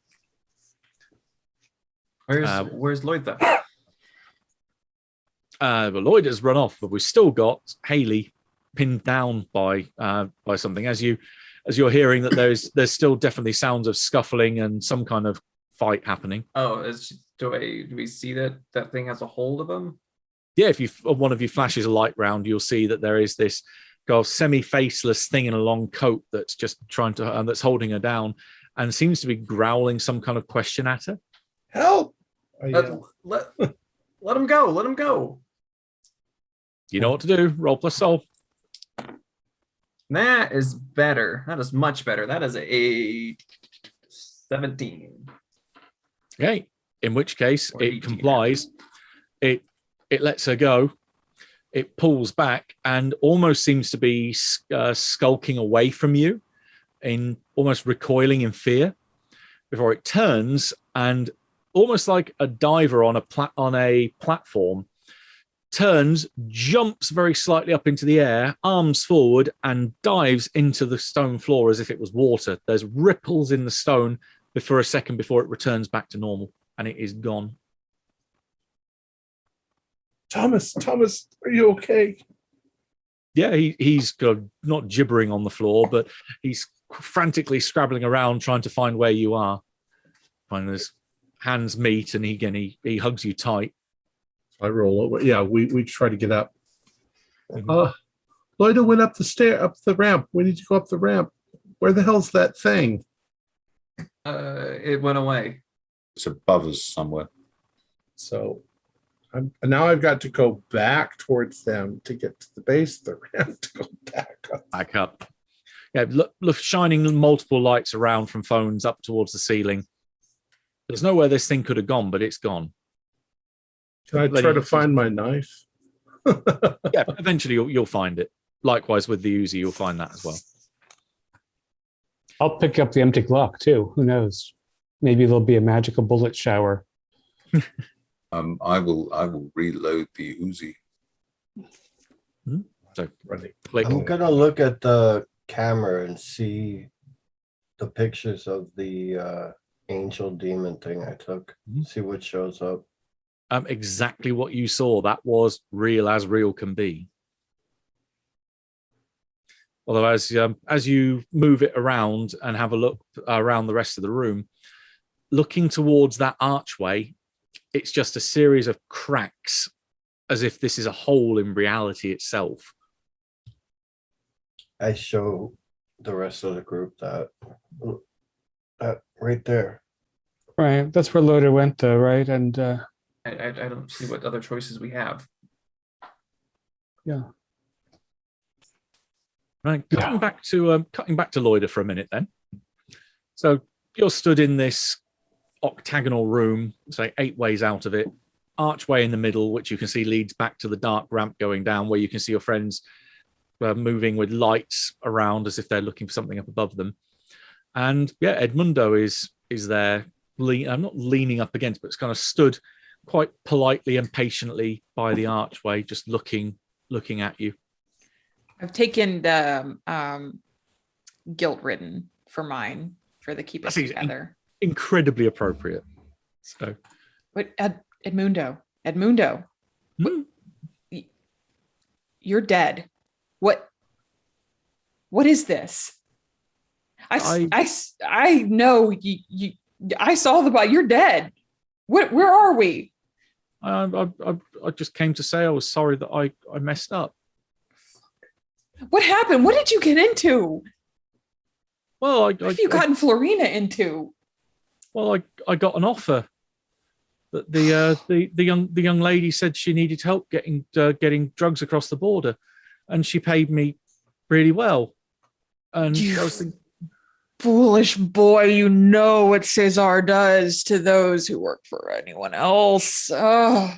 Where's Lloyd though? But Lloyd has run off, but we've still got Haley pinned down by something. As you're hearing that there's still definitely sounds of scuffling and some kind of fight happening. Oh, do we see that thing has a hold of him? Yeah, if one of you flashes a light round, you'll see that there is this girl, semi-faceless thing in a long coat that's just that's holding her down and seems to be growling some kind of question at her. Help! Let him go. Let him go. You know what to do. Roll plus soul. That is better. That is much better. That is a 17. Okay. In which case, Or it 18. complies. It lets her go. It pulls back and almost seems to be skulking away from you, in almost recoiling in fear, before it turns and, almost like a diver on a platform, turns, jumps very slightly up into the air, arms forward, and dives into the stone floor as if it was water. There's ripples in the stone for a second before it returns back to normal, and it is gone. Thomas, are you okay? Yeah, he's not gibbering on the floor, but he's frantically scrabbling around trying to find where you are. Finally, his hands meet, and he hugs you tight. I roll over. Yeah, we try to get up. Lloyd went up the ramp. We need to go up the ramp. Where the hell's that thing? It went away. It's above us somewhere. So now I've got to go back towards them to get to the base of the ramp to go back up. Back up. Yeah, look, shining multiple lights around from phones up towards the ceiling. There's nowhere this thing could have gone, but it's gone. Can I try to find my knife? Yeah, eventually you'll find it. Likewise with the Uzi, you'll find that as well. I'll pick up the empty Glock too. Who knows? Maybe there'll be a magical bullet shower. I will reload the Uzi. So Running. I'm gonna look at the camera and see the pictures of the angel demon thing I took. See what shows up. Exactly what you saw. That was real as real can be. Although as you move it around and have a look around the rest of the room, looking towards that archway, it's just a series of cracks, as if this is a hole in reality itself. I show the rest of the group that right there. Right. That's where Loader went though, right? And I don't see what other choices we have. yeah. Right, cutting back to Loida for a minute then. So you're stood in this octagonal room, say 8 ways out of it, archway in the middle, which you can see leads back to the dark ramp going down, where you can see your friends moving with lights around as if they're looking for something up above them. And yeah, Edmundo is there. I'm not leaning up against, but it's kind of stood quite politely and patiently by the archway, just looking at you. I've taken the guilt ridden for mine for the keep it together. Incredibly appropriate. So, But Edmundo, you're dead. What is this? I know you. I saw the body. You're dead. Where are we? I just came to say I was sorry that I messed up. What happened? What did you get into? Well, What have you gotten Florina into? Well, I got an offer. that the young lady said she needed help getting drugs across the border, and she paid me really well. And I was thinking, Foolish boy, you know what Cesar does to those who work for anyone else. Oh.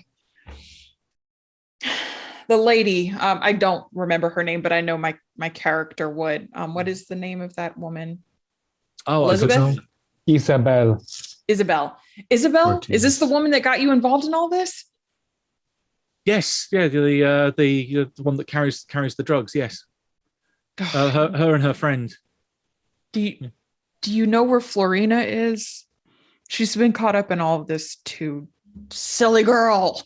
The lady, I don't remember her name, but I know my character would. What is the name of that woman? oh, Elizabeth? Isabel. Isabel. Isabel, is this the Martinez. woman that got you involved in all this? yes, yeah, the one that carries the drugs. Yes, her and her friend. Do you know where Florina is? She's been caught up in all of this too. Silly girl.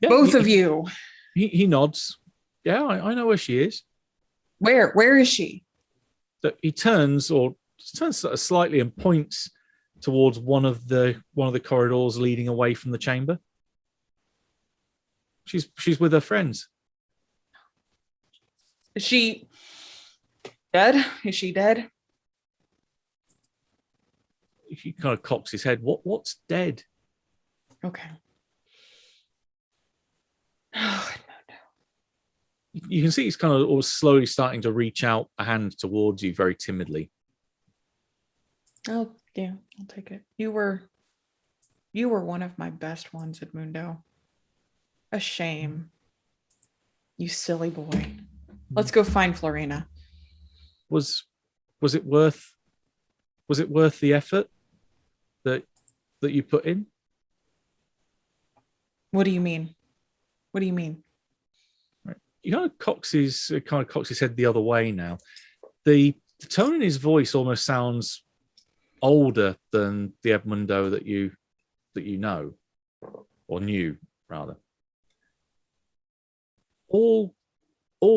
Yeah, Both of you. He nods. Yeah, I know where she is. Where is she? That he turns slightly and points towards one of the corridors leading away from the chamber. She's with her friends. Is she dead? Is she dead? He kind of cocks his head. What's dead? Okay. Oh, You can see he's kind of slowly starting to reach out a hand towards you very timidly. oh yeah, I'll take it. You were one of my best ones, Edmundo. A shame. You silly boy. Let's go find Florina. Was it worth the effort that you put in? What do you mean? What do you mean? He kind of cocks his head the other way now. The tone in his voice almost sounds older than the Edmundo that you know, or knew rather. All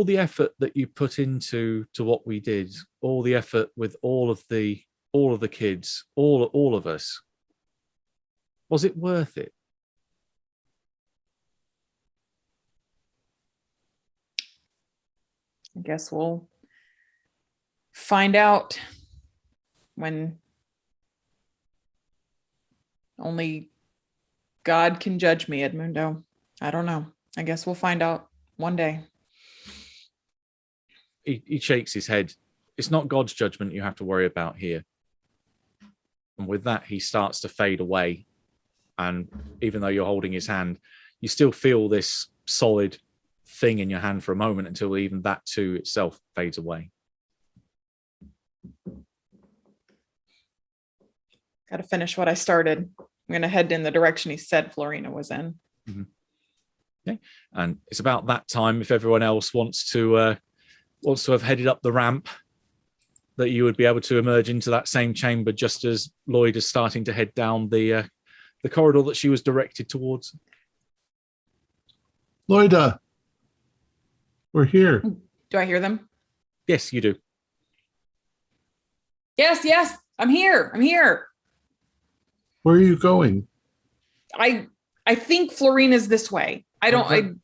the effort that you put into what we did, all the effort with all of the kids, all of us, was it worth it? I guess we'll find out when only God can judge me, Edmundo. I don't know. I guess we'll find out one day. He shakes his head. It's not God's judgment you have to worry about here. And with that, he starts to fade away. And even though you're holding his hand, you still feel this solid thing in your hand for a moment until even that too itself fades away. Got to finish what I started. I'm going to head in the direction he said Florina was in. Mm-hmm. Okay. And it's about that time, if everyone else wants to have headed up the ramp, that you would be able to emerge into that same chamber just as Lloyd is starting to head down the corridor that she was directed towards. Lloyda, we're here. Do I hear them? Yes, you do. Yes, I'm here. Where are you going? I think Florina's this way. I don't.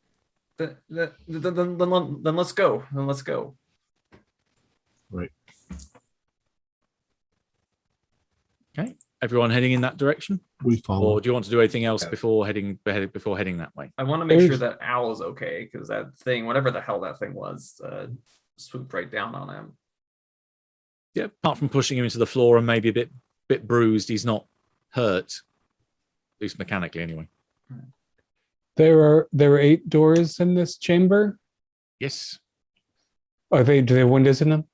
Then let's go. Right. Okay. Everyone heading in that direction? We follow. Or do you want to do anything else before heading that way? I want to make sure that Al is okay, because that thing, whatever the hell that thing was, swooped right down on him. Yeah, apart from pushing him into the floor and maybe a bit bruised, he's not hurt. At least mechanically anyway. There are 8 doors in this chamber. Yes. Do they have windows in them?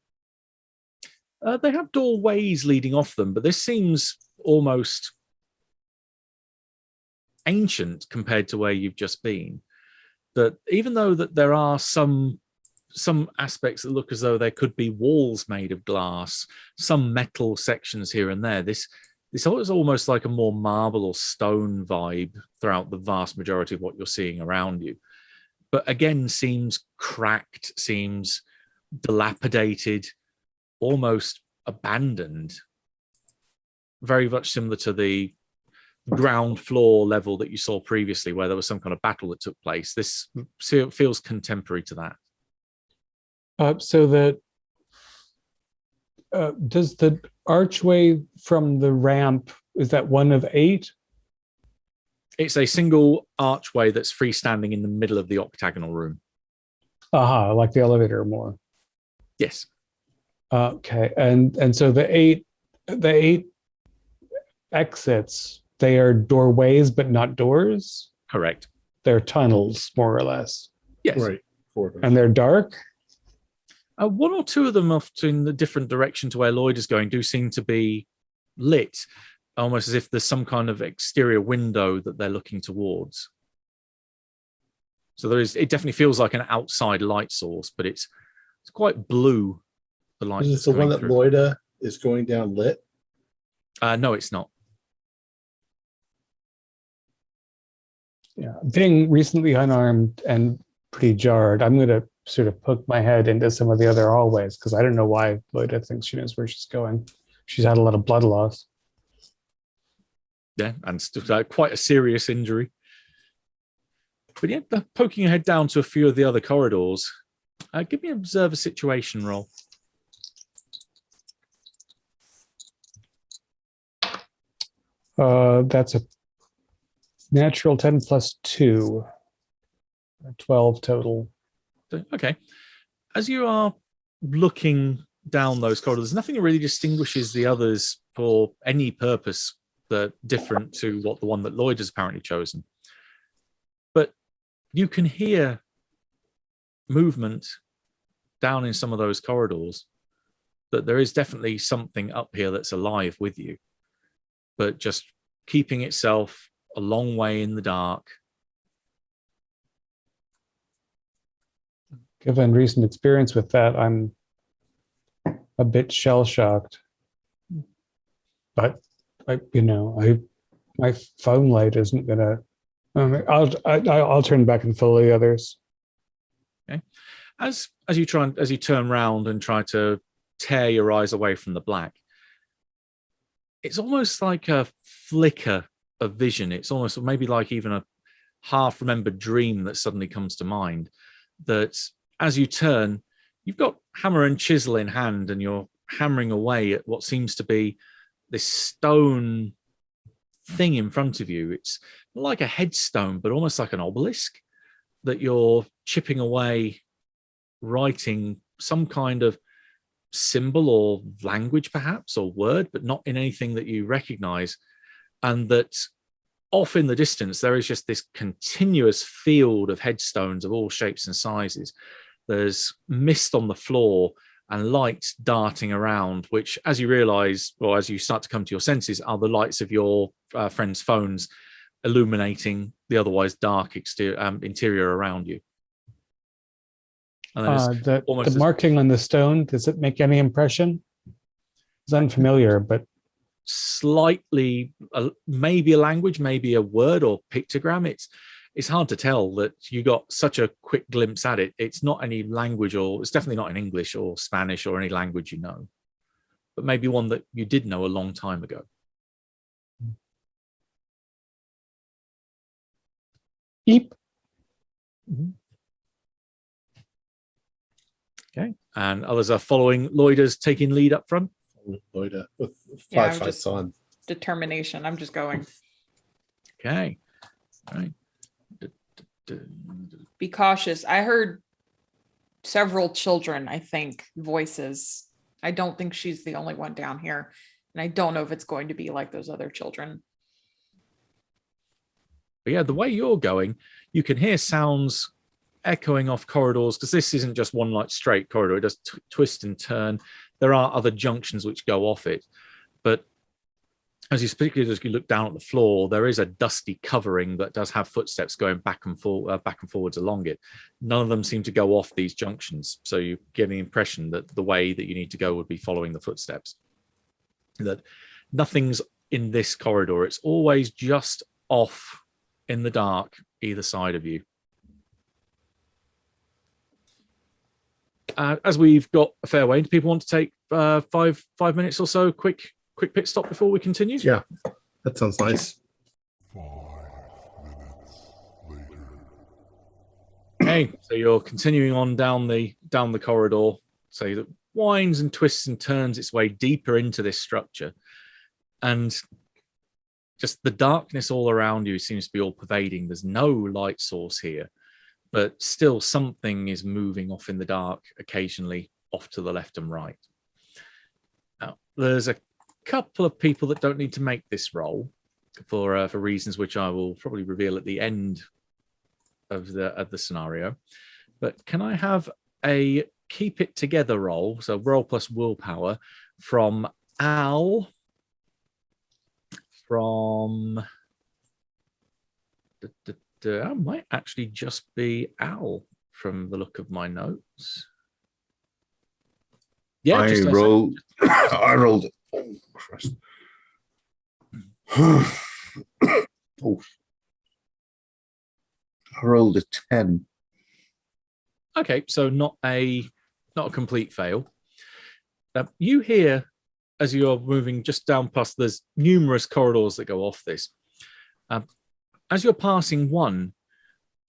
They have doorways leading off them, but this seems almost ancient compared to where you've just been. That even though that there are some aspects that look as though there could be walls made of glass, some metal sections here and there, this is almost like a more marble or stone vibe throughout the vast majority of what you're seeing around you. But again, seems cracked, seems dilapidated, almost abandoned. Very much similar to the ground floor level that you saw previously, where there was some kind of battle that took place. This feels contemporary to that. So that does the archway from the ramp, is that one of 8? It's a single archway that's freestanding in the middle of the octagonal room. Aha, like the elevator more. Yes. Okay, and so the eight exits, they are doorways but not doors. Correct. They're tunnels, more or less, Yes. Right. Corridor. and they're dark. One or two of them off in the different direction to where Lloyd is going do seem to be lit, almost as if there's some kind of exterior window that they're looking towards. So it definitely feels like an outside light source, but it's quite blue. The light. Is this the one that Lloyda is going down lit? No, it's not. Yeah, being recently unarmed and pretty jarred, I'm going to sort of poke my head into some of the other hallways because I don't know why Lloyda thinks she knows where she's going. She's had a lot of blood loss. Yeah, and quite a serious injury. But yeah, poking your head down to a few of the other corridors. Give me an observe a situation roll. That's a natural 10 plus 2. 12 total. Okay. As you are looking down those corridors, nothing really distinguishes the others for any purpose that different to what the one that Lloyd has apparently chosen. But you can hear movement down in some of those corridors, that there is definitely something up here that's alive with you, but just keeping itself a long way in the dark. Given recent experience with that, I'm a bit shell-shocked. But my phone light isn't gonna. I'll turn back and follow the others. Okay. As you turn round and try to tear your eyes away from the black, it's almost like a flicker of vision. It's almost maybe like even a half-remembered dream that suddenly comes to mind. That as you turn, you've got hammer and chisel in hand, and you're hammering away at what seems to be this stone thing in front of you. It's not like a headstone, but almost like an obelisk that you're chipping away, writing some kind of symbol or language perhaps, or word, but not in anything that you recognize. And that off in the distance, there is just this continuous field of headstones of all shapes and sizes. There's mist on the floor and lights darting around, which, as you realize, or as you start to come to your senses, are the lights of your friends' phones illuminating the otherwise dark interior around you. And then The marking on the stone, does it make any impression? It's unfamiliar, but slightly, maybe a language, maybe a word or pictogram. It's hard to tell. That you got such a quick glimpse at it. It's not any language, or it's definitely not in English or Spanish or any language you know, but maybe one that you did know a long time ago. Eep. Okay, and others are following. Lloyd's taking lead up front. Lloyda with Yeah, five fights on. Determination. I'm just going. Okay, all right. Be cautious. I heard several children, I think, voices. I don't think she's the only one down here. And I don't know if it's going to be like those other children. But yeah, the way you're going, you can hear sounds echoing off corridors, because this isn't just one like straight corridor. It does twist and turn. There are other junctions which go off it. But as you look down at the floor, there is a dusty covering that does have footsteps going back and forwards along it. None of them seem to go off these junctions. So you get the impression that the way that you need to go would be following the footsteps. That nothing's in this corridor. It's always just off in the dark, either side of you. As we've got a fair way, do people want to take 5 minutes or so, quick pit stop before we continue? Yeah, that sounds nice. 5 minutes later. Okay, so you're continuing on down the corridor, so that winds and twists and turns its way deeper into this structure, and just the darkness all around you seems to be all pervading. There's no light source here, but still something is moving off in the dark occasionally off to the left and right. Now, there's a couple of people that don't need to make this roll for reasons which I will probably reveal at the end of the scenario. But can I have a keep it together roll? So roll plus willpower from Al. From I might actually just be Al from the look of my notes. Yeah, I just rolled. I rolled. Oh, Christ. Oh. I rolled a 10. Okay, so not a complete fail. You hear as you are moving just down past. There's numerous corridors that go off this. As you're passing one,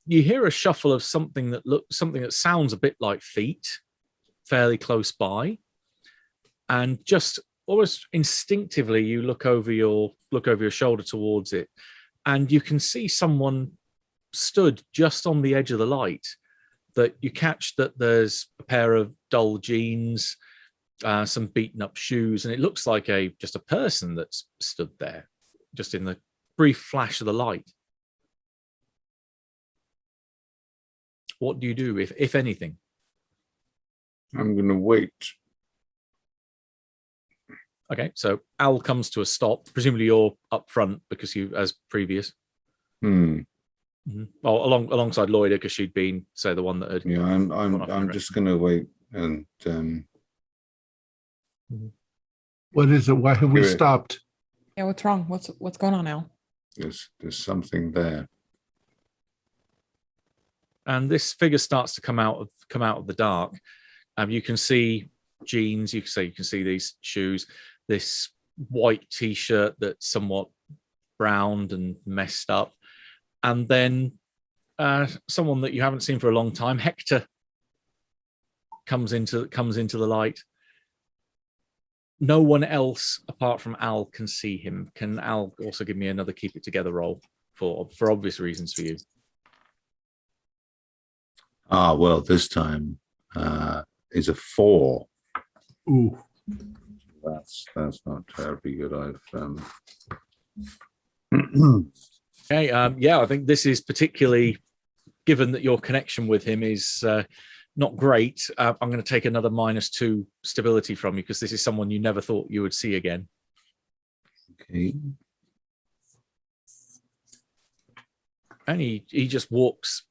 you hear a shuffle of something that sounds a bit like feet, fairly close by, and just almost instinctively you look over your shoulder towards it, and you can see someone stood just on the edge of the light. That you catch that there's a pair of dull jeans, some beaten up shoes, and it looks like just a person that's stood there, just in the brief flash of the light. What do you do, if anything? I'm going to wait. Okay, so Al comes to a stop. Presumably you're up front because you, as previous. Mm-hmm. Well, alongside Lloyda, because she'd been, say, the one that had. Yeah, I'm just going to wait and. What is it? Why have we stopped? Yeah, what's wrong? What's going on, Al? There's something there. And this figure starts to come out of the dark. You can see jeans. You can see these shoes. This white T-shirt that's somewhat browned and messed up, and then someone that you haven't seen for a long time, Hector, comes into the light. No one else apart from Al can see him. Can Al also give me another keep it together roll for obvious reasons for you? Well, this time is a 4. Ooh. That's not terribly good. Okay, I think this is particularly, given that your connection with him is not great. I'm going to take another -2 stability from you because this is someone you never thought you would see again. Okay. And he just walks,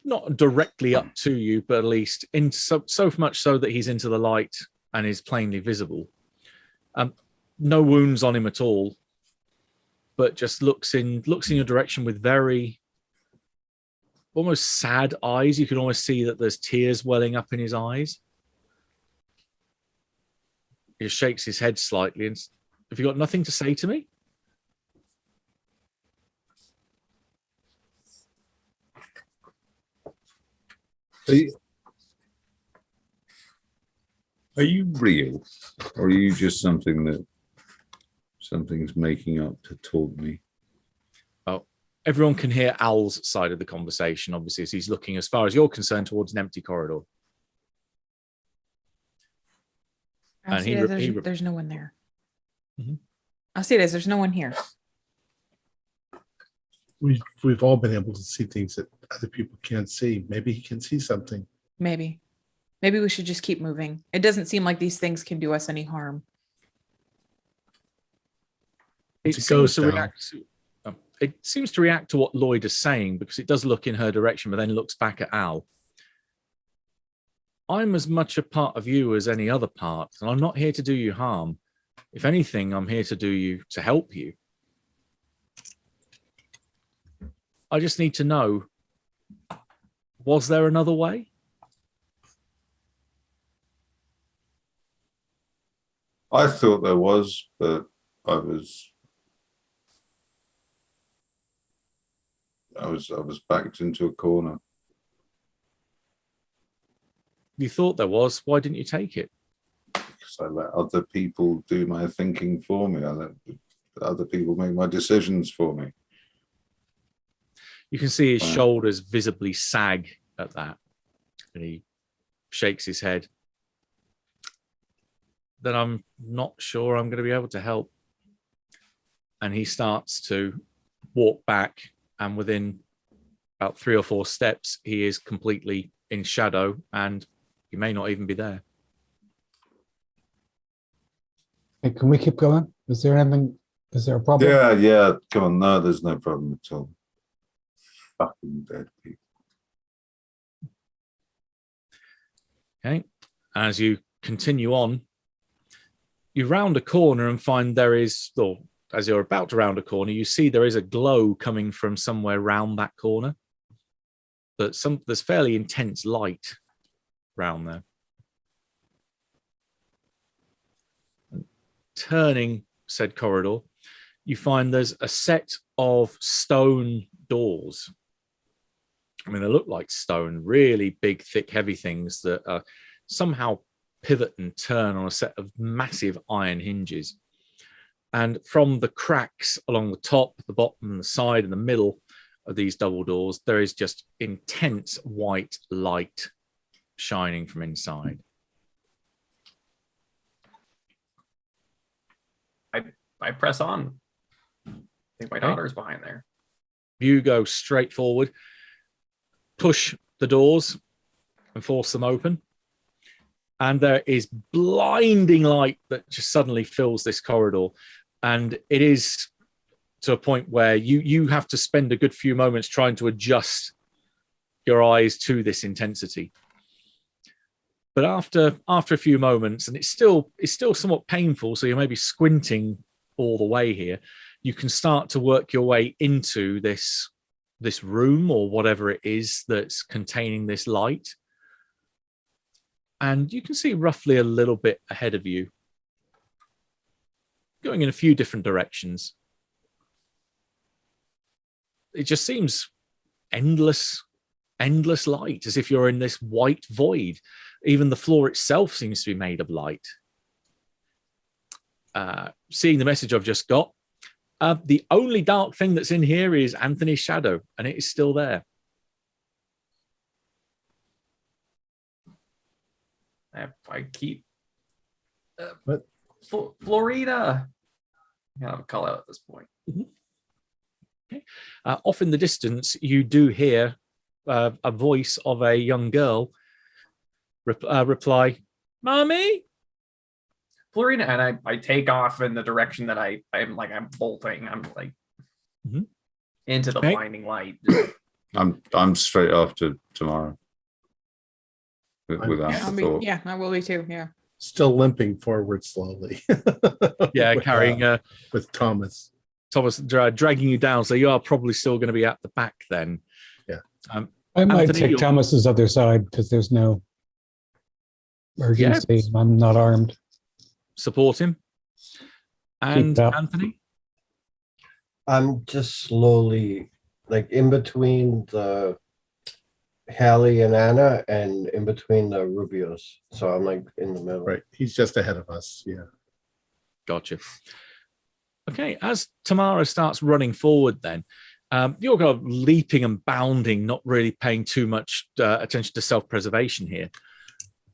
not directly up to you, but at least in so much so that he's into the light and is plainly visible. No wounds on him at all, but just looks in your direction with very almost sad eyes. You can almost see that there's tears welling up in his eyes. He just shakes his head slightly and, have you got nothing to say to me? Are you real, or are you just something's making up to taunt me? Oh, everyone can hear Al's side of the conversation, obviously, as he's looking, as far as you're concerned, towards an empty corridor. I'll see it as there's no one there. Mm-hmm. I'll see it as there's no one here. We've all been able to see things that other people can't see. Maybe he can see something. Maybe we should just keep moving. It doesn't seem like these things can do us any harm. It seems to react to what Lloyd is saying, because it does look in her direction, but then looks back at Al. I'm as much a part of you as any other part, and I'm not here to do you harm. If anything, I'm here to help you. I just need to know, was there another way? I thought there was, but I was backed into a corner. You thought there was. Why didn't you take it? Because I let other people do my thinking for me. I other people make my decisions for me. You can see his Wow. shoulders visibly sag at that, and he shakes his head. Then I'm not sure I'm going to be able to help. And he starts to walk back, and within about 3 or 4 steps, he is completely in shadow, and he may not even be there. Hey, can we keep going? Is there anything? Is there a problem? Yeah. Come on, no, there's no problem at all. Fucking dead people. Okay. As you continue on, you round a corner and find there is, or as you're about to round a corner, you see there is a glow coming from somewhere round that corner. But there's fairly intense light round there. And turning said corridor, you find there's a set of stone doors. I mean, they look like stone, really big, thick, heavy things that somehow pivot and turn on a set of massive iron hinges. And from the cracks along the top, the bottom, and the side, and the middle of these double doors, there is just intense white light shining from inside. I press on. I think my Okay. daughter's behind there. You go straight forward, push the doors and force them open. And there is blinding light that just suddenly fills this corridor. And it is to a point where you have to spend a good few moments trying to adjust your eyes to this intensity. But after a few moments, and it's still somewhat painful, so you may be squinting all the way here, you can start to work your way into this room or whatever it is that's containing this light. And you can see roughly a little bit ahead of you, going in a few different directions. It just seems endless light, as if you're in this white void. Even the floor itself seems to be made of light. Seeing the message I've just got, the only dark thing that's in here is Anthony's shadow, and it is still there. I keep. What? Florida. I have a call out at this point. Okay. Off in the distance, you do hear a voice of a young girl reply, "Mommy." Florina, and I take off in the direction that I'm bolting. I'm like into the Okay. blinding light. I'm straight after tomorrow. Without Yeah, the thought. I will be too. Yeah. Still limping forward slowly. Yeah, With, carrying with Thomas. Thomas dragging you down, so you are probably still going to be at the back then. Yeah. I might Anthony, take you're- Thomas's other side because there's no urgency. I'm not armed. Support him. And it up. Anthony? I'm just slowly, like in between the Hallie and Anna and in between the Rubios. So I'm like in the middle. Right. He's just ahead of us. Yeah. Gotcha. Okay, as Tamara starts running forward then, you're kind of leaping and bounding, not really paying too much attention to self-preservation here.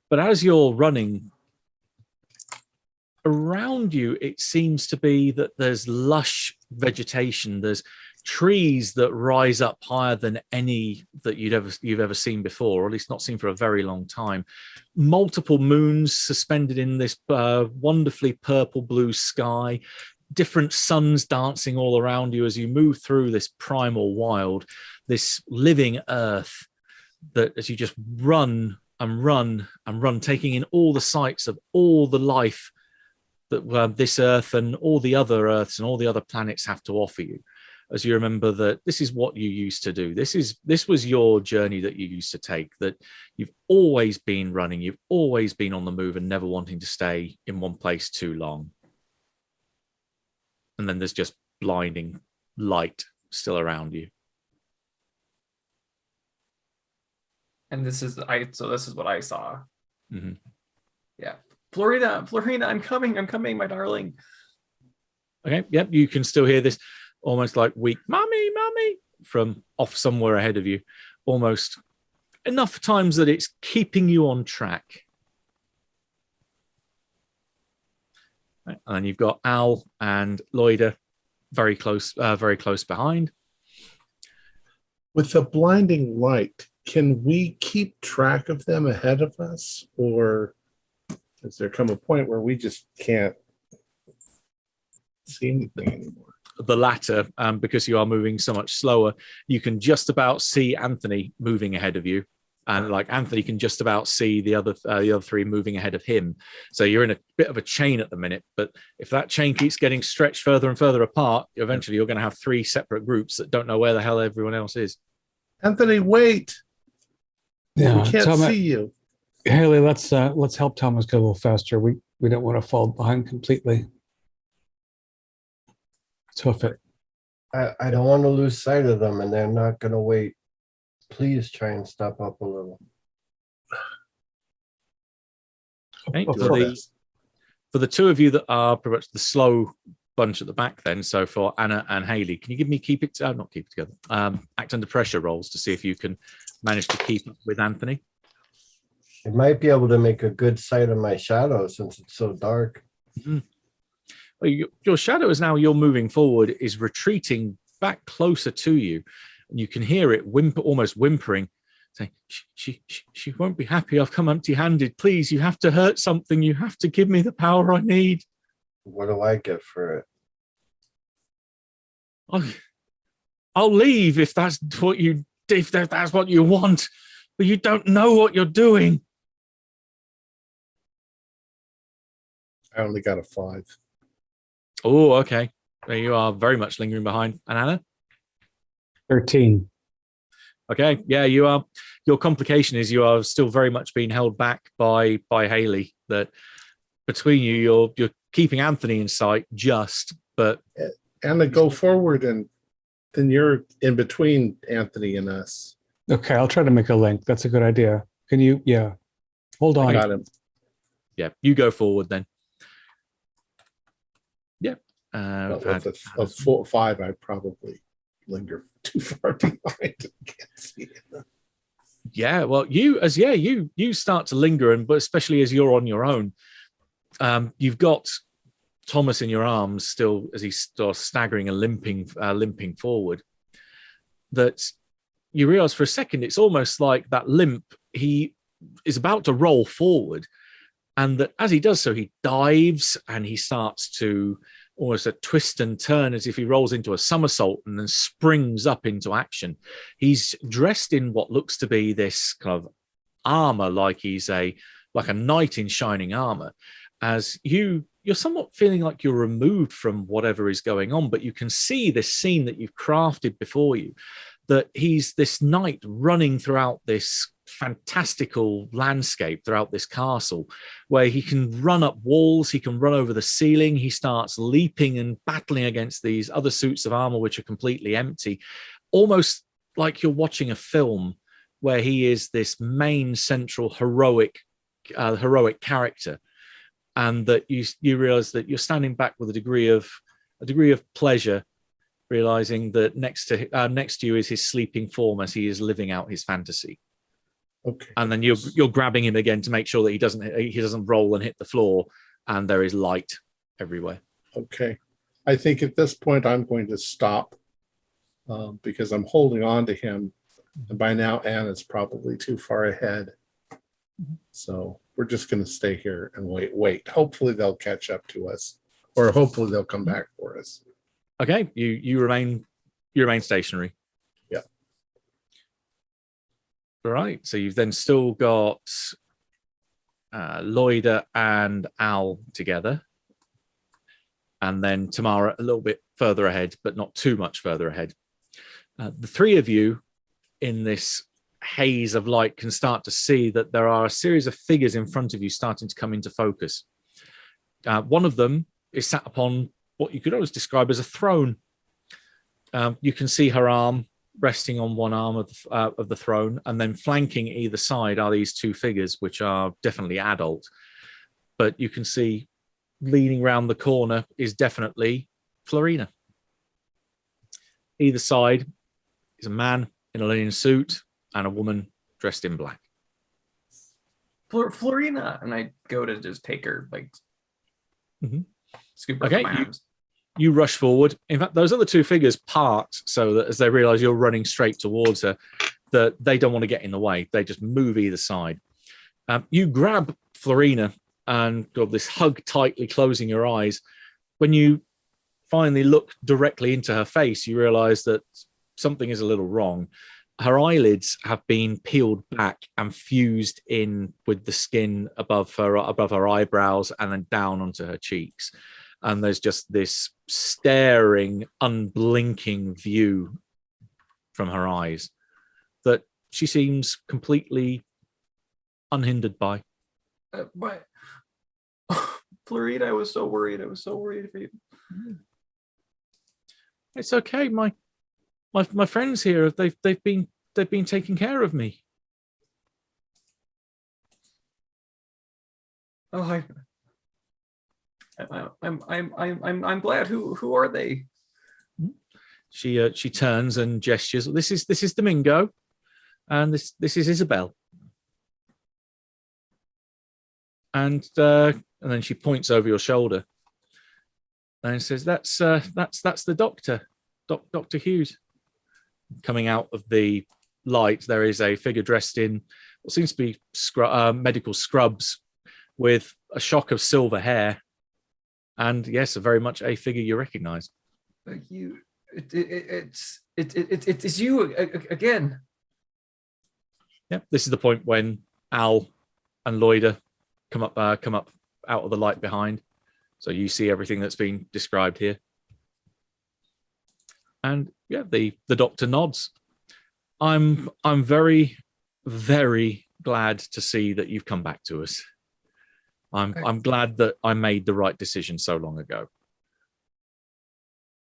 But as you're running, around you, it seems to be that there's lush vegetation. There's trees that rise up higher than any that you've ever seen before, or at least not seen for a very long time. Multiple moons suspended in this wonderfully purple blue sky. Different suns dancing all around you as you move through this primal wild, this living earth that as you just run and run and run, taking in all the sights of all the life that this earth and all the other earths and all the other planets have to offer you. As you remember that this is what you used to do. This was your journey that you used to take, that you've always been running, you've always been on the move and never wanting to stay in one place too long. And then there's just blinding light still around you. And this is what I saw. Mm-hmm. Yeah. Florina, I'm coming, my darling. Okay, yep, you can still hear this almost like weak "mummy, mummy" from off somewhere ahead of you, almost enough times that it's keeping you on track. Right, and you've got Al and Loida very close behind. With the blinding light, can we keep track of them ahead of us, or does there come a point where we just can't see anything anymore? The latter, because you are moving so much slower, you can just about see Anthony moving ahead of you, and like Anthony can just about see the other three moving ahead of him. So you're in a bit of a chain at the minute. But if that chain keeps getting stretched further and further apart, eventually you're going to have three separate groups that don't know where the hell everyone else is. Anthony, wait! Yeah, We can't see you. Haley, let's help Thomas go a little faster. We don't want to fall behind completely. Let's hoof it. I don't want to lose sight of them, and they're not going to wait. Please try and step up a little. Okay, Oh, for the two of you that are pretty much the slow bunch at the back, then, so for Anna and Haley, can you give me not keep it together, act under pressure rolls to see if you can manage to keep up with Anthony? I might be able to make a good sight of my shadow since it's so dark. Mm-hmm. Well, your shadow is now you're moving forward, is retreating back closer to you. And you can hear it almost whimpering, saying, she won't be happy. I've come empty-handed. Please, you have to hurt something. You have to give me the power I need. What do I get for it? I'll leave if that's what you want, but you don't know what you're doing. I only got a 5. Oh, okay. There you are, very much lingering behind. And Anna? 13. Okay, yeah, you are. Your complication is you are still very much being held back by Haley. That between you, you're keeping Anthony in sight, but Anna, go forward, and then you're in between Anthony and us. Okay, I'll try to make a link. That's a good idea. Can you? Yeah. Hold on. I got him. Yeah, you go forward then. Yeah. With a 5, I'd probably linger too far behind. Can't see it. Yeah, well, you start to linger, but especially as you're on your own, you've got Thomas in your arms still as he starts staggering and limping forward. That you realize for a second, it's almost like that limp. He is about to roll forward, and that as he does so, he dives and he starts to almost a twist and turn as if he rolls into a somersault and then springs up into action. He's dressed in what looks to be this kind of armor, like he's like a knight in shining armor. As you're somewhat feeling like you're removed from whatever is going on, but you can see this scene that you've crafted before you, that he's this knight running throughout this fantastical landscape, throughout this castle, where he can run up walls, he can run over the ceiling, he starts leaping and battling against these other suits of armor which are completely empty, almost like you're watching a film where he is this main central heroic character, and that you realize that you're standing back with a degree of pleasure, realizing that next to you is his sleeping form as he is living out his fantasy. Okay. And then you're grabbing him again to make sure that he doesn't roll and hit the floor, and there is light everywhere. Okay. I think at this point I'm going to stop because I'm holding on to him, and by now Anna's probably too far ahead. So we're just going to stay here and wait. Hopefully they'll catch up to us, or hopefully they'll come back for us. Okay, you remain stationary. Yeah. All right. So you've then still got Loida and Al together, and then Tamara a little bit further ahead, but not too much further ahead. The three of you in this haze of light can start to see that there are a series of figures in front of you starting to come into focus. One of them is sat upon what you could always describe as a throne. You can see her arm resting on one arm of the throne, and then flanking either side are these two figures, which are definitely adult. But you can see leaning round the corner is definitely Florina. Either side is a man in a linen suit and a woman dressed in black. Florina, and I go to just take her, like, scoop her Okay, from my arms. You rush forward. In fact, those other two figures part so that as they realize you're running straight towards her, that they don't want to get in the way. They just move either side. You grab Florina and got this hug tightly closing your eyes. When you finally look directly into her face, you realize that something is a little wrong. Her eyelids have been peeled back and fused in with the skin above her eyebrows and then down onto her cheeks. And there's just this staring, unblinking view from her eyes that she seems completely unhindered by. But Florina, I was so worried. I was so worried for you. It's okay. My friends here, they've been taking care of me. Oh, I'm glad. Who are they? She turns and gestures. This is Domingo, and this is Isabel. And then she points over your shoulder and says, "That's the doctor, Dr. Hughes." Coming out of the light, there is a figure dressed in what seems to be medical scrubs with a shock of silver hair. And yes, very much a figure you recognize. It's you again. Yeah, this is the point when Al and Lloyda come up out of the light behind, so you see everything that's been described here. And yeah, the doctor nods. I'm very, very glad to see that you've come back to us. I'm glad that I made the right decision so long ago.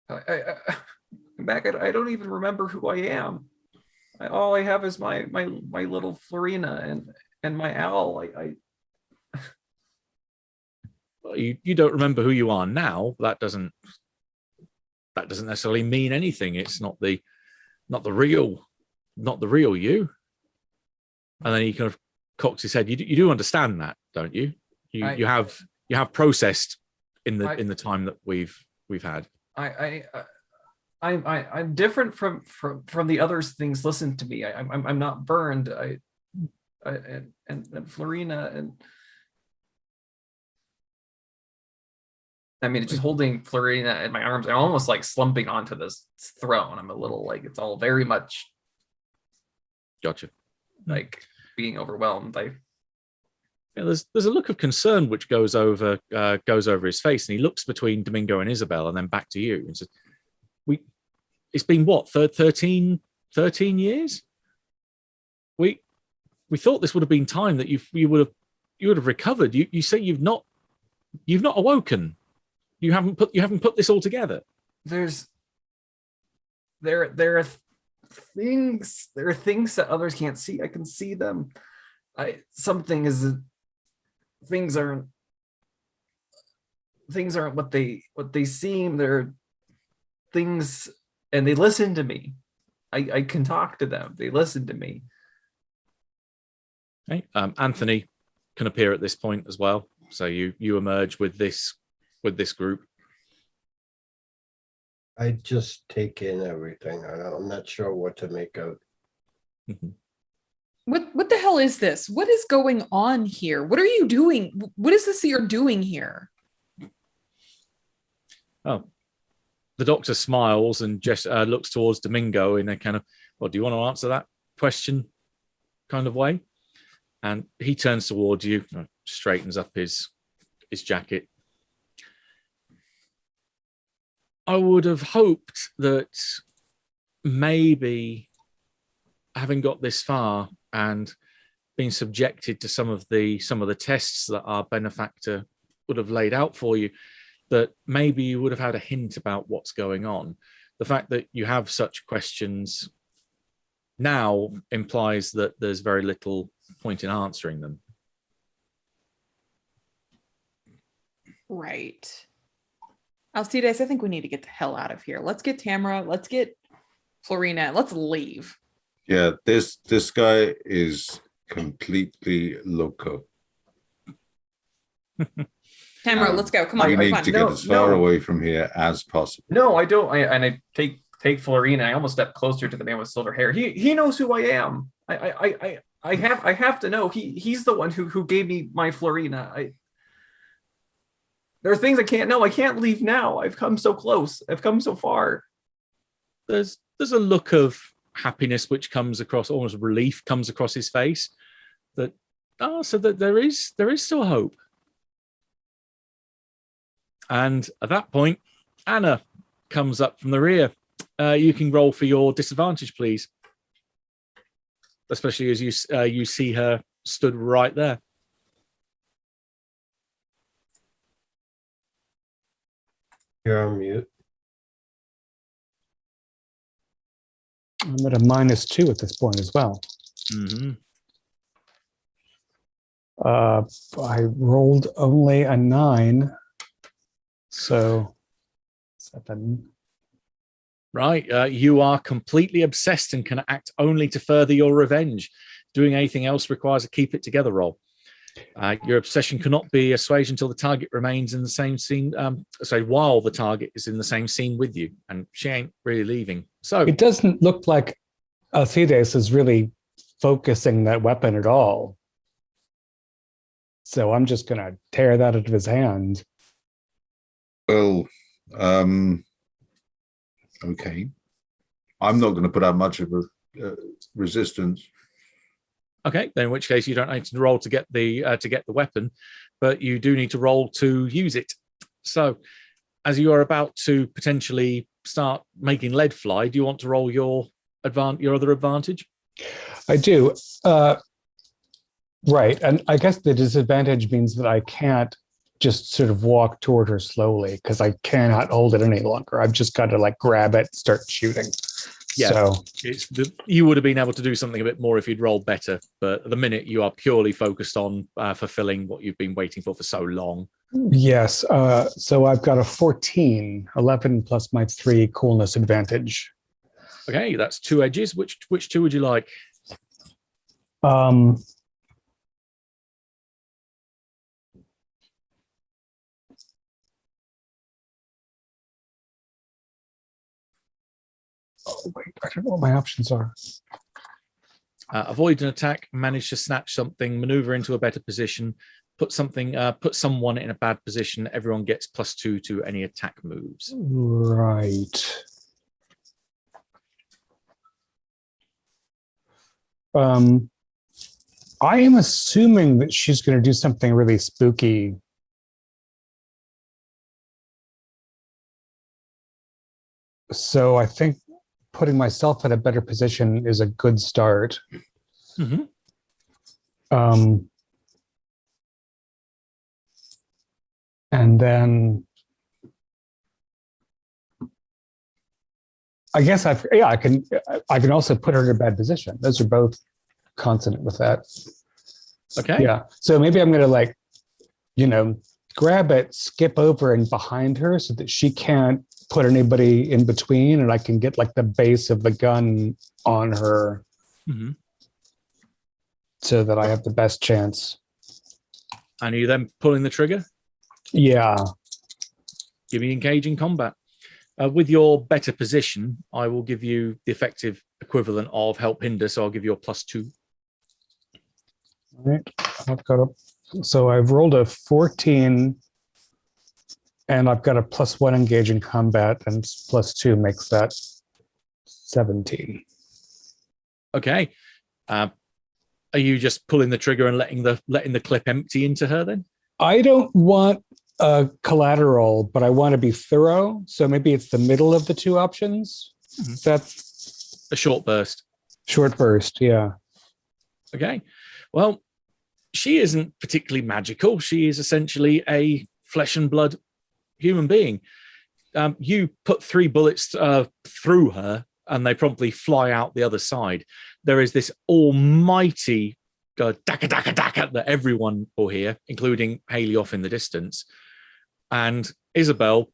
I'm back. I don't even remember who I am. All I have is my little Florina and my owl. You don't remember who you are now. That doesn't necessarily mean anything. It's not the real you. And then he kind of cocks his head. You do understand that, don't you? You have processed in the time that we've had. I'm different from the other things. Listen to me. I'm not burned. And Florina and I mean, just holding Florina in my arms. I'm almost like slumping onto this throne. I'm a little like it's all very much. Gotcha. Like being overwhelmed. There's a look of concern which goes over his face, and he looks between Domingo and Isabel, and then back to you, and says, "It's been what 13 years? We thought this would have been time that you would have recovered. You say you've not awoken. You haven't put this all together. There are things that others can't see. I can see them. Things aren't what they seem. They're things, and they listen to me. I can talk to them. They listen to me. Okay. Anthony can appear at this point as well. So you emerge with this group. I just take in everything. I'm not sure what to make of. Mm-hmm. What the hell is this? What is going on here? What are you doing? What is this that you're doing here? Oh, the doctor smiles and just looks towards Domingo in a kind of, well, do you want to answer that question kind of way? And he turns towards you, straightens up his jacket. I would have hoped that maybe having got this far and been subjected to some of the tests that our benefactor would have laid out for you, that maybe you would have had a hint about what's going on. The fact that you have such questions now implies that there's very little point in answering them. Right. Alcides, I think we need to get the hell out of here. Let's get Tamara. Let's get Florina. Let's leave. Yeah, this guy is completely loco. Tamara, Um, let's go. Come on, We come need on. to get No, as far no. away from here as possible. No, I don't. I take Florina. I almost step closer to the man with silver hair. He knows who I am. I have to know. He's the one who gave me my Florina. There are things I can't know. I can't leave now. I've come so close. I've come so far. There's a look of happiness which comes across, almost relief comes across his face. So that there is still hope. And at that point, Anna comes up from the rear. You can roll for your disadvantage, please. Especially as you see her stood right there. You're on mute. I'm at a -2 at this point as well. Mm-hmm. I rolled only a 9, so 7. Right. You are completely obsessed and can act only to further your revenge. Doing anything else requires a keep it together roll. Your obsession cannot be assuaged until the target remains in the same scene. While the target is in the same scene with you, and she ain't really leaving. So It doesn't look like Alcides is really focusing that weapon at all. So I'm just going to tear that out of his hand. Well, okay. I'm not going to put out much of a resistance. okay, then in which case you don't need to roll to get the weapon, but you do need to roll to use it. So, as you are about to potentially start making lead fly, do you want to roll your other advantage? I do. Right. And I guess the disadvantage means that I can't just sort of walk toward her slowly because I cannot hold it any longer. I've just got to like grab it, start shooting. Yeah. So You would have been able to do something a bit more if you'd rolled better, but at the minute you are purely focused on fulfilling what you've been waiting for so long. yes. So I've got a 14, 11 plus my 3 coolness advantage. Okay, that's 2 edges. Which 2 would you like? Oh, wait, I don't know what my options are. Avoid an attack, manage to snatch something, maneuver into a better position, put someone in a bad position. Everyone gets +2 to any attack moves. Right. I am assuming that she's going to do something really spooky. So I think putting myself in a better position is a good start. Mm-hmm. And then I guess I can also put her in a bad position. Those are both consonant with that. Okay. Yeah. So maybe I'm going to, grab it, skip over and behind her so that she can't put anybody in between, and I can get like the base of the gun on her Mm-hmm. so that I have the best chance. And are you then pulling the trigger? Yeah. Give me engage in combat. With your better position, I will give you the effective equivalent of help hinder, so I'll give you a +2. All right. So I've rolled a 14 and I've got a +1 engage in combat, and +2 makes that 17. Okay. Are you just pulling the trigger and letting the clip empty into her then? I don't want a collateral, but I want to be thorough. So maybe it's the middle of the two options. Mm-hmm. That's a short burst. Short burst, yeah. Okay. Well, she isn't particularly magical. She is essentially a flesh and blood human being. You put 3 bullets through her and they promptly fly out the other side. There is this almighty daka daka daka that everyone will hear, including Haley off in the distance. And Isabel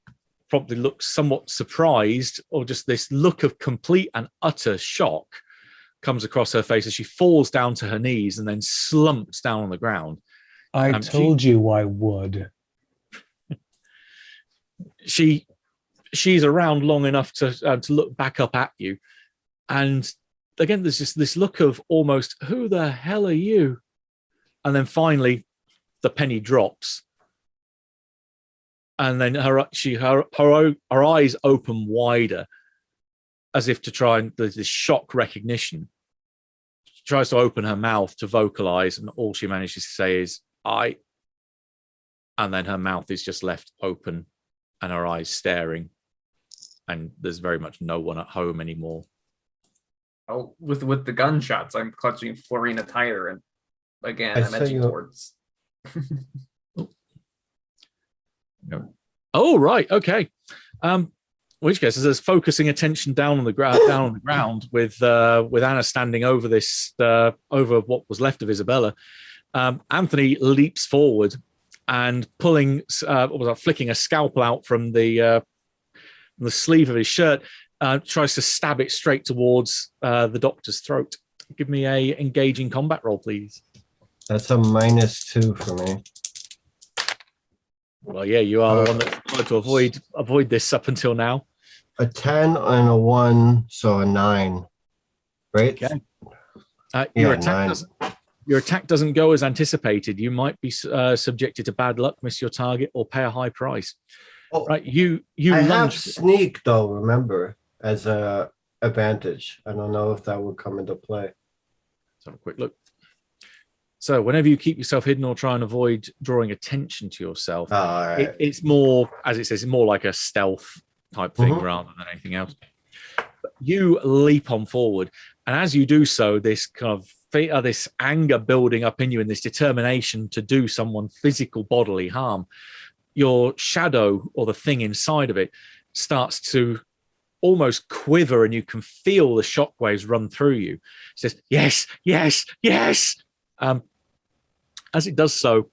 probably looks somewhat surprised, or just this look of complete and utter shock comes across her face as she falls down to her knees and then slumps down on the ground. I told you I would. She's around long enough to look back up at you, and again there's just this look of almost, who the hell are you? And then finally the penny drops, and then her eyes open wider as if to try and there's this shock recognition. She tries to open her mouth to vocalize, and all she manages to say is I, and then her mouth is just left open and her eyes staring, and there's very much no one at home anymore. Oh, with the gunshots, I'm clutching Florina tighter, and again, I I'm edging say, towards. No. Oh, right, okay. In which case, there's focusing attention down on the ground with Anna standing over this over what was left of Isabella. Anthony leaps forward and flicking a scalpel out from the sleeve of his shirt, tries to stab it straight towards the doctor's throat. Give me a engaging combat roll, please. That's a -2 for me. Well, yeah, you are the one that's tried to avoid this up until now. A 10 and a 1, so a 9. Right? Okay. Yeah, Your attack doesn't go as anticipated. You might be subjected to bad luck, miss your target, or pay a high price. Oh, Right? You I have lunge. sneak though, remember, as a advantage. I don't know if that would come into play. Let's have a quick look. So whenever you keep yourself hidden or try and avoid drawing attention to yourself, All right. it's more, as it says, it's more like a stealth type thing rather than anything else. But you leap on forward, and as you do so, this kind of this anger building up in you, and this determination to do someone physical bodily harm, your shadow, or the thing inside of it, starts to almost quiver, and you can feel the shockwaves run through you. It says, yes, yes, yes. As it does so,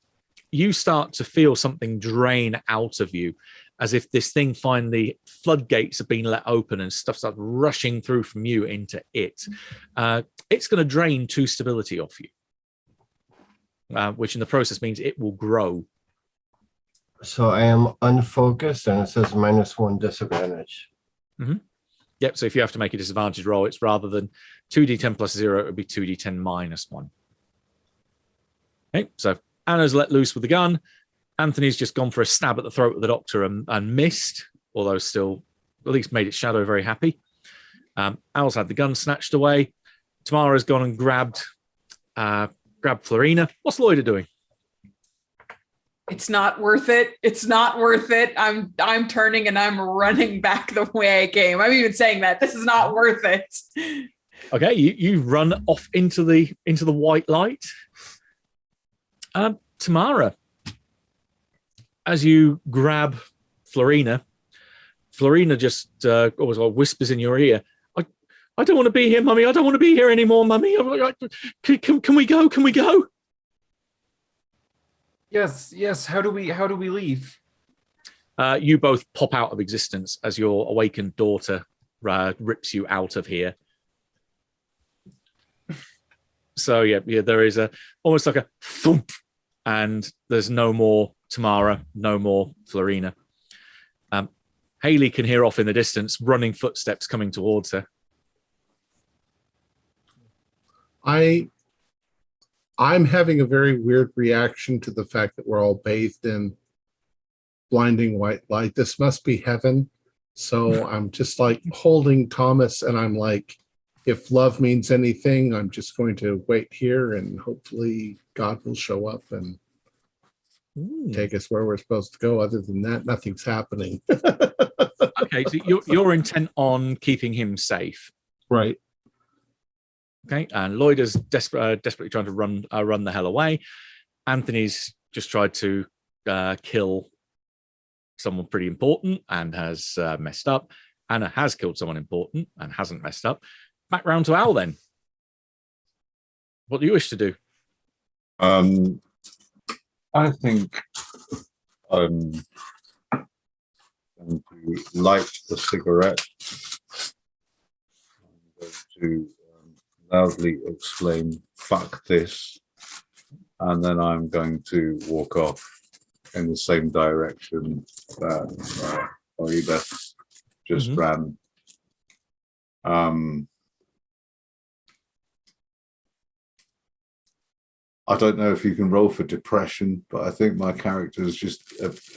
you start to feel something drain out of you, as if this thing finally, floodgates have been let open and stuff starts rushing through from you into it. It's going to drain 2 stability off you, which in the process means it will grow. So I am unfocused, and it says -1 disadvantage. Yep, so if you have to make a disadvantage roll, it's rather than 2d10 plus 0, it would be 2d10 minus 1. Okay, so Anna's let loose with the gun. Anthony's just gone for a stab at the throat of the doctor and missed, although still at least made its shadow very happy. Al's had the gun snatched away. Tamara's gone and grabbed Florina. What's Lloyd doing? It's not worth it. It's not worth it. I'm turning and I'm running back the way I came. I'm even saying that. This is not worth it. Okay, you run off into the white light. Tamara, as you grab Florina just always whispers in your ear, I don't want to be here, Mummy. I don't want to be here anymore, Mummy. Can we go? Can we go? Yes. How do we leave? You both pop out of existence as your awakened daughter rips you out of here. So yeah, there is almost like a thump, and there's no more Tamara, no more Florina. Haley can hear off in the distance running footsteps coming towards her. I'm having a very weird reaction to the fact that we're all bathed in blinding white light. This must be heaven. So I'm just like holding Thomas, and I'm like, if love means anything, I'm just going to wait here, and hopefully God will show up and take us where we're supposed to go. Other than that, nothing's happening. Okay, so you're intent on keeping him safe. Right. Okay, and Lloyd is desperately trying to run the hell away. Anthony's just tried to kill someone pretty important and has messed up. Anna has killed someone important and hasn't messed up. Back round to Al then. What do you wish to do? I think I'm going to light the cigarette. I'm going to loudly exclaim, "Fuck this." And then I'm going to walk off in the same direction that Oida just ran. I don't know if you can roll for depression, but I think my character has just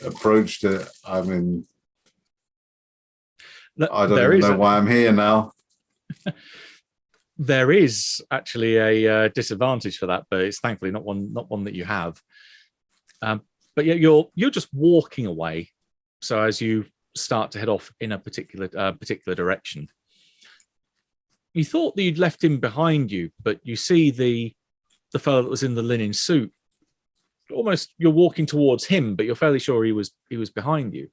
approached it. I mean, I don't even know why I'm here now. There is actually a disadvantage for that, but it's thankfully not one that you have. But yeah, you're just walking away. So as you start to head off in a particular direction, you thought that you'd left him behind you, but you see the fellow that was in the linen suit. Almost, you're walking towards him, but you're fairly sure he was behind you.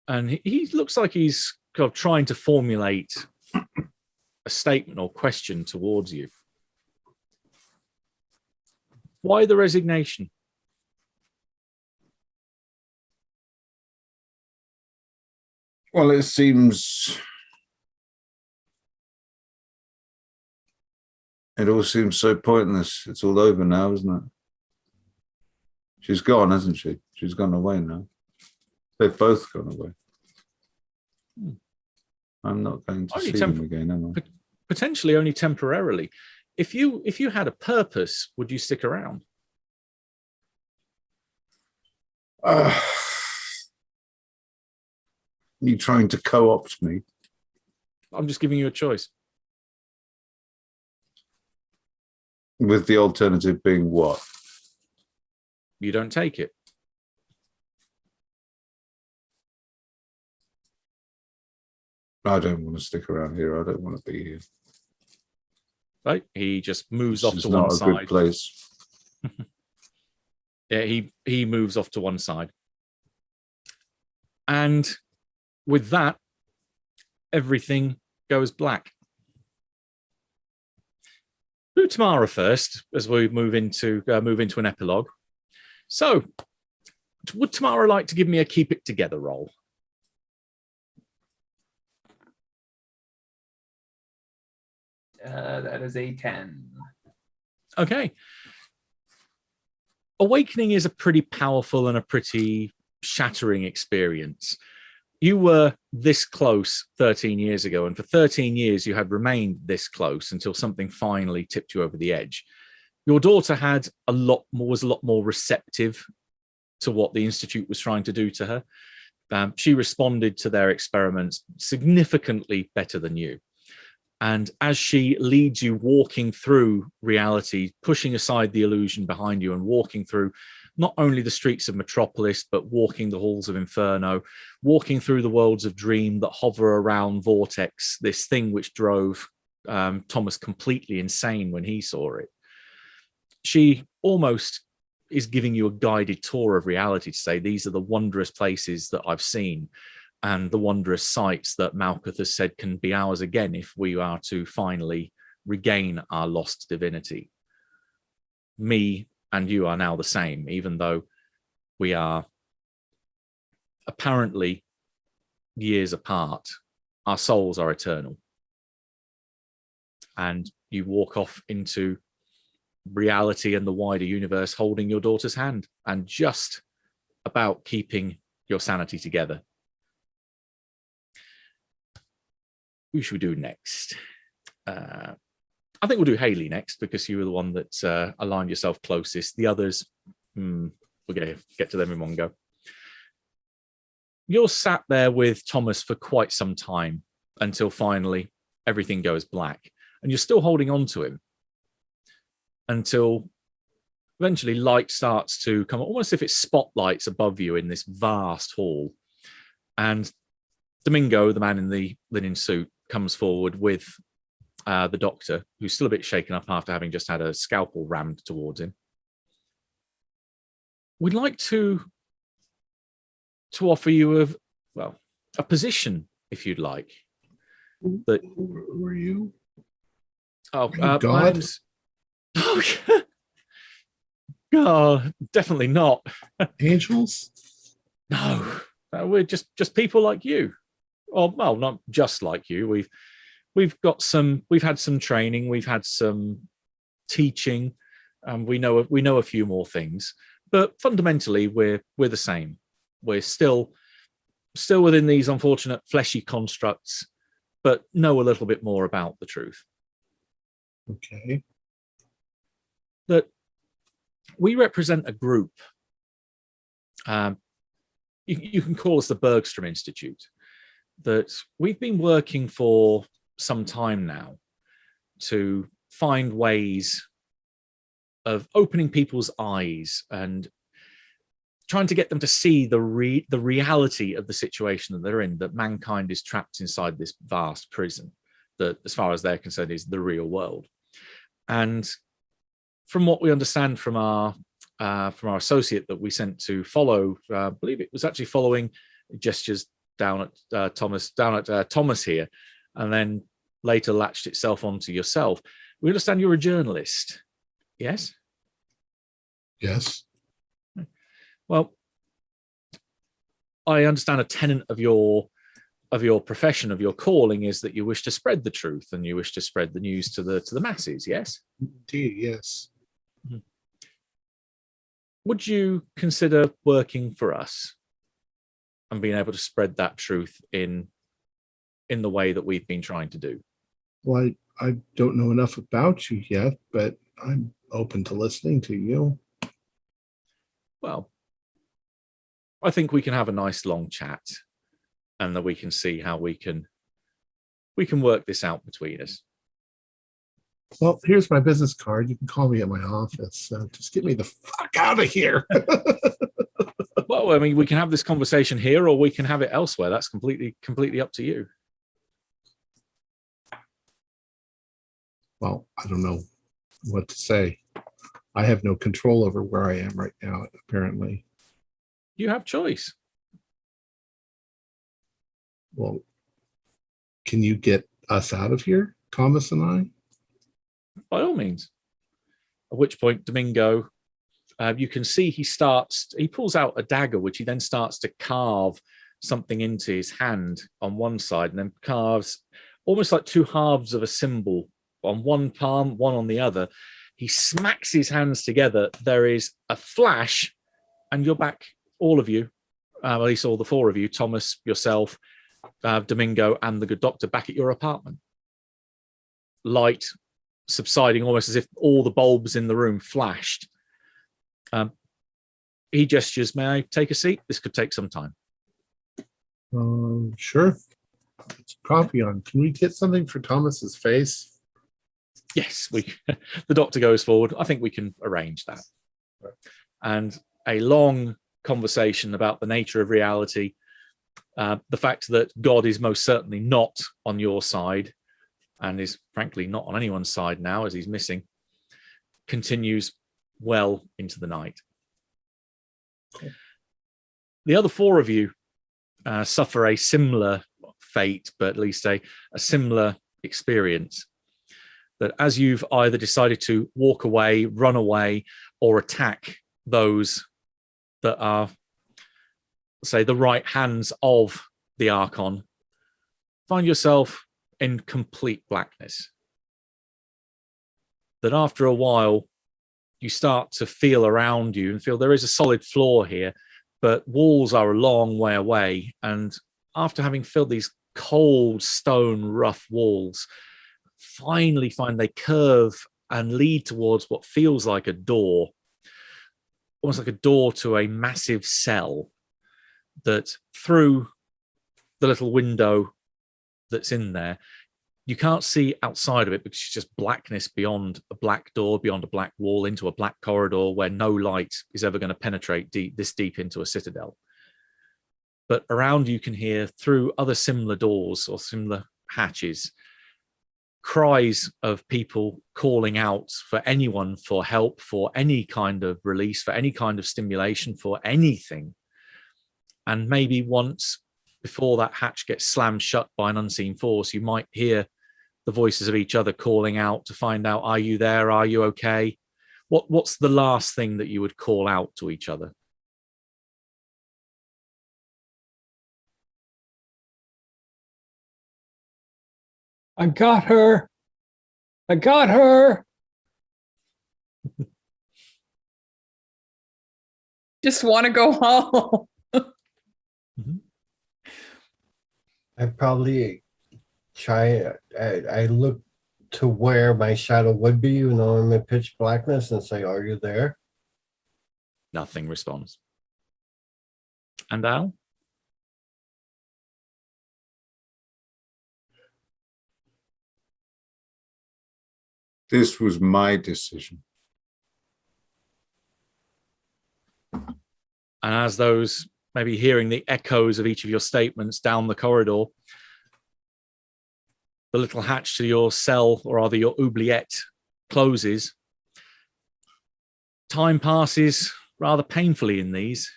And he looks like he's kind of trying to formulate a statement or question towards you. Why the resignation? Well, it seems... It all seems so pointless. It's all over now, isn't it? She's gone, hasn't she? She's gone away now. They've both gone away. I'm not going to see them again, am I? Potentially only temporarily. If you had a purpose, would you stick around? You trying to co-opt me? I'm just giving you a choice. With the alternative being what? You don't take it. I don't want to stick around here. I don't want to be here. Right? He just moves This off is to not one a side. good place. Yeah, he moves off to one side. And with that, everything goes black. Do Tamara first, as we move into an epilogue. So, would Tamara like to give me a keep it together roll? That is a 10. Okay. Awakening is a pretty powerful and a pretty shattering experience. You were this close 13 years ago, and for 13 years you had remained this close until something finally tipped you over the edge. Your daughter was a lot more receptive to what the Institute was trying to do to her. She responded to their experiments significantly better than you. And as she leads you walking through reality, pushing aside the illusion behind you and walking through not only the streets of Metropolis, but walking the halls of Inferno, walking through the worlds of dream that hover around Vortex, this thing which drove Thomas completely insane when he saw it. She almost is giving you a guided tour of reality to say, these are the wondrous places that I've seen and the wondrous sights that Malkuth has said can be ours again if we are to finally regain our lost divinity. Me and you are now the same, even though we are apparently years apart. Our souls are eternal. And you walk off into reality and the wider universe holding your daughter's hand and just about keeping your sanity together. Who should we do next? I think we'll do Haley next because you were the one that aligned yourself closest. The others, we're going to get to them in one go. You're sat there with Thomas for quite some time until finally everything goes black. And you're still holding on to him until eventually light starts to come, almost as if it's spotlights above you in this vast hall. And Domingo, the man in the linen suit, comes forward with the doctor, who's still a bit shaken up after having just had a scalpel rammed towards him. We'd like to offer you a position, if you'd like. That Who are you? Oh, Are you God? Oh, definitely not. Angels? No, we're just people like you. Or well, not just like you. We've had some training, we've had some teaching, and we know a few more things. But fundamentally, we're the same. We're still within these unfortunate fleshy constructs, but know a little bit more about the truth. Okay. That we represent a group. You can call us the Bergstrom Institute. That we've been working for some time now to find ways of opening people's eyes and trying to get them to see the reality of the situation that they're in, that mankind is trapped inside this vast prison that, as far as they're concerned, is the real world. And from what we understand from our associate that we sent to follow, I believe it was actually following gestures down at Thomas here, and then later latched itself onto yourself. We understand you're a journalist. Yes? Yes. Well, I understand a tenet of your profession, of your calling, is that you wish to spread the truth and you wish to spread the news to the masses. Yes? Indeed, yes. Mm-hmm. Would you consider working for us and being able to spread that truth in the way that we've been trying to do? Well, I don't know enough about you yet, but I'm open to listening to you. Well, I think we can have a nice long chat, and that we can see how we can work this out between us. Well, here's my business card. You can call me at my office. Just get me the fuck out of here. Well, I mean, we can have this conversation here, or we can have it elsewhere. That's completely up to you. Well, I don't know what to say. I have no control over where I am right now, apparently. You have choice. Well, can you get us out of here, Thomas and I? By all means. At which point, Domingo, you can see he pulls out a dagger, which he then starts to carve something into his hand on one side, and then carves almost like two halves of a symbol on one palm, one on the other. He smacks his hands together. There is a flash, and you're back, all of you, at least all the four of you, Thomas, yourself, Domingo, and the good doctor, back at your apartment. Light subsiding, almost as if all the bulbs in the room flashed. He gestures, "May I take a seat? This could take some time." Sure. It's coffee on. Can we get something for Thomas's face? Yes, the doctor goes forward. I think we can arrange that. And a long conversation about the nature of reality, the fact that God is most certainly not on your side, and is frankly not on anyone's side now, as he's missing, continues well into the night. Cool. The other four of you suffer a similar fate, but at least a similar experience. That as you've either decided to walk away, run away, or attack those that are, say, the right hands of the Archon, find yourself in complete blackness. That after a while, you start to feel around you and feel there is a solid floor here, but walls are a long way away. And after having filled these cold stone rough walls, finally find they curve and lead towards what feels like a door, almost like a door to a massive cell, that through the little window that's in there, you can't see outside of it because it's just blackness beyond a black door, beyond a black wall, into a black corridor where no light is ever going to penetrate this deep into a citadel. But around you can hear, through other similar doors or similar hatches, cries of people calling out for anyone for help, for any kind of release, for any kind of stimulation, for anything. And maybe once before that hatch gets slammed shut by an unseen force, you might hear the voices of each other calling out to find out, are you there? Are you okay? What's the last thing that you would call out to each other? I got her. I got her. Just want to go home. I probably I look to where my shadow would be, I'm in pitch blackness, and say, "Are you there?" Nothing responds. And Al? This was my decision. And as those, maybe hearing the echoes of each of your statements down the corridor, the little hatch to your cell, or rather your oubliette, closes. Time passes rather painfully in these,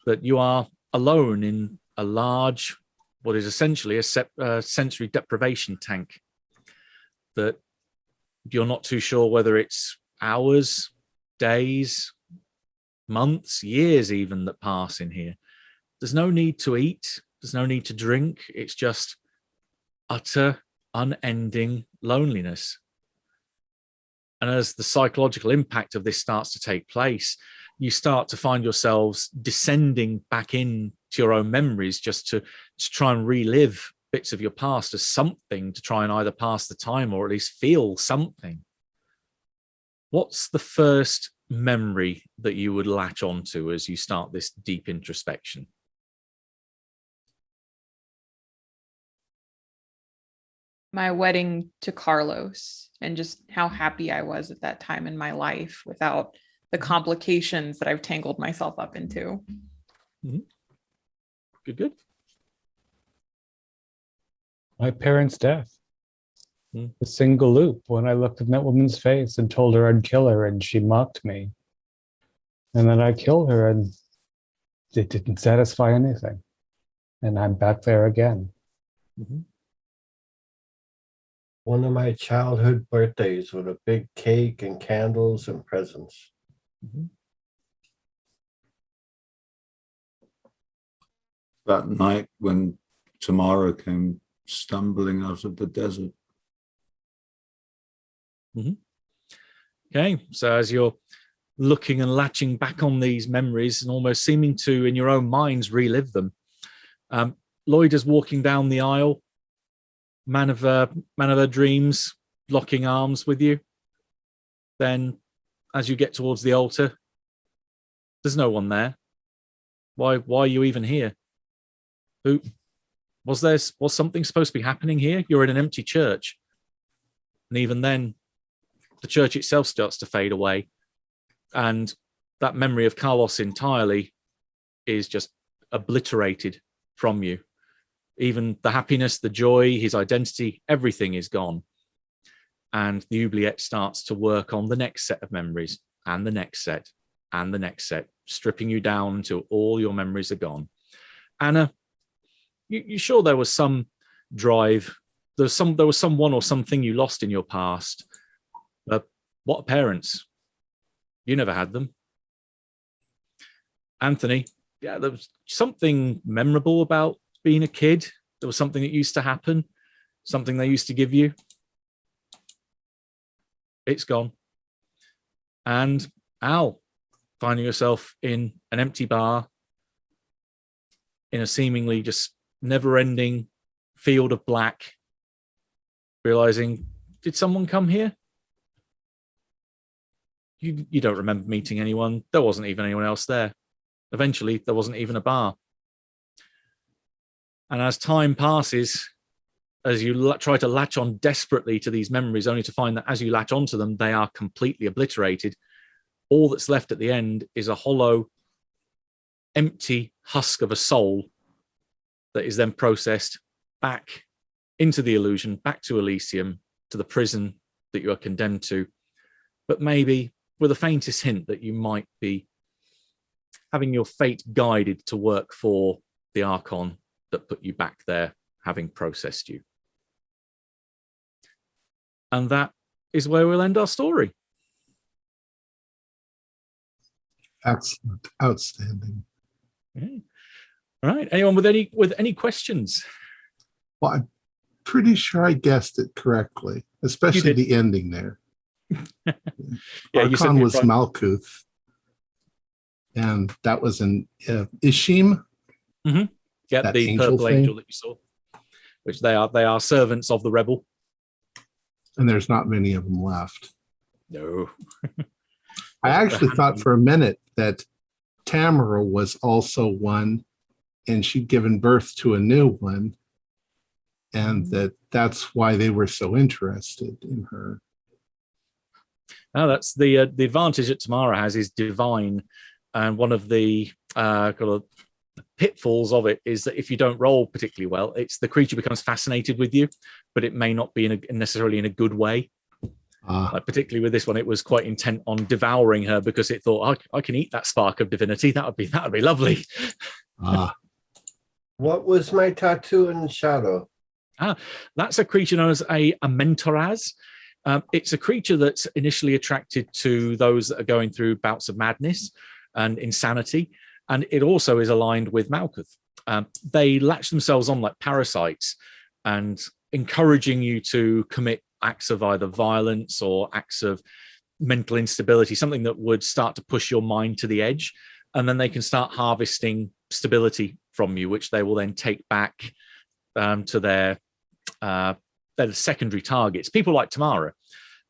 that you are alone in a large, what is essentially a sensory deprivation tank, that you're not too sure whether it's hours, days, months, years even that pass in here. There's no need to eat. There's no need to drink. It's just utter, unending loneliness. And as the psychological impact of this starts to take place, you start to find yourselves descending back into your own memories, just to try and relive bits of your past as something to try and either pass the time or at least feel something. What's the first memory that you would latch onto as you start this deep introspection? My wedding to Carlos, and just how happy I was at that time in my life without the complications that I've tangled myself up into. Mm-hmm. Good. My parents' death. Mm. A single loop when I looked in that woman's face and told her I'd kill her, and she mocked me. And then I killed her, and it didn't satisfy anything. And I'm back there again. Mm-hmm. One of my childhood birthdays with a big cake and candles and presents. Mm-hmm. That night when Tamara came stumbling out of the desert. Mm-hmm. Okay, so as you're looking and latching back on these memories and almost seeming to, in your own minds, relive them, Lloyd is walking down the aisle, man of her dreams, locking arms with you. Then, as you get towards the altar, there's no one there. Why are you even here? Who was something supposed to be happening here? You're in an empty church, and even then, the church itself starts to fade away, and that memory of Carlos entirely is just obliterated from you. Even the happiness, the joy, his identity, everything is gone. And the oubliette starts to work on the next set of memories, and the next set, and the next set, stripping you down until all your memories are gone. Anna, you sure there was some drive? There was someone or something you lost in your past. What parents? You never had them. Anthony, yeah, there was something memorable about being a kid. There was something that used to happen, something they used to give you. It's gone. And Al, finding yourself in an empty bar, in a seemingly just never-ending field of black, realizing, did someone come here? You don't remember meeting anyone. There wasn't even anyone else there. Eventually, there wasn't even a bar. And as time passes, as you try to latch on desperately to these memories, only to find that as you latch onto them, they are completely obliterated. All that's left at the end is a hollow, empty husk of a soul that is then processed back into the illusion, back to Elysium, to the prison that you are condemned to, but maybe with the faintest hint that you might be having your fate guided to work for the Archon that put you back there, having processed you. And that is where we'll end our story. Excellent. Outstanding. Yeah. All right. Anyone with any questions? Well, I'm pretty sure I guessed it correctly, especially did. the ending there. Yeah, you said Archon it was right. Malkuth, and that was an Ishim. Yeah, that the angel purple thing? angel that you saw, which they are servants of the rebel. And there's not many of them left. No. I actually thought for a minute that Tamara was also one, and she'd given birth to a new one, and that's why they were so interested in her. Now that's the advantage that Tamara has is divine, and one of the kind of pitfalls of it is that if you don't roll particularly well, it's the creature becomes fascinated with you, but it may not be necessarily in a good way. Like particularly with this one, it was quite intent on devouring her because it thought, I can eat that spark of divinity. That would be lovely. What was my tattoo in shadow? That's a creature known as a mentoraz. It's a creature that's initially attracted to those that are going through bouts of madness and insanity. And it also is aligned with Malkuth. They latch themselves on like parasites and encouraging you to commit acts of either violence or acts of mental instability, something that would start to push your mind to the edge. And then they can start harvesting stability from you, which they will then take back to their secondary targets. People like Tamara.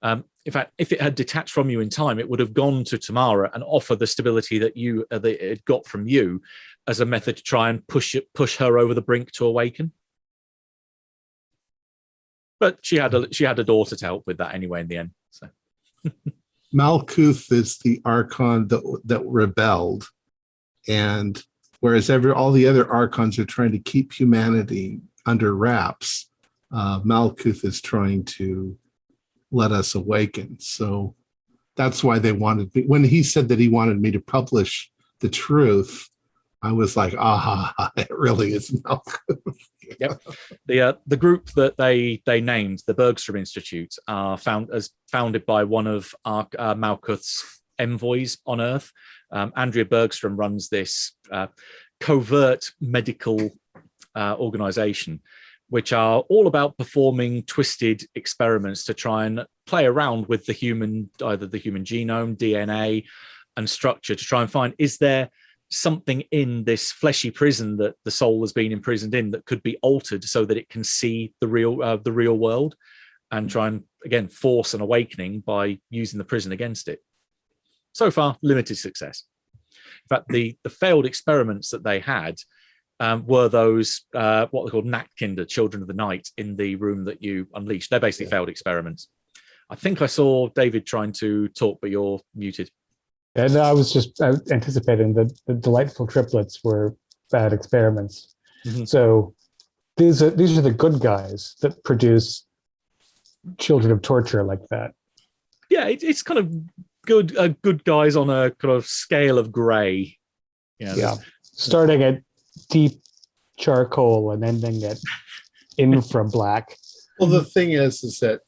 In fact, if it had detached from you in time, it would have gone to Tamara and offer the stability that it got from you as a method to try and push her over the brink to awaken. But she had a daughter to help with that anyway in the end. So Malkuth is the Archon that rebelled, and whereas all the other Archons are trying to keep humanity under wraps, Malkuth is trying to let us awaken. So that's why they wanted me. When he said that he wanted me to publish the truth, I was like, it really is Malkuth. Yep. The group that they named, the Bergstrom Institute, are founded by one of Malkuth's envoys on Earth. Andrea Bergstrom runs this covert medical organization, which are all about performing twisted experiments to try and play around with either the human genome, DNA, and structure to try and find, is there something in this fleshy prison that the soul has been imprisoned in that could be altered so that it can see the real world, and try and, again, force an awakening by using the prison against it. So far, limited success. In fact, the failed experiments that they had were those what they called Nachtkinder, children of the night, in the room that you unleashed. They're basically failed experiments. I think I saw David trying to talk, but you're muted. And I was just anticipating that the delightful triplets were bad experiments. Mm-hmm. So these are the good guys that produce children of torture like that. Yeah, it's kind of good guys on a kind of scale of grey. Yeah, starting at deep charcoal and ending at infra black. Well, the thing is that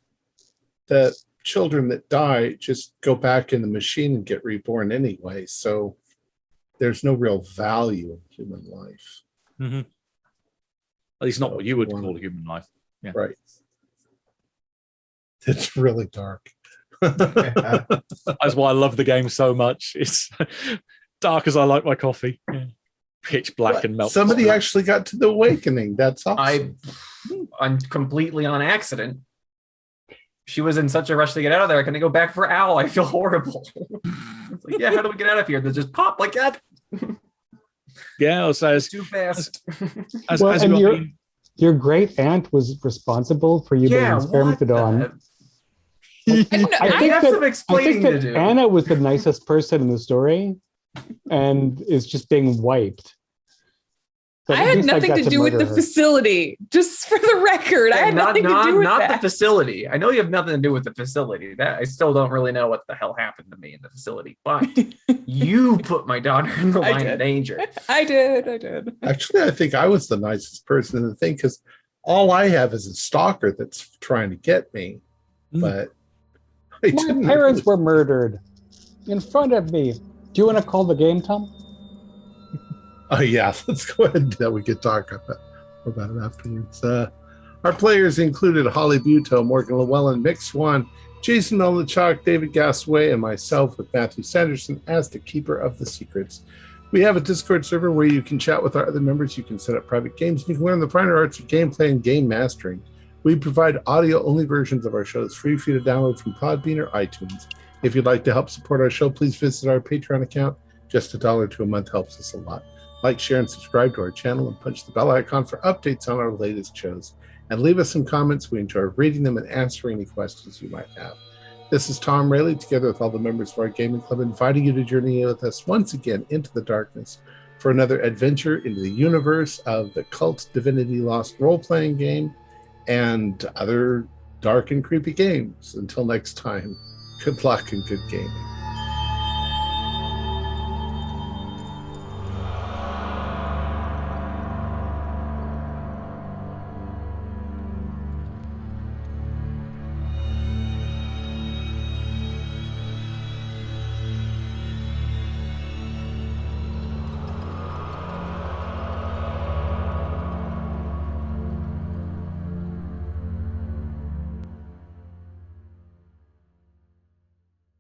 the children that die just go back in the machine and get reborn anyway. So there's no real value in human life. Mm-hmm. At least not what you would call a human life. Yeah. Right. It's really dark. That's why I love the game so much. It's dark as I like my coffee. Yeah. Pitch black and melt. Somebody actually got to the awakening. That's awesome. I'm completely on accident. She was in such a rush to get out of there. Can I go back for Owl? I feel horrible. It's like, yeah, how do we get out of here? They just pop like that. Yeah, I'll say it's too fast. Your great aunt was responsible for you being experimented on. I have some explaining to do. Anna was the nicest person in the story and is just being wiped. But I had nothing to do with the facility, just for the record. I had nothing to do with that. Not the facility. I know you have nothing to do with the facility. That I still don't really know what the hell happened to me in the facility, but you put my daughter in the line of danger. I did. Actually, I think I was the nicest person in the thing because all I have is a stalker that's trying to get me. But my parents were murdered in front of me. Do you want to call the game, Tom? Oh yeah, let's go ahead and do that. We could talk about it afterwards. Our players included Holly Buto, Morgan Llewellyn, Mick Swan, Jason Olachuk, David Gasway, and myself with Matthew Sanderson as the keeper of the secrets. We have a Discord server where you can chat with our other members. You can set up private games. You can learn the finer arts of gameplay and game mastering. We provide audio-only versions of our shows free for you to download from Podbean or iTunes. If you'd like to help support our show, please visit our Patreon account. Just $1 to a month helps us a lot. Like, share, and subscribe to our channel and punch the bell icon for updates on our latest shows. And leave us some comments. We enjoy reading them and answering any questions you might have. This is Tom Rayleigh, together with all the members of our gaming club, inviting you to journey with us once again into the darkness for another adventure into the universe of the KULT Divinity Lost role-playing game and other dark and creepy games. Until next time, good luck and good gaming.